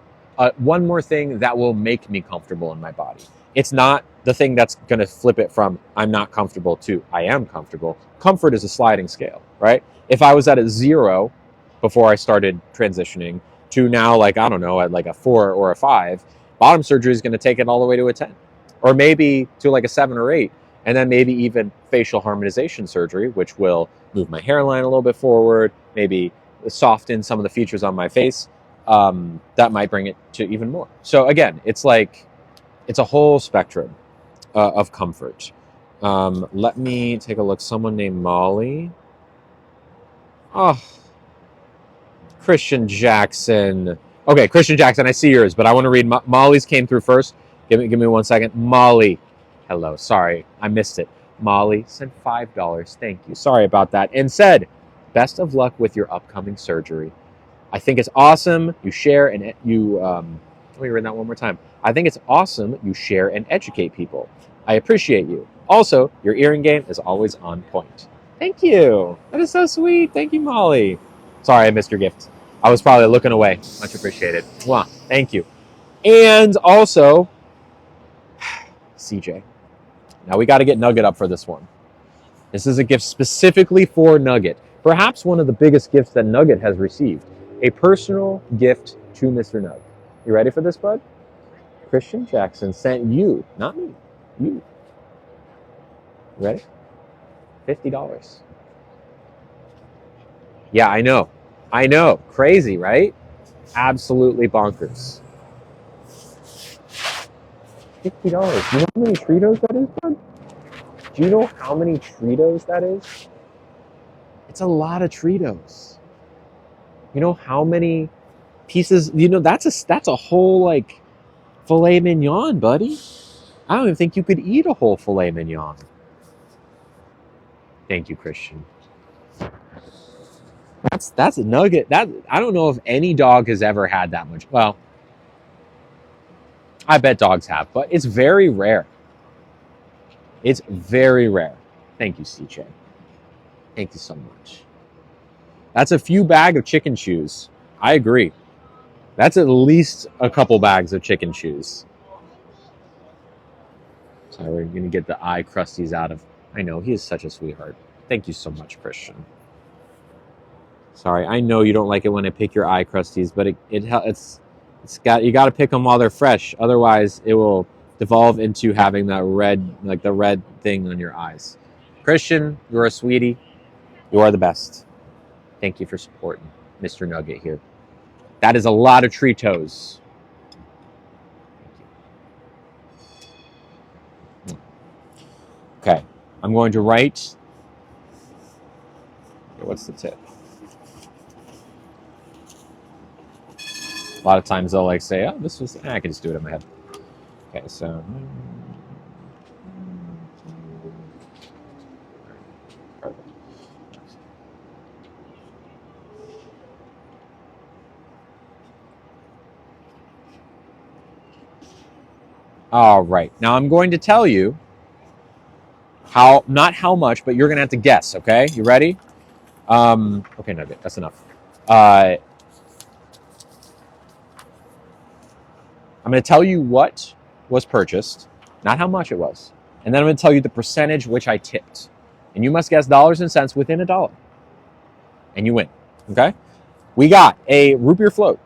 One more thing that will make me comfortable in my body. It's not the thing that's going to flip it from I'm not comfortable to I am comfortable. Comfort is a sliding scale, right? If I was at a 0 before I started transitioning to now, like, I don't know, at like a 4 or a 5, bottom surgery is going to take it all the way to a 10, or maybe to like a 7 or 8. And then maybe even facial harmonization surgery, which will move my hairline a little bit forward, maybe soften some of the features on my face. That might bring it to even more. So again, it's a whole spectrum of comfort. Let me take a look. Someone named Molly. Oh, Christian Jackson. Okay, Christian Jackson, I see yours, but I want to read Molly's came through first. Give me 1 second. Molly. Hello. Sorry, I missed it. Molly sent $5. Thank you. Sorry about that. And said, best of luck with your upcoming surgery. I think it's awesome you share and let me read that one more time. I think it's awesome you share and educate people. I appreciate you. Also, your earring game is always on point. Thank you. That is so sweet. Thank you, Molly. Sorry, I missed your gift. I was probably looking away. Much appreciated. Mwah. Thank you. And also, CJ. Now we got to get Nugget up for this one. This is a gift specifically for Nugget. Perhaps one of the biggest gifts that Nugget has received. A personal gift to Mr. Nug. You ready for this, bud? Christian Jackson sent you, not me, you. Ready? $50. Yeah, I know. I know. Crazy, right? Absolutely bonkers. $50. Do you know how many Tritos that is, bud? Do you know how many Tritos that is? It's a lot of Tritos. You know how many pieces? You know that's a whole like filet mignon, buddy. I don't even think you could eat a whole filet mignon. Thank you, Christian. That's a nugget. That I don't know if any dog has ever had that much. Well, I bet dogs have, but it's very rare. It's very rare. Thank you, CJ. Thank you so much. That's a few bag of chicken shoes. I agree. That's at least a couple bags of chicken shoes. So we're gonna get the eye crusties out of. I know he is such a sweetheart. Thank you so much, Christian. Sorry, I know you don't like it when I pick your eye crusties, but it's got you got to pick them while they're fresh. Otherwise, it will devolve into having that red, like the red thing on your eyes. Christian, you're a sweetie. You are the best. Thank you for supporting Mr. Nugget here. That is a lot of Tritos. Okay, I'm going to write. Okay, what's the tip? A lot of times they'll like say, "Oh, this was." I can just do it in my head. Okay, so. Perfect. All right. Now I'm going to tell you not how much, but you're going to have to guess. Okay, you ready? Okay, no, that's enough. I'm going to tell you what was purchased, not how much it was, and then I'm going to tell you the percentage which I tipped, and you must guess dollars and cents within a dollar, and you win. Okay? We got a root beer float.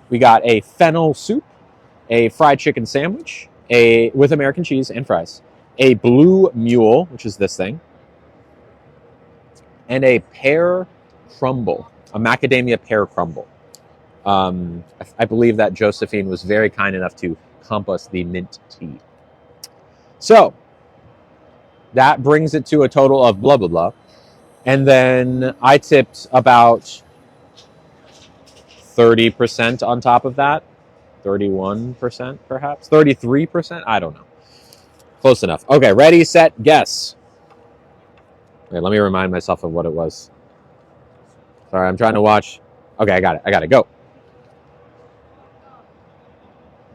We got a fennel soup, a fried chicken sandwich, with American cheese and fries, a blue mule, which is this thing, and a pear crumble, a macadamia pear crumble. I believe that Josephine was very kind enough to comp us the mint tea. So that brings it to a total of blah, blah, blah. And then I tipped about 30% on top of that. 31% perhaps. 33%. I don't know. Close enough. Okay, ready, set, guess. Okay, let me remind myself of what it was. Sorry, I'm trying to watch. Okay, I got it. Go.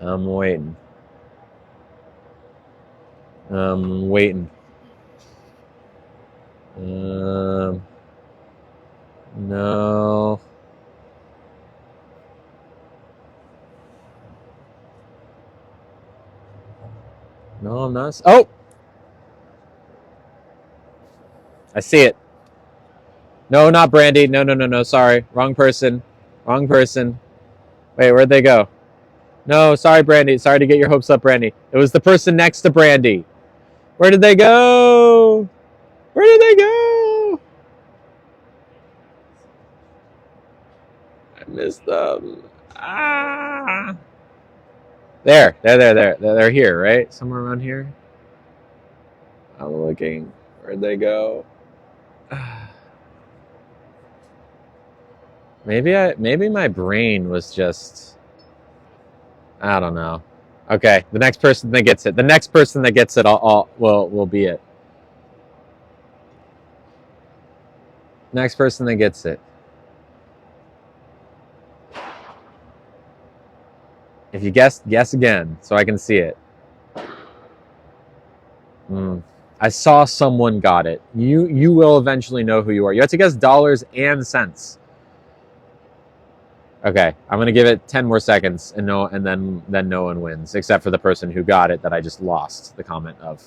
I'm waiting. No. No, I'm not. Oh! I see it. No, not Brandy. No. Sorry. Wrong person. Wait, where'd they go? No, sorry, Brandy. Sorry to get your hopes up, Brandy. It was the person next to Brandy. Where did they go? I missed them. Ah! There. They're here, right? Somewhere around here. I'm looking. Where'd they go? Maybe my brain was just. I don't know. Okay, the next person that gets it. The next person that gets it, will be it. Next person that gets it. If you guess again, so I can see it. I saw someone got it. You will eventually know who you are. You have to guess dollars and cents. Okay, I'm gonna give it 10 more seconds, and then no one wins, except for the person who got it that I just lost the comment of.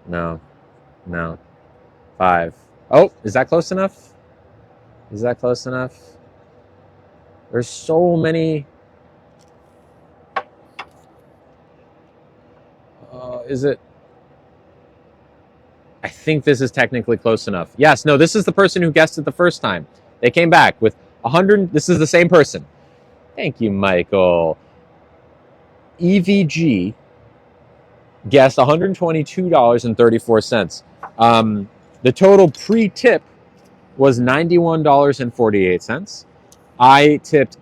No. 5. Oh, is that close enough? There's so many. is it? I think this is technically close enough. Yes, no, this is the person who guessed it the first time. They came back with 100. This is the same person. Thank you, Michael. EVG guessed $122.34. The total pre-tip was $91.48. I tipped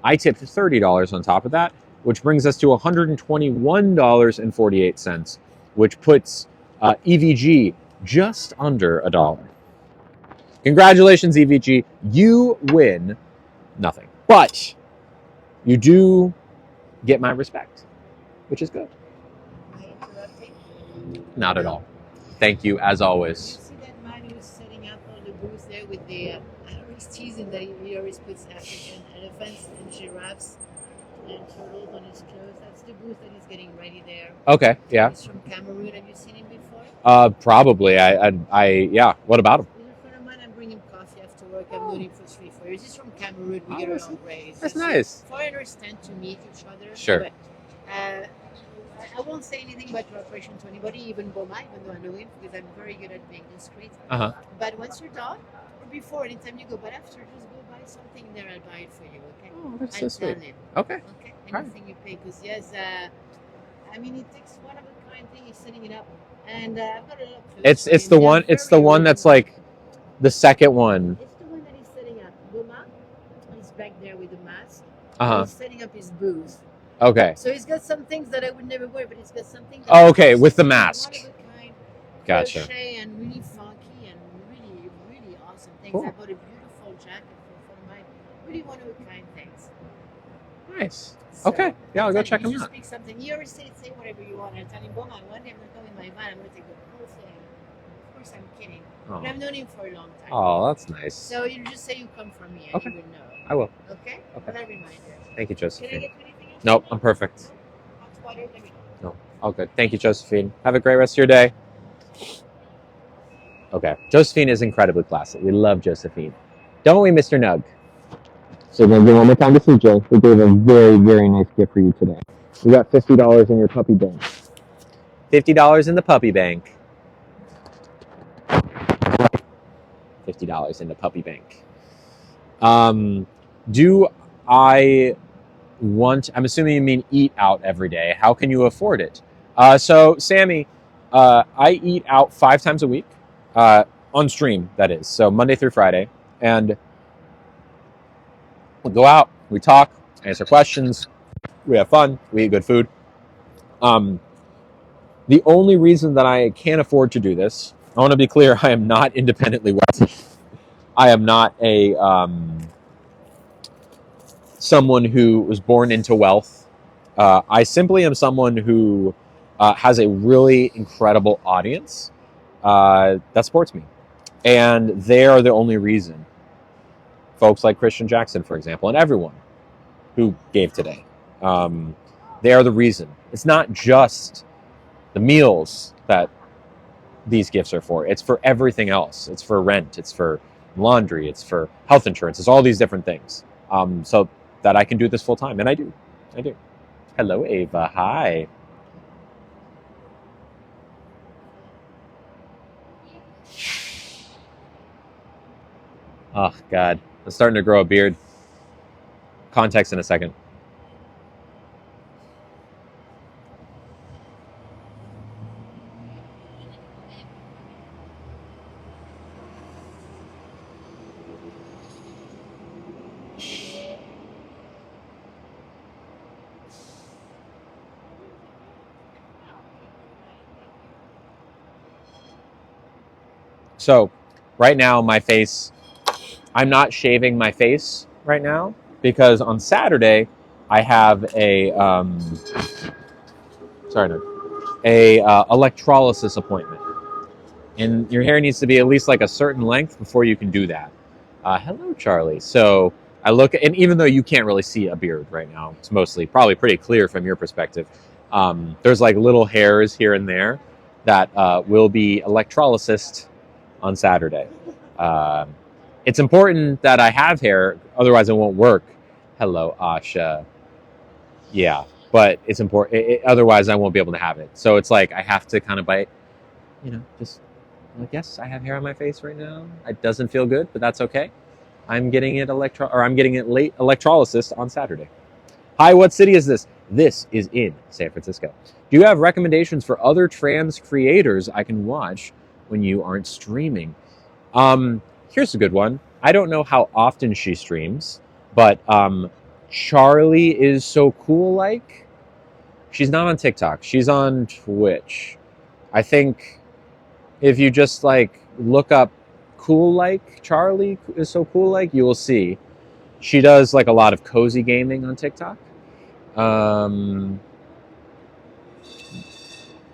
I tipped $30 on top of that, which brings us to $121.48, which puts EVG just under $1. Congratulations, EVG. You win nothing, but you do get my respect, which is good. Am I interrupting? Not at all. Thank you, as You always. see that man who's setting up all the booths there with the. I always tease him that he always puts African elephants and giraffes and turtles on his clothes. That's the booth that he's getting ready there. Okay, yeah. He's from Cameroon. Have you seen him before? Probably. Yeah. What about him? He's a friend of mine. I bring him coffee after work. I've known him for 3-4 years. He's from Cameroon. We get along great. It's That's just nice. foreigners tend to meet each other. Sure. But, I won't say anything about your operation to anybody, even Boma, even though I know him, because I'm very good at being discreet. Uh-huh. But once you're done, or before, anytime you go, but after, just go buy something there. I'll buy it for you, okay? Oh, that's so I'll sweet. plan it, Okay. okay? Right. Anything you pay, because yes, I mean, it takes one of a kind thing. He's setting it up, and I've got a lot of clothes It's for the him. one. They're It's the very one that's original. like the second one. It's the one that he's setting up. Boma, he's back there with the mask. Uh-huh. He's setting up his booth. Okay. So he's got some things that I would never wear, but he's got something that Oh, okay, is with the one mask. of a kind, Gotcha. crochet and really funky and really, really awesome things. Cool. I bought a beautiful jacket for one of my really one of a kind things. Nice. So, Okay. Yeah, I'll go check you him just out. pick something. You always say whatever you want. I tell him, Boma, one day I'm gonna come in my van. I'm gonna take the whole thing. Of course, I'm kidding. But Oh. I've known him for a long time. Oh, that's nice. So you just say you come from me, and Okay. he will know. I will. Okay. Okay. But I remind you. Thank you, Can I Josephine. get you anything else? Nope, I'm perfect. Hot water, let me know. No, all good. Thank you, Josephine. Have a great rest of your day. Okay. Josephine is incredibly classy. We love Josephine. Don't we, Mr. Nug? So then one more time to CJ. We gave a very, very nice gift for you today. We got $50 in your puppy bank. $50 in the puppy bank. $50 in the puppy bank. Do I want, I'm assuming you mean eat out every day. How can you afford it? So, Sammy, I eat out 5 times a week, on stream, that is. So, Monday through Friday. And we go out, we talk, answer questions, we have fun, we eat good food. The only reason that I can't afford to do this, I want to be clear, I am not independently wealthy. I am not a someone who was born into wealth. I simply am someone who has a really incredible audience that supports me. And they are the only reason. Folks like Christian Jackson, for example, and everyone who gave today. They are the reason. It's not just the meals that these gifts are for. It's for everything else. It's for rent. It's for laundry. It's for health insurance. It's all these different things. So that I can do this full time. And I do. I do. Hello, Ava. Hi. Oh, God. I'm starting to grow a beard. Context in a second. So, right now, my face, I'm not shaving my face right now because on Saturday, I have a, electrolysis appointment. And your hair needs to be at least like a certain length before you can do that. Hello, Charlie. So I look, and even though you can't really see a beard right now, it's mostly probably pretty clear from your perspective. There's like little hairs here and there that will be electrolysis on Saturday. It's important that I have hair, otherwise it won't work. Hello, Asha. Yeah. but it's important. Otherwise, I won't be able to have it. So it's like I have to kind of bite, just like, yes, I have hair on my face right now. It doesn't feel good, but that's okay. I'm getting it late electrolysis on Saturday. Hi, what city is this? This is in San Francisco. Do you have recommendations for other trans creators I can watch when you aren't streaming? Here's a good one. I don't know how often she streams, but Charlie is so cool. Like, she's not on TikTok. She's on Twitch. I think if you just like look up cool like Charlie is so cool like, you will see she does like a lot of cozy gaming on TikTok. I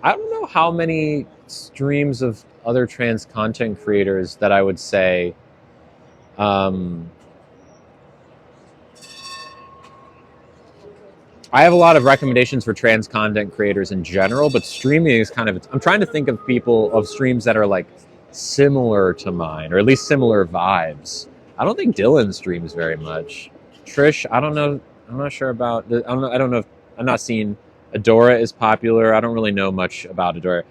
don't know how many streams of other trans content creators that I would say. I have a lot of recommendations for trans content creators in general, but streaming is kind of, I'm trying to think of people, of streams that are like similar to mine, or at least similar vibes. I don't think Dylan streams very much. Trish, I don't know. I'm not sure about, I don't know if, I'm not seeing, Adora is popular. I don't really know much about Adora.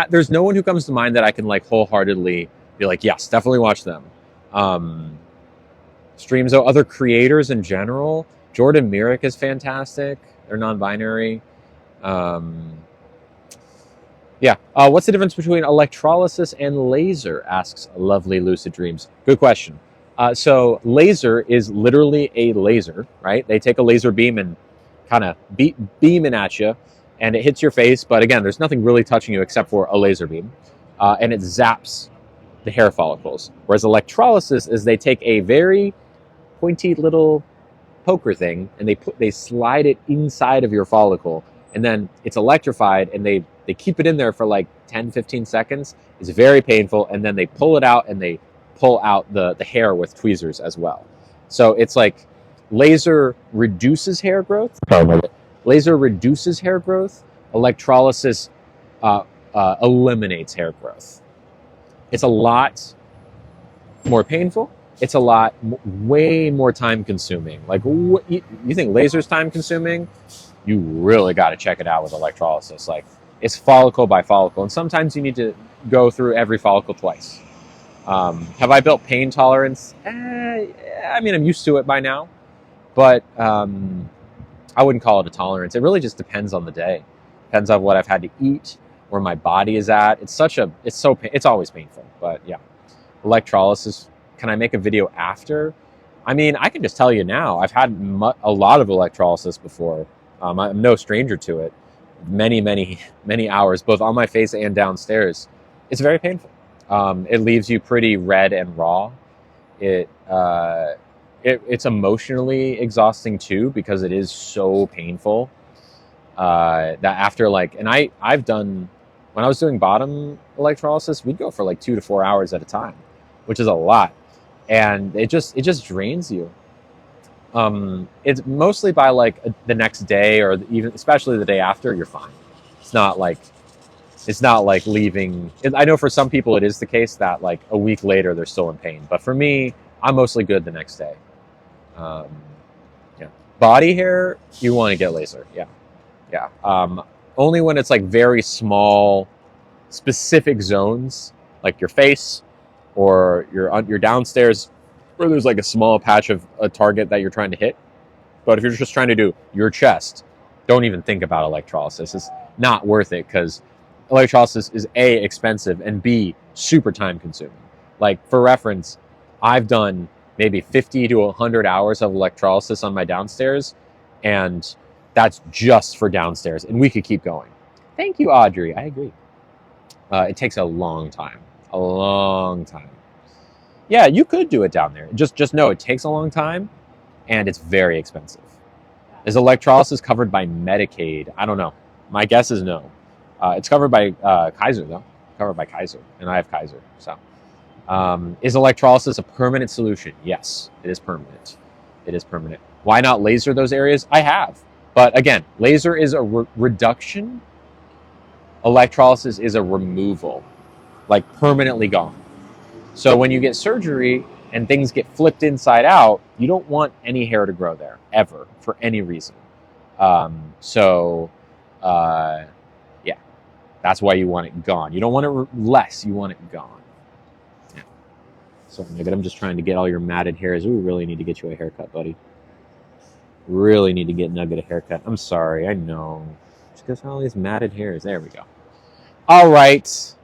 There's no one who comes to mind that I can like wholeheartedly be like, yes, definitely watch them. Streams, though, other creators in general, Jordan Myrick is fantastic. They're non-binary. What's the difference between electrolysis and laser? Asks Lovely Lucid Dreams. Good question. So laser is literally a laser, right? They take a laser beam and kind of beam it at you, and it hits your face. But again, there's nothing really touching you except for a laser beam, and it zaps the hair follicles. Whereas electrolysis is they take a very pointy little poker thing and they slide it inside of your follicle, and then it's electrified, and they keep it in there for like 10-15 seconds. It's very painful, and then they pull it out, and they pull out the hair with tweezers as well. So it's like laser reduces hair growth. Laser reduces hair growth. Electrolysis eliminates hair growth. It's a lot more painful. It's a lot, way more time consuming. Like, you think laser's time consuming? You really got to check it out with electrolysis. Like, it's follicle by follicle. And sometimes you need to go through every follicle twice. Have I built pain tolerance? I mean, I'm used to it by now. But I wouldn't call it a tolerance. It really just depends on the day. Depends on what I've had to eat, where my body is at. It's always painful. But yeah, electrolysis. Can I make a video after? I mean, I can just tell you now, I've had a lot of electrolysis before. I'm no stranger to it. Many, many, many hours, both on my face and downstairs. It's very painful. It leaves you pretty red and raw. It's emotionally exhausting too, because it is so painful. That after I've done, when I was doing bottom electrolysis, we'd go for like 2 to 4 hours at a time, which is a lot. And it just drains you. It's mostly by like the next day, or even especially the day after, you're fine. It's not like leaving. I know for some people it is the case that like a week later they're still in pain, but for me, I'm mostly good the next day. Body hair, you want to get laser. Yeah. Only when it's like very small, specific zones, like your face, or your downstairs, where there's like a small patch of a target that you're trying to hit. But if you're just trying to do your chest, don't even think about electrolysis. It's not worth it, because electrolysis is A, expensive, and B, super time consuming. Like, for reference, I've done maybe 50 to 100 hours of electrolysis on my downstairs, and that's just for downstairs, and we could keep going. Thank you, Audrey. I agree. It takes a long time. A long time. Yeah, you could do it down there. Just know it takes a long time, and it's very expensive. Is electrolysis covered by Medicaid? I don't know. My guess is no. It's covered by Kaiser, though. Covered by Kaiser, and I have Kaiser. So, is electrolysis a permanent solution? Yes, it is permanent. It is permanent. Why not laser those areas? I have. But again, laser is a reduction. Electrolysis is a removal. Like, permanently gone. So when you get surgery and things get flipped inside out, you don't want any hair to grow there, ever, for any reason. So, yeah, that's why you want it gone. You don't want it less, you want it gone. Yeah. So, Nugget, I'm just trying to get all your matted hairs. We really need to get you a haircut, buddy. Really need to get Nugget a haircut. I'm sorry, I know. Just because all these matted hairs. There we go. All right.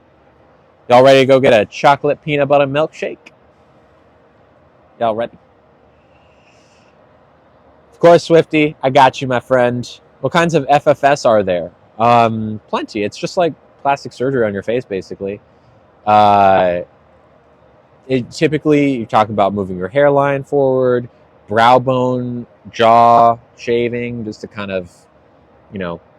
Y'all ready to go get a chocolate peanut butter milkshake? Y'all ready? Of course, Swifty, I got you, my friend. What kinds of FFS are there? Plenty. It's just like plastic surgery on your face, basically. Typically, you're talking about moving your hairline forward, brow bone, jaw shaving, just to kind of,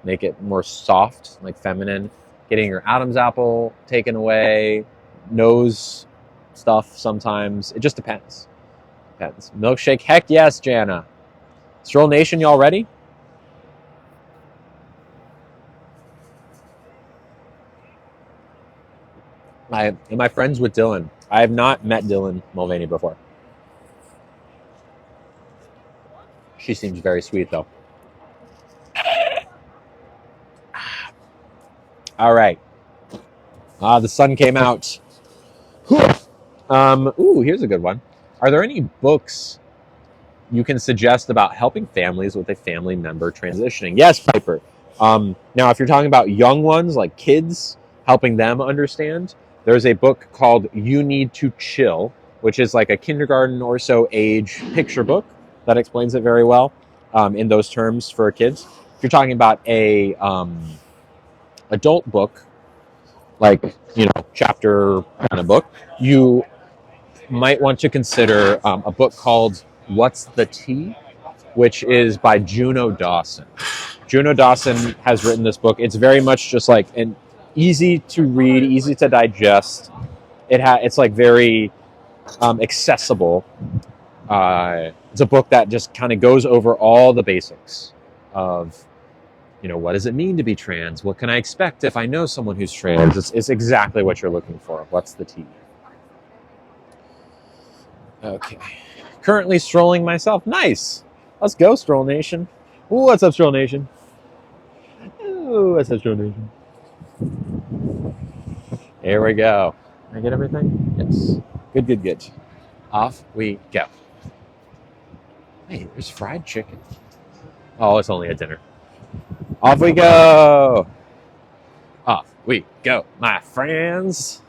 make it more soft, like feminine. Getting your Adam's apple taken away, nose stuff sometimes. It just depends. Milkshake, heck yes, Jana. Stroll Nation, y'all ready? Am I friends with Dylan? I have not met Dylan Mulvaney before. She seems very sweet, though. All right. The sun came out. Here's a good one. Are there any books you can suggest about helping families with a family member transitioning? Yes, Piper. Now, if you're talking about young ones, like kids, helping them understand, there's a book called You Need to Chill, which is like a kindergarten or so age picture book that explains it very well in those terms for kids. If you're talking about a adult book, like, chapter kind of book, you might want to consider a book called What's the Tea, which is by Juno Dawson. Juno Dawson has written this book. It's very much just like an easy to read, easy to digest. It's like very accessible. It's a book that just kind of goes over all the basics of, what does it mean to be trans? What can I expect if I know someone who's trans? It's exactly what you're looking for. What's the tea? Okay. Currently strolling myself. Nice. Let's go, Stroll Nation. Ooh, what's up, Stroll Nation? Ooh, what's up, Stroll Nation? Here we go. Can I get everything? Yes. Good. Off we go. Hey, there's fried chicken. Oh, it's only a dinner. Off we go. Off we go, my friends.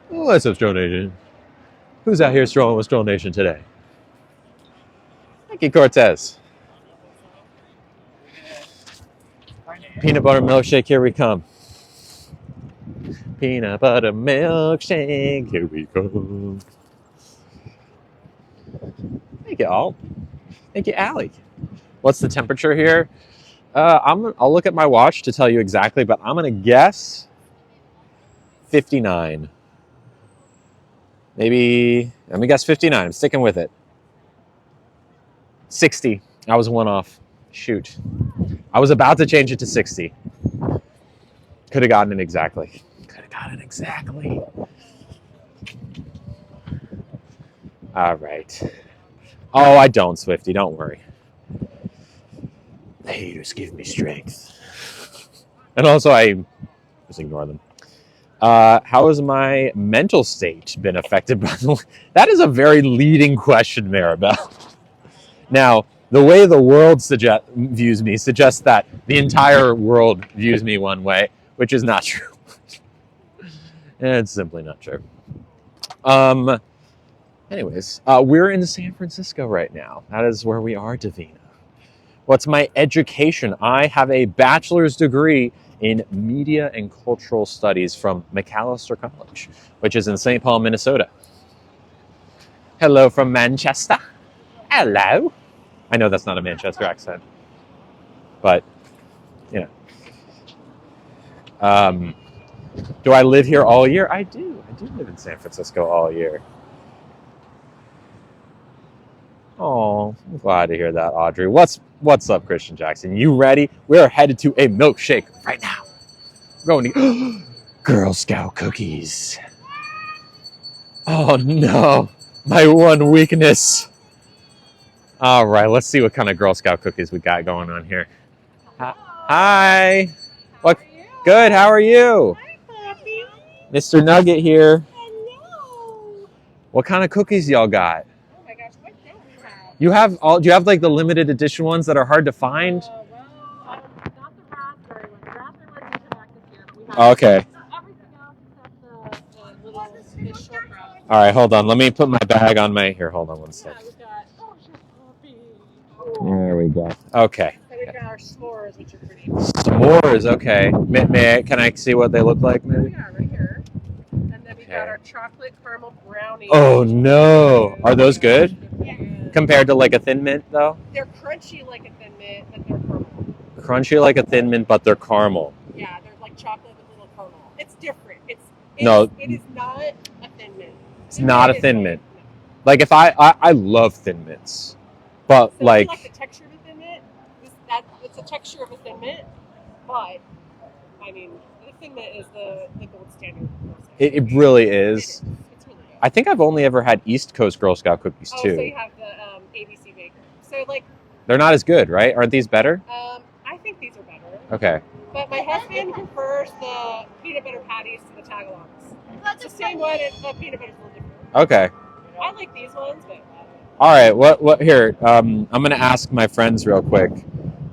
Oh, what's up, Stroll Nation? Who's out here strolling with Stroll Nation today? Thank you, Cortez. Peanut butter milkshake, here we come. Peanut butter milkshake, here we come. Thank you, all. Thank you, Allie. What's the temperature here? I'll look at my watch to tell you exactly, but I'm going to guess 59. Maybe, let me guess 59. I'm sticking with it. 60. I was one off. Shoot. I was about to change it to 60. Could have gotten it exactly. All right. Oh, I don't, Swifty. Don't worry. The haters give me strength. And also, I just ignore them. How has my mental state been affected by the... That is a very leading question, Maribel. Now, the way the world views me suggests that the entire world views me one way, which is not true. It's simply not true. Anyways, we're in San Francisco right now. That is where we are, Davina. What's my education? I have a bachelor's degree in Media and Cultural Studies from Macalester College, which is in St. Paul, Minnesota. Hello from Manchester. Hello. I know that's not a Manchester accent, but, do I live here all year? I do. I do live in San Francisco all year. Oh, I'm glad to hear that, Audrey. What's up, Christian Jackson? You ready? We are headed to a milkshake right now. We're going to Girl Scout cookies. Oh no, my one weakness. All right, let's see what kind of Girl Scout cookies we got going on here. Hi. What? How are you? Good. How are you? Hi, Puppy. Mr. Nugget here. Hello. What kind of cookies y'all got? Oh my gosh, what don't we have? You have all? Do you have like the limited edition ones that are hard to find? Well, not the raspberry ones. The raspberry ones didn't come back this year, but we have Okay. everything else except the little the short route. All right, hold on. Let me put my bag on my here. Hold on one Yeah, second. we've got Puppy. There we go. Okay. So we've got our s'mores, which are pretty. S'mores. Okay. Can I see what they look like? Oh Maybe. yeah, right here. And then we've got Okay. our chocolate caramel brownie. Oh no. Are those good? Yeah. Compared to like a Thin Mint though? They're crunchy like a Thin Mint, but they're caramel. Crunchy like a Thin Mint, but they're caramel. Yeah, they're like chocolate with little caramel. It's different. No. It is not a Thin Mint. It's not a Mint is Thin like- Mint. Like if I love Thin Mints, but So if you like like the texture of a Thin Mint, it's a texture of a Thin Mint, but I mean, the Thin Mint is the gold standard. it really is. It's really good. I think I've only ever had East Coast Girl Scout cookies Oh, too. so you have the ABC Baker. So like, They're not as good, right? Aren't these better? I think these are better. Okay. But my husband prefers the peanut butter patties to the tagalongs. It's the same one, but peanut butter's a little different. Okay. I like these ones, but All right. What here? I'm gonna ask my friends real quick.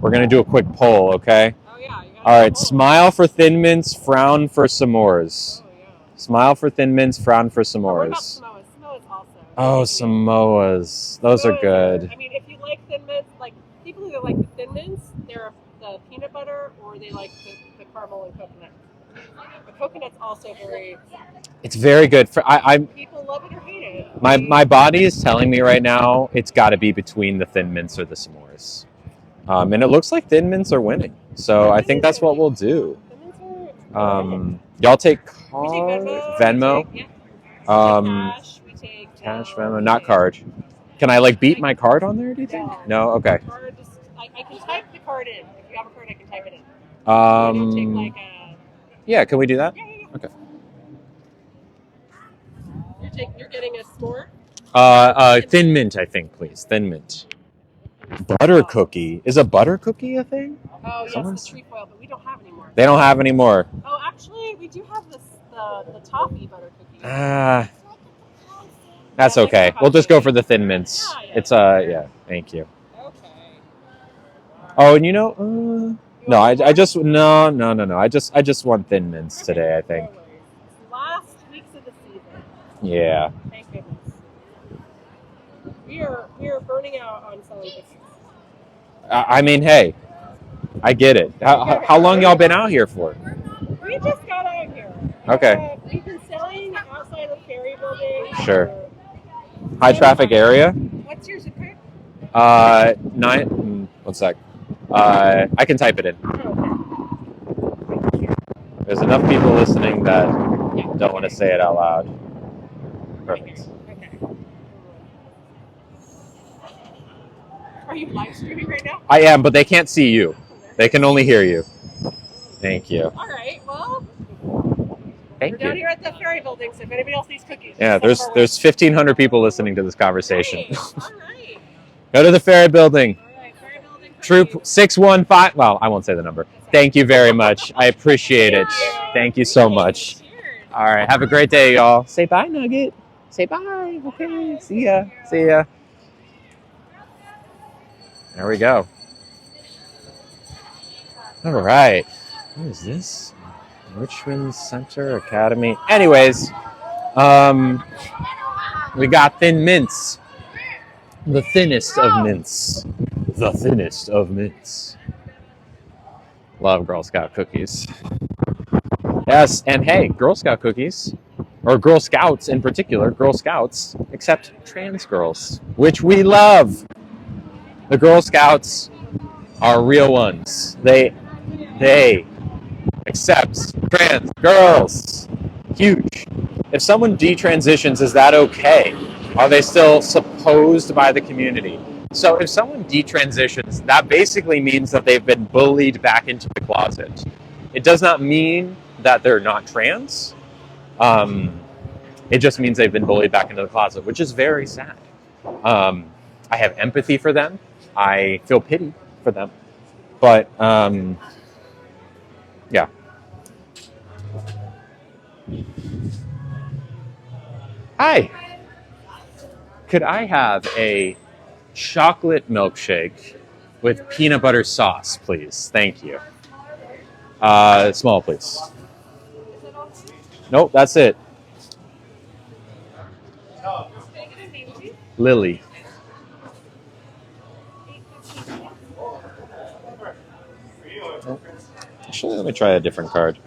We're gonna do a quick poll, okay? oh yeah. You All right. Smile for Thin Mints, frown for s'mores. Oh yeah. Smile for Thin Mints, frown for What about s'mores. Samoas? Samoas also. Oh, Samoas. Those are Samoas good. I mean, if you like Thin Mints, like people who like the Thin Mints, they're the peanut butter or they like the caramel and coconut. The coconut's also very. It's very good. People love it or hate it. My body is telling me right now it's got to be between the Thin Mints or the s'mores, and it looks like Thin Mints are winning. So I think that's what we'll do. Thin Mints are. Y'all take We take Venmo, We take, yeah. cash, We take Venmo, not card. Can I like beat my card on there? Do you think? No. Okay. Card, I can type the card in. If you have a card, I can type it in. You'll take like a. Yeah. Can we do that? Yeah. Okay. You're getting a s'more. Thin Mint, I think, please. Thin Mint. Butter cookie. Is a butter cookie a thing? Oh yes, Someone's- the trefoil, but we don't have anymore. They don't have any more. Oh, actually, we do have the toffee butter cookie. Ah. That's okay. We'll just go for the Thin Mints. It's yeah. Thank you. Okay. Oh, and no, I just no. I just want Thin Mints today. I think. No worries. It's last weeks of the season. Yeah. Thank goodness. We are burning out on selling biscuits. I mean, hey, I get it. How long y'all been out here for? We just got out here. Okay. We've been selling outside of the ferry building. Sure. for- High traffic area. What's your zip code? 9. 1 sec. I can type it in. Oh, okay. There's enough people listening that don't want to say it out loud. Perfect. Okay. Are you live streaming right now? I am, but they can't see you. They can only hear you. Thank you. All right. Well, Thank we're down you. here at the ferry building, so if anybody else needs cookies, Yeah, just there's 1,500 people listening to this conversation. Great. All right. Go to the ferry building. All right. Ferry building. Troop cookies. 615. Well, I won't say the number. Thank you very much. I appreciate it. Thank you so much. Cheers. All right. Have a great day, y'all. Say bye, Nugget. Say bye. Okay. See ya. See ya. There we go. All right. What is this? Richmond Center Academy. Anyways, we got Thin Mints. The thinnest of mints. The thinnest of mints. Love Girl Scout cookies. Yes, and hey, Girl Scout cookies, or Girl Scouts in particular, Girl Scouts accept trans girls, which we love. The Girl Scouts are real ones. They accept trans girls. Huge. If someone detransitions, is that okay? Are they still supposed by the community? So if someone detransitions, that basically means that they've been bullied back into the closet. It does not mean that they're not trans. It just means they've been bullied back into the closet, which is very sad. I have empathy for them. I feel pity for them. But yeah. Hi. Could I have a chocolate milkshake with peanut butter sauce, please? Thank you. Small, please. Nope, that's it. Lily. Actually, let me try a different card.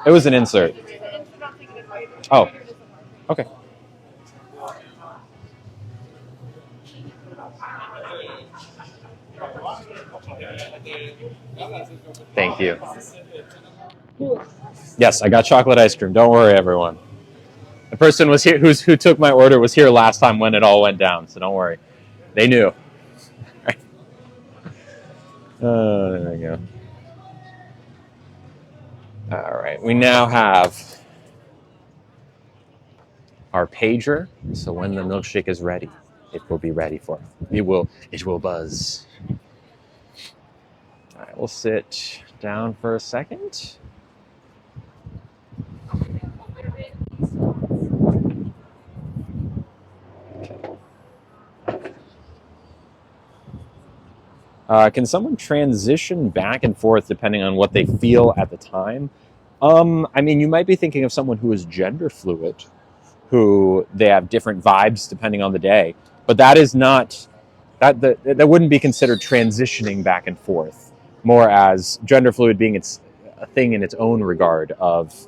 It was an insert. Oh, okay. Thank you. Yes, I got chocolate ice cream. Don't worry, everyone. The person was here who took my order was here last time when it all went down, so don't worry. They knew. There we go. All right, we now have our pager. So when the milkshake is ready, it will be ready for it. It will buzz. All right, we'll sit down for a second. Can someone transition back and forth depending on what they feel at the time? I mean, you might be thinking of someone who is gender fluid, who they have different vibes depending on the day, but that is not that wouldn't be considered transitioning back and forth. More as gender fluid being a thing in its own regard of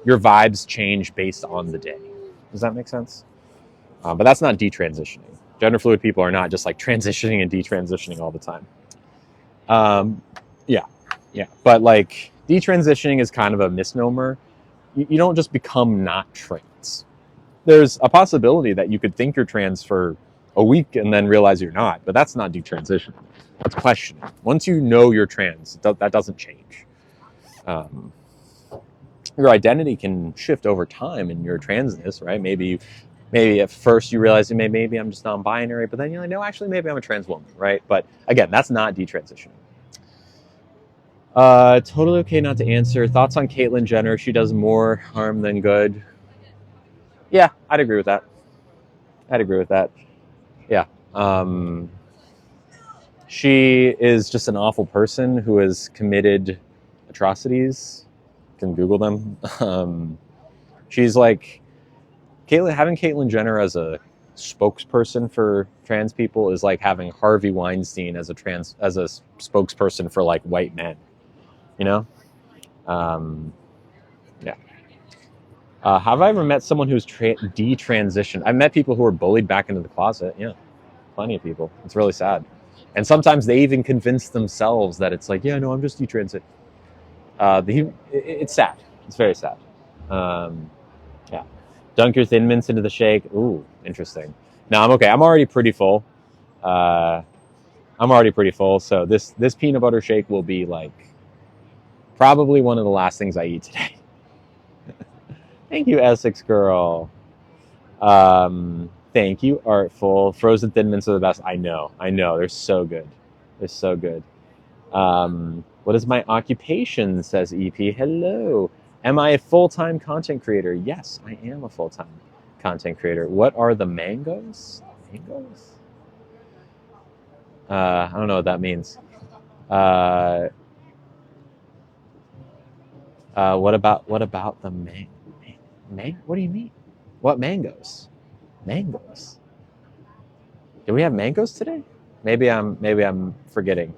your vibes change based on the day. Does that make sense? But that's not detransitioning. Gender fluid people are not just like transitioning and detransitioning all the time. Yeah. But like detransitioning is kind of a misnomer. You don't just become not trans. There's a possibility that you could think you're trans for a week and then realize you're not, but that's not detransitioning. That's questioning. Once you know you're trans, that doesn't change. Your identity can shift over time in your transness, right? Maybe at first you realize maybe I'm just non-binary, but then you're like, no, actually, maybe I'm a trans woman, right? But again, that's not detransitioning. Totally okay not to answer. Thoughts on Caitlyn Jenner? She does more harm than good. Yeah, I'd agree with that. Yeah. She is just an awful person who has committed atrocities. You can Google them. She's like having Caitlyn Jenner as a spokesperson for trans people is like having Harvey Weinstein as a spokesperson for like white men. You know? Yeah. Have I ever met someone who's detransitioned? I've met people who were bullied back into the closet. Yeah, plenty of people. It's really sad. And sometimes they even convince themselves that it's like, yeah, no, I'm just detransit. It's sad. It's very sad. Yeah. Dunk your Thin Mints into the shake. Ooh, interesting. No, I'm okay. I'm already pretty full. So this peanut butter shake will be like probably one of the last things I eat today. Thank you, Essex girl. Thank you, Artful. Frozen Thin Mints are the best. I know. They're so good. What is my occupation, says EP. Hello. Am I a full-time content creator? Yes, I am a full-time content creator. What are the mangoes? Mangoes? I don't know what that means. What about the what do you mean? What mangoes? Mangoes. Do we have mangoes today? Maybe I'm forgetting.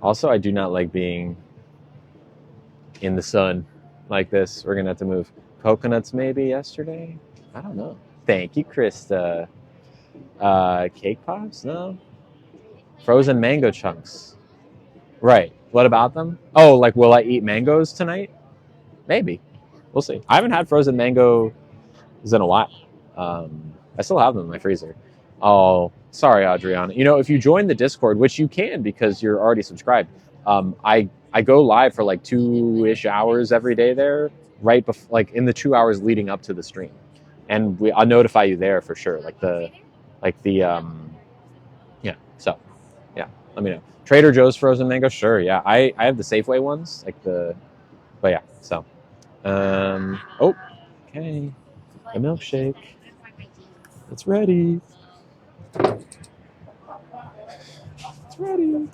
Also, I do not like being in the sun like this. We're gonna have to move. Coconuts maybe yesterday? I don't know. Thank you, Krista. Cake pops? No. Frozen mango chunks. Right. What about them? Oh, like will I eat mangoes tonight? Maybe. We'll see. I haven't had frozen mangoes in a while. I still have them in my freezer. Oh, sorry, Adriana. You know, if you join the Discord, which you can because you're already subscribed, I go live for like 2-ish hours every day there. like in the 2 hours leading up to the stream, and I'll notify you there for sure. Yeah. So yeah, let me know. Trader Joe's frozen mango, sure. Yeah, I have the Safeway ones, but yeah. So, oh, okay, the milkshake, it's ready. It's ready.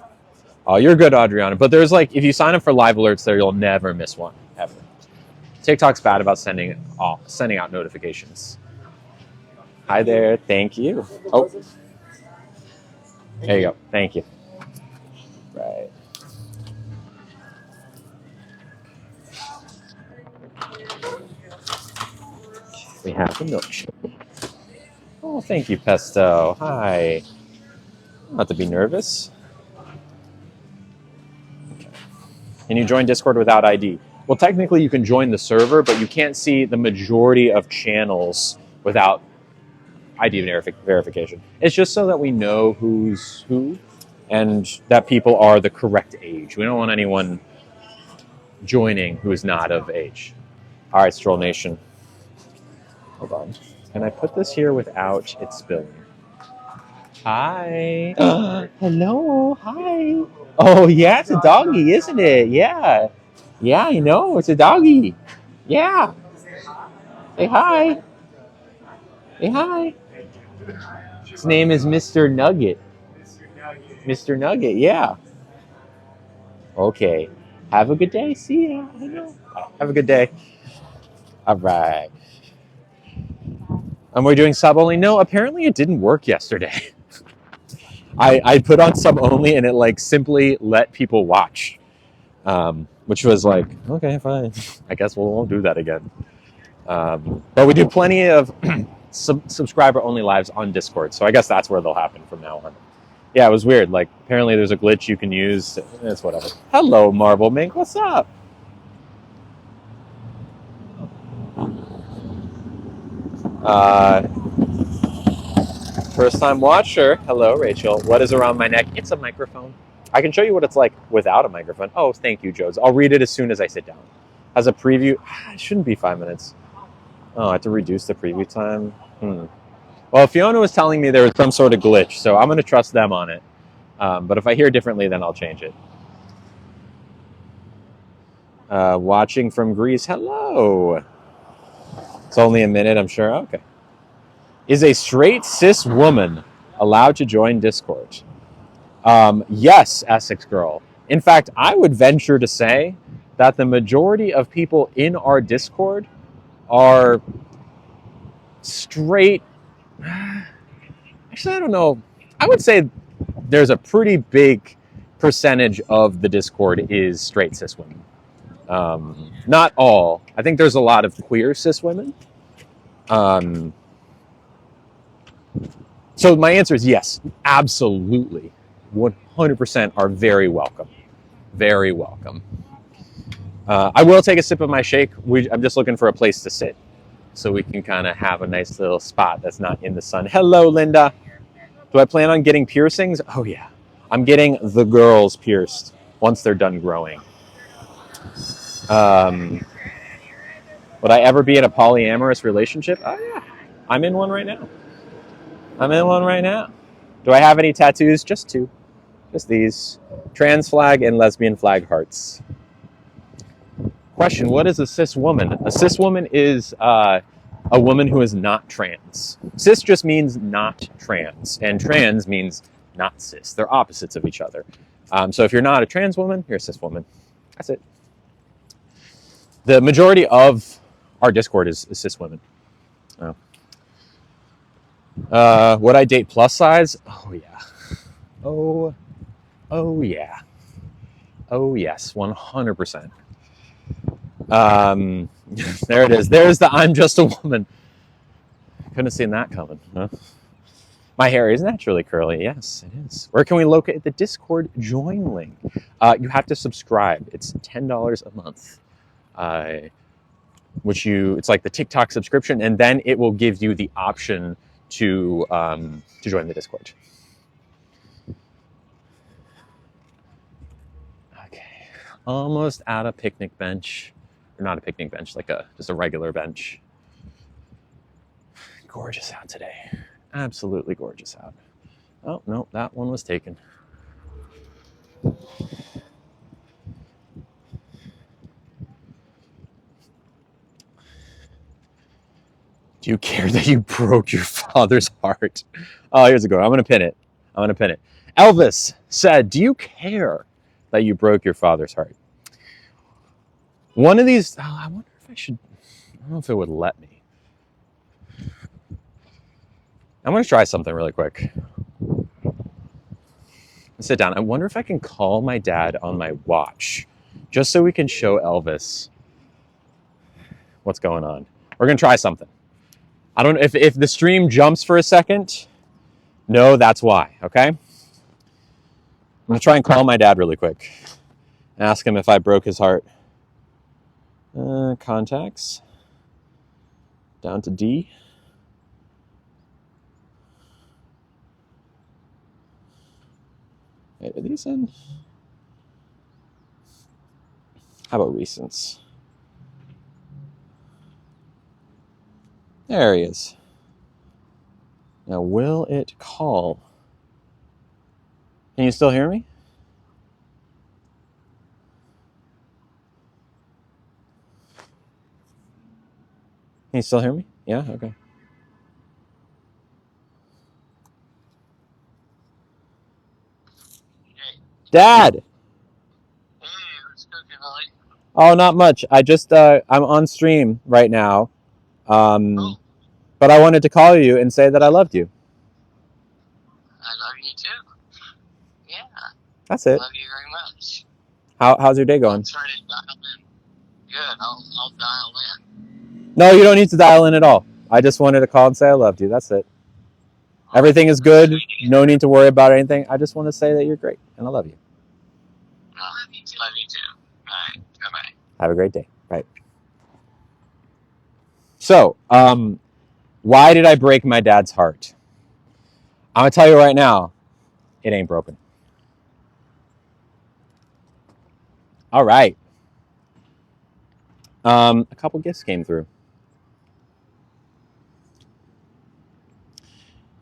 Oh, you're good, Adriana. But there's like, if you sign up for live alerts there, you'll never miss one ever. TikTok's bad about sending out notifications. Hi there. Thank you. Oh, there you go. Thank you. Right. We have the milkshake. Oh, thank you, Pesto. Hi. Not to be nervous. Okay. Can you join Discord without ID? Well, technically you can join the server, but you can't see the majority of channels without ID verification. It's just so that we know who's who and that people are the correct age. We don't want anyone joining who is not of age. All right, Stroll Nation. Hold on. Can I put this here without it spilling? Hi. Hello. Hi. Oh, yeah, it's a doggy, isn't it? Yeah. Yeah, I know. It's a doggy. Yeah. Say hi. Say hi. His name is Mr. Nugget. Mr. Nugget, yeah. Okay. Have a good day. See ya. I know. Have a good day. All right. And we're doing sub only? No, apparently it didn't work yesterday. I put on sub only and it like simply let people watch, which was like, okay, fine. I guess we won't do that again. But we do plenty of subscriber only lives on Discord, so I guess that's where they'll happen from now on. Yeah, it was weird. Like apparently there's a glitch you can use. It's whatever. Hello, Marble Mink. What's up? First time watcher. Hello, Rachel. What is around my neck? It's a microphone. I can show you what it's like without a microphone. Oh, thank you, Jodes. I'll read it as soon as I sit down. As a preview, it shouldn't be 5 minutes. Oh, I have to reduce the preview time. Well, Fiona was telling me there was some sort of glitch, so I'm going to trust them on it. But if I hear differently, then I'll change it. Watching from Greece. Hello. It's only a minute, I'm sure. Okay. Is a straight cis woman allowed to join Discord? Yes, Essex Girl. In fact, I would venture to say that the majority of people in our Discord are straight. Actually, I don't know. I would say there's a pretty big percentage of the Discord is straight cis women. Not all. I think there's a lot of queer cis women. So my answer is yes, absolutely. 100% are very welcome. Very welcome. I will take a sip of my shake. I'm just looking for a place to sit so we can kind of have a nice little spot that's not in the sun. Hello, Linda. Do I plan on getting piercings? Oh, yeah. I'm getting the girls pierced once they're done growing. Would I ever be in a polyamorous relationship? Oh, yeah. I'm in one right now. Do I have any tattoos? Just 2. Just these. Trans flag and lesbian flag hearts. Question, what is a cis woman? A cis woman is a woman who is not trans. Cis just means not trans, and trans means not cis. They're opposites of each other. So if you're not a trans woman, you're a cis woman. That's it. The majority of our Discord is cis women. Would I date plus size? Oh, yeah. Oh, yeah. Oh, yes, 100%. There it is. There's the I'm just a woman. Couldn't have seen that coming, huh? My hair is naturally curly. Yes, it is. Where can we locate the Discord join link? You have to subscribe. It's $10 a month, it's like the TikTok subscription, and then it will give you the option to join the Discord. Okay, almost out of picnic bench. or not a picnic bench, like just a regular bench. Gorgeous out today. Absolutely gorgeous out. Oh, no, that one was taken. Do you care that you broke your father's heart? Oh, here's a good one. I'm going to pin it. Elvis said, do you care that you broke your father's heart? One of these, I wonder if I should, I don't know if it would let me. I'm going to try something really quick. Sit down. I wonder if I can call my dad on my watch just so we can show Elvis what's going on. We're going to try something. I don't know if the stream jumps for a second. No, that's why, okay? I'm going to try and call my dad really quick. Ask him if I broke his heart. Contacts. Down to D. Wait, are these in? How about recents? There he is. Now, will it call? Can you still hear me? Can you still hear me? Yeah? Okay. Dad! Hey, what's cooking, Holly? Oh, not much. I'm on stream right now. Oh, But I wanted to call you and say that I loved you. I love you too. Yeah, That's it. love you very much. How's your day I'll going? try to dial in. Good, I'll dial in. No, you don't need to dial in at all. I just wanted to call and say I loved you. That's it. Everything is good. Sweet to hear. No need to worry about anything. I just want to say that you're great and I love you. Love you too. Love you too. All right, bye-bye. Have a great day. Bye. So, why did I break my dad's heart? I'm going to tell you right now, it ain't broken. All right. A couple gifts came through.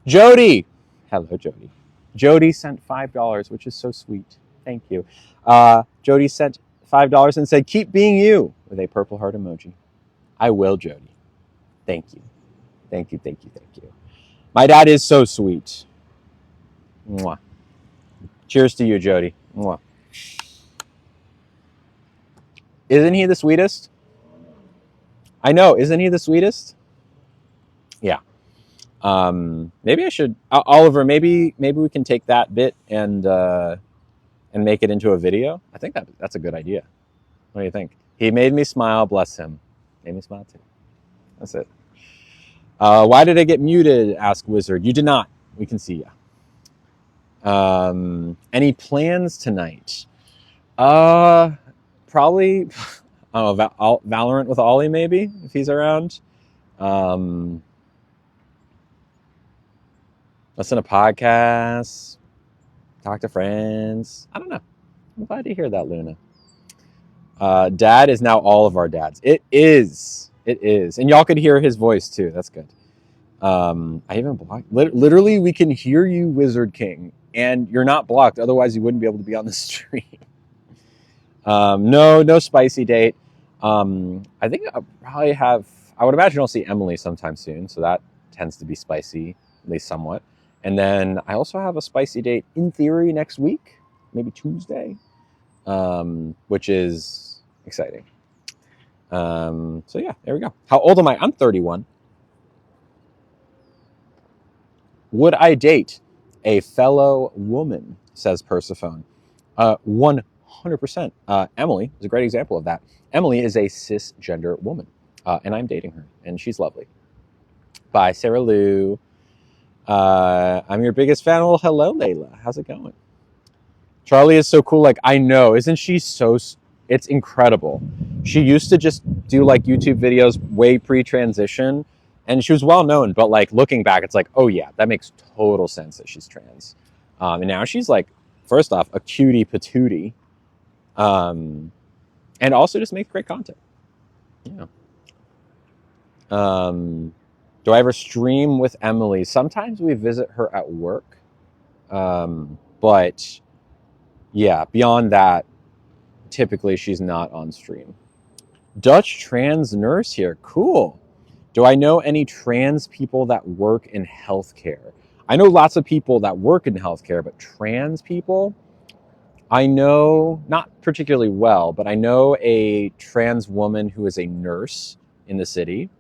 Jody. Hello, Jody. Jody sent $5, which is so sweet. Thank you. Jody sent $5 and said, keep being you, with a purple heart emoji. I will, Jody. Thank you. Thank you, thank you, thank you. My dad is so sweet. Mwah. Cheers to you, Jody. Mwah. Isn't he the sweetest? I know. Isn't he the sweetest? Yeah. Maybe I should, Oliver. Maybe we can take that bit and make it into a video. I think that's a good idea. What do you think? He made me smile. Bless him. Made me smile too. That's it. Why did I get muted? Asked Wizard. You did not. We can see you. Any plans tonight? Probably. I don't know, Valorant with Ollie, maybe, if he's around. Listen to podcasts, talk to friends. I don't know. I'm glad to hear that, Luna. Dad is now all of our dads. It is. And y'all could hear his voice too. That's good. I even blocked. Literally, we can hear you, Wizard King, and you're not blocked. Otherwise, you wouldn't be able to be on the stream. No spicy date. I think I'll probably have. I would imagine I'll see Emily sometime soon, so that tends to be spicy, at least somewhat. And then I also have a spicy date in theory next week, maybe Tuesday, which is exciting. So yeah, there we go. How old am I? I'm 31. Would I date a fellow woman? Says Persephone. 100%. Emily is a great example of that. Emily is a cisgender woman, and I'm dating her, and she's lovely. Bye, Sarah Lou. I'm your biggest fan. Well, hello, Layla. How's it going? Charlie is so cool. Like, I know. Isn't she so... It's incredible. She used to just do, like, YouTube videos way pre-transition, and she was well-known. But, like, looking back, it's like, oh, yeah, that makes total sense that she's trans. And now she's, like, first off, a cutie patootie. And also just makes great content. Yeah. Do I ever stream with Emily? Sometimes we visit her at work. But yeah, beyond that, typically she's not on stream. Dutch trans nurse here. Cool. Do I know any trans people that work in healthcare? I know lots of people that work in healthcare, but trans people, I know not particularly well, but I know a trans woman who is a nurse in the city.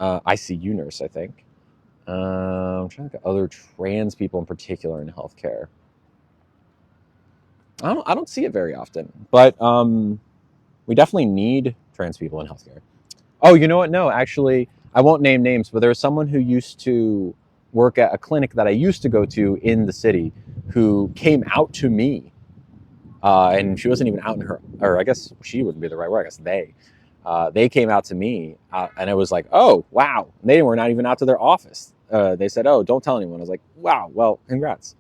ICU nurse, I think. I'm trying to think of other trans people in particular in healthcare. I don't see it very often, but we definitely need trans people in healthcare. Oh, you know what? No, actually, I won't name names, but there's someone who used to work at a clinic that I used to go to in the city who came out to me. And she wasn't even out in her, or I guess she wouldn't be the right word. I guess they came out to me, and it was like, oh, wow. They were not even out to their office. They said, oh, don't tell anyone. I was like, wow, well, congrats.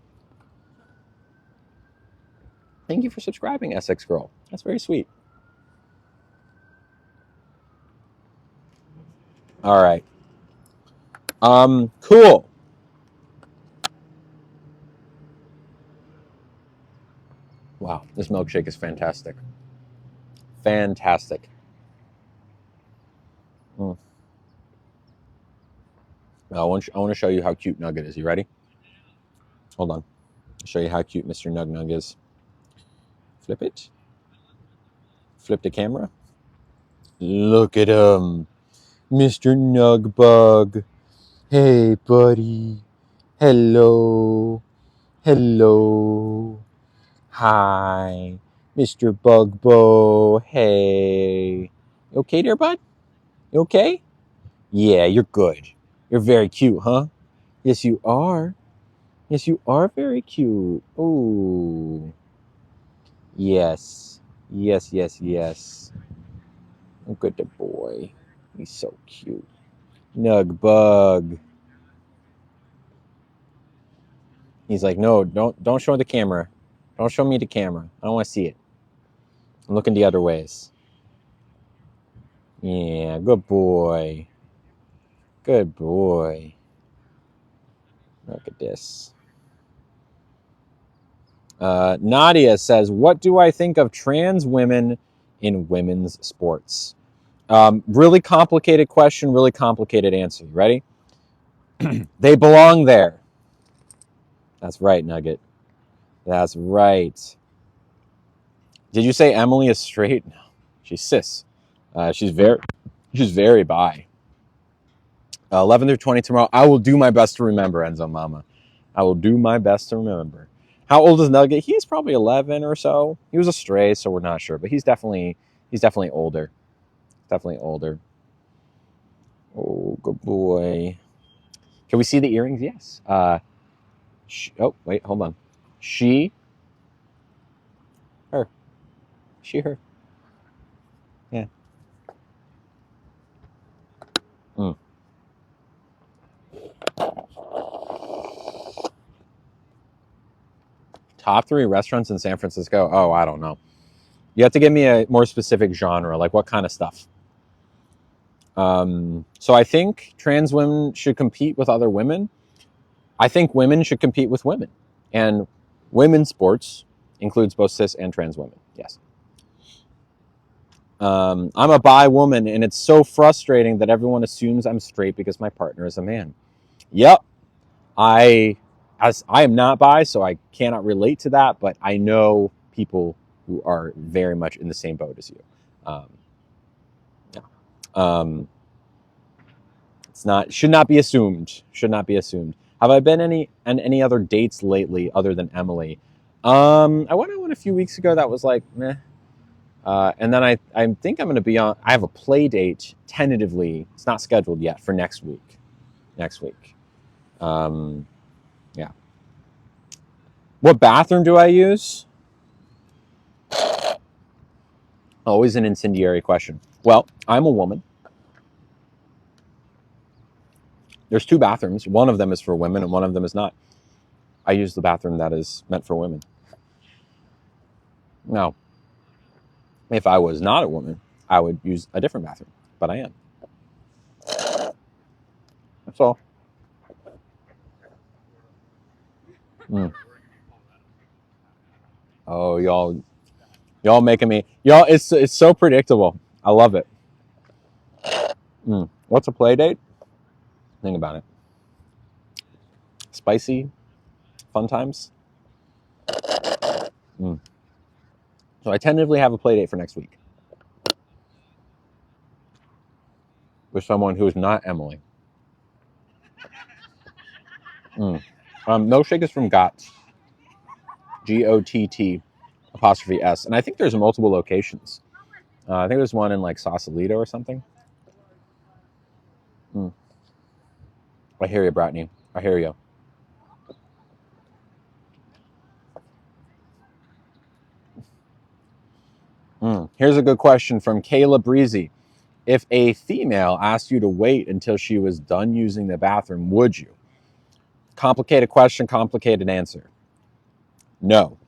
Thank you for subscribing, SX Girl. That's very sweet. All right. Cool. Wow, this milkshake is fantastic. Fantastic. Mm. Now, I want to show you how cute Nugget is. You ready? Hold on. I'll show you how cute Mr. Nug Nug is. Flip it. Flip the camera. Look at him. Mr. Nug Bug. Hey, buddy. Hello. Hello. Hi. Mr. Bugbo. Hey. You okay there, bud? You okay? Yeah, you're good. You're very cute, huh? Yes, you are. Yes, you are very cute. Oh. Yes. Yes, yes, yes. Look at the boy. He's so cute. Nug bug. He's like, no, don't show the camera. Don't show me the camera. I don't want to see it. I'm looking the other ways. Yeah, good boy. Good boy. Look at this. Nadia says, what do I think of trans women in women's sports? Really complicated question, really complicated answer. You ready? They belong there. That's right, Nugget. That's right. Did you say Emily is straight? No, she's cis. She's very bi. 11 through 20 tomorrow. I will do my best to remember, Enzo Mama. I will do my best to remember. How old is Nugget? He's probably 11 or so. He was a stray, so we're not sure, but he's definitely older. Definitely older. Oh, good boy. Can we see the earrings? Yes. Oh, wait, hold on. She, her. She, her. Yeah. Mm. Top 3 restaurants in San Francisco? Oh, I don't know. You have to give me a more specific genre, like what kind of stuff? So I think trans women should compete with other women. I think women should compete with women. And women's sports includes both cis and trans women. Yes. I'm a bi woman, and it's so frustrating that everyone assumes I'm straight because my partner is a man. Yep. As I am not bi, so I cannot relate to that, but I know people who are very much in the same boat as you. Yeah. Should not be assumed. Should not be assumed. Have I been any other dates lately other than Emily? I went on one a few weeks ago that was like meh. And then I think I'm going to be on. I have a play date tentatively. It's not scheduled yet for next week. Next week. Yeah. What bathroom do I use? Always an incendiary question. Well, I'm a woman. There's 2 bathrooms. One of them is for women and one of them is not. I use the bathroom that is meant for women. Now, if I was not a woman, I would use a different bathroom, but I am. That's all. Mm. Oh, y'all making me y'all. It's so predictable. I love it. What's a play date? Think about it. Spicy, fun times. Mm. So I tentatively have a play date for next week with someone who is not Emily. Milkshake is from Gott's. GOTT''S, and I think there's multiple locations. I think there's one in like Sausalito or something. I hear you, Brittany. I hear you. Here's a good question from Kayla Breezy. If a female asked you to wait until she was done using the bathroom, would you? Complicated question, complicated answer. No.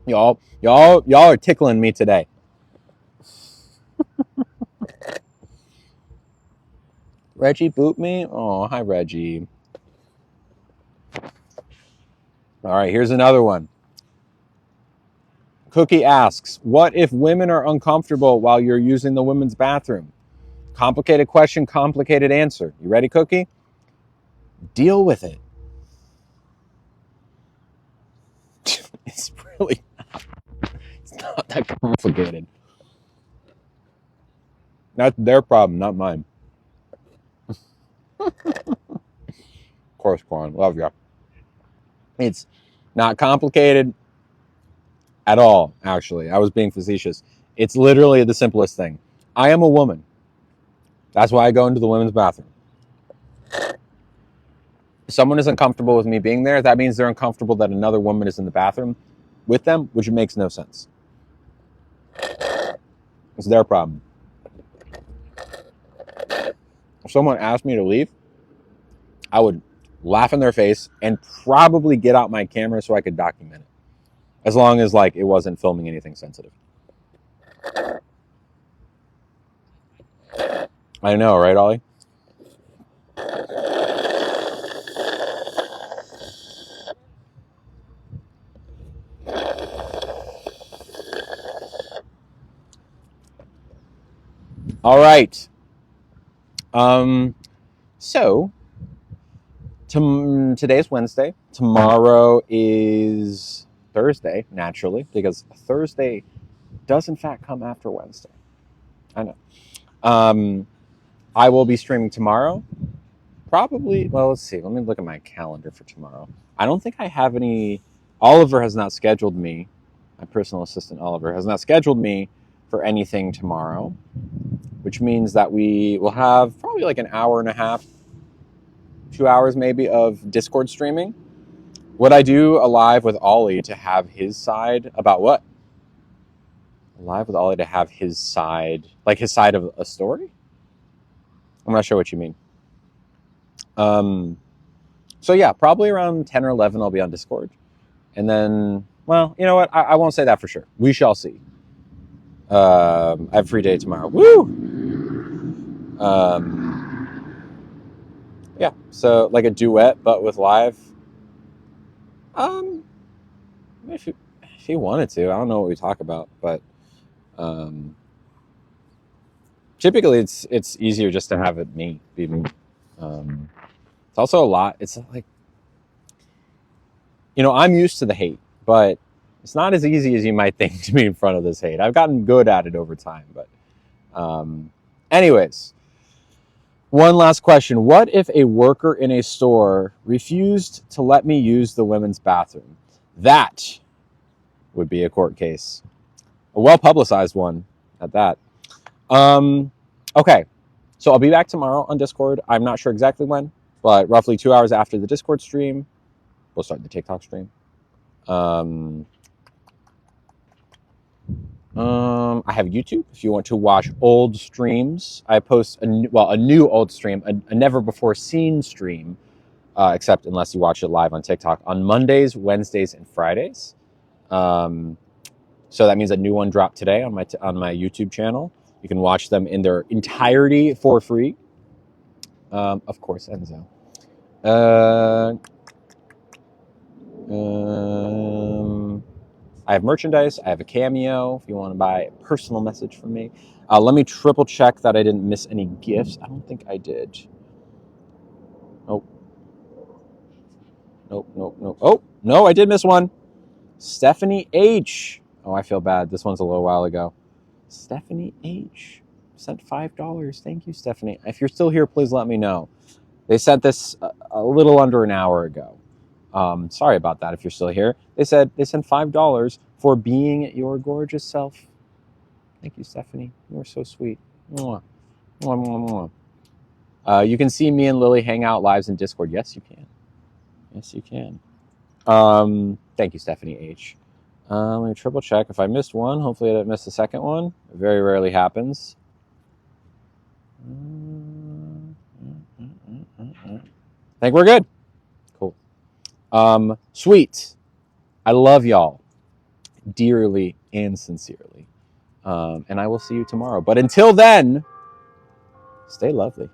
Y'all are tickling me today. Reggie boot me? Oh, hi, Reggie. All right, here's another one. Cookie asks, what if women are uncomfortable while you're using the women's bathroom? Complicated question, complicated answer. You ready, Cookie? Deal with it. It's really it's not that complicated. That's their problem, not mine. Of course, Quan. Love ya. It's not complicated at all, actually. I was being facetious. It's literally the simplest thing. I am a woman. That's why I go into the women's bathroom. If someone is uncomfortable with me being there, that means they're uncomfortable that another woman is in the bathroom with them, which makes no sense. It's their problem. If someone asked me to leave, I would laugh in their face and probably get out my camera so I could document it. As long as like it wasn't filming anything sensitive. I know, right, Ollie? All right. So today's Wednesday. Tomorrow is Thursday, naturally, because Thursday does in fact come after Wednesday. I know. I will be streaming tomorrow. Probably, well, let's see. Let me look at my calendar for tomorrow. I don't think I have any. Oliver has not scheduled me. My personal assistant, Oliver, has not scheduled me for anything tomorrow, which means that we will have probably like an hour and a half, 2 hours maybe of Discord streaming. Would I do a live with Ollie to have his side about what? A live with Ollie to have his side, like his side of a story? I'm not sure what you mean. So yeah, probably around 10 or 11 I'll be on Discord. And then, well, you know what? I won't say that for sure. We shall see. I have a free day tomorrow. Woo! Yeah, so like a duet, but with live. If you wanted to, I don't know what we talk about, but typically it's easier just to have it be me. It's also a lot. It's like, I'm used to the hate, but it's not as easy as you might think to be in front of this hate. I've gotten good at it over time, but anyways, one last question. What if a worker in a store refused to let me use the women's bathroom? That would be a court case. A well-publicized one at that. Okay, so I'll be back tomorrow on Discord. I'm not sure exactly when, but roughly 2 hours after the Discord stream, we'll start the TikTok stream. I have YouTube if you want to watch old streams. I post a new old stream, a never before seen stream, except unless you watch it live on TikTok on Mondays, Wednesdays, and Fridays. So that means a new one dropped today on my YouTube channel. You can watch them in their entirety for free. Of course, Enzo. I have merchandise. I have a cameo if you want to buy a personal message from me. Let me triple check that I didn't miss any gifts. I don't think I did. Nope. Nope. Oh, no, I did miss one. Stephanie H. Oh, I feel bad. This one's a little while ago. Stephanie H. sent $5. Thank you, Stephanie. If you're still here, please let me know. They sent this a little under an hour ago. Sorry about that if you're still here. They sent $5 for being your gorgeous self. Thank you, Stephanie. You are so sweet. Mwah. Mwah, mwah, mwah. You can see me and Lily hang out lives in Discord. Yes, you can. Yes, you can. Thank you, Stephanie H. Let me triple check. If I missed one, hopefully I didn't miss the second one. It very rarely happens. I think we're good. Cool. Sweet. I love y'all dearly and sincerely. And I will see you tomorrow. But until then, stay lovely.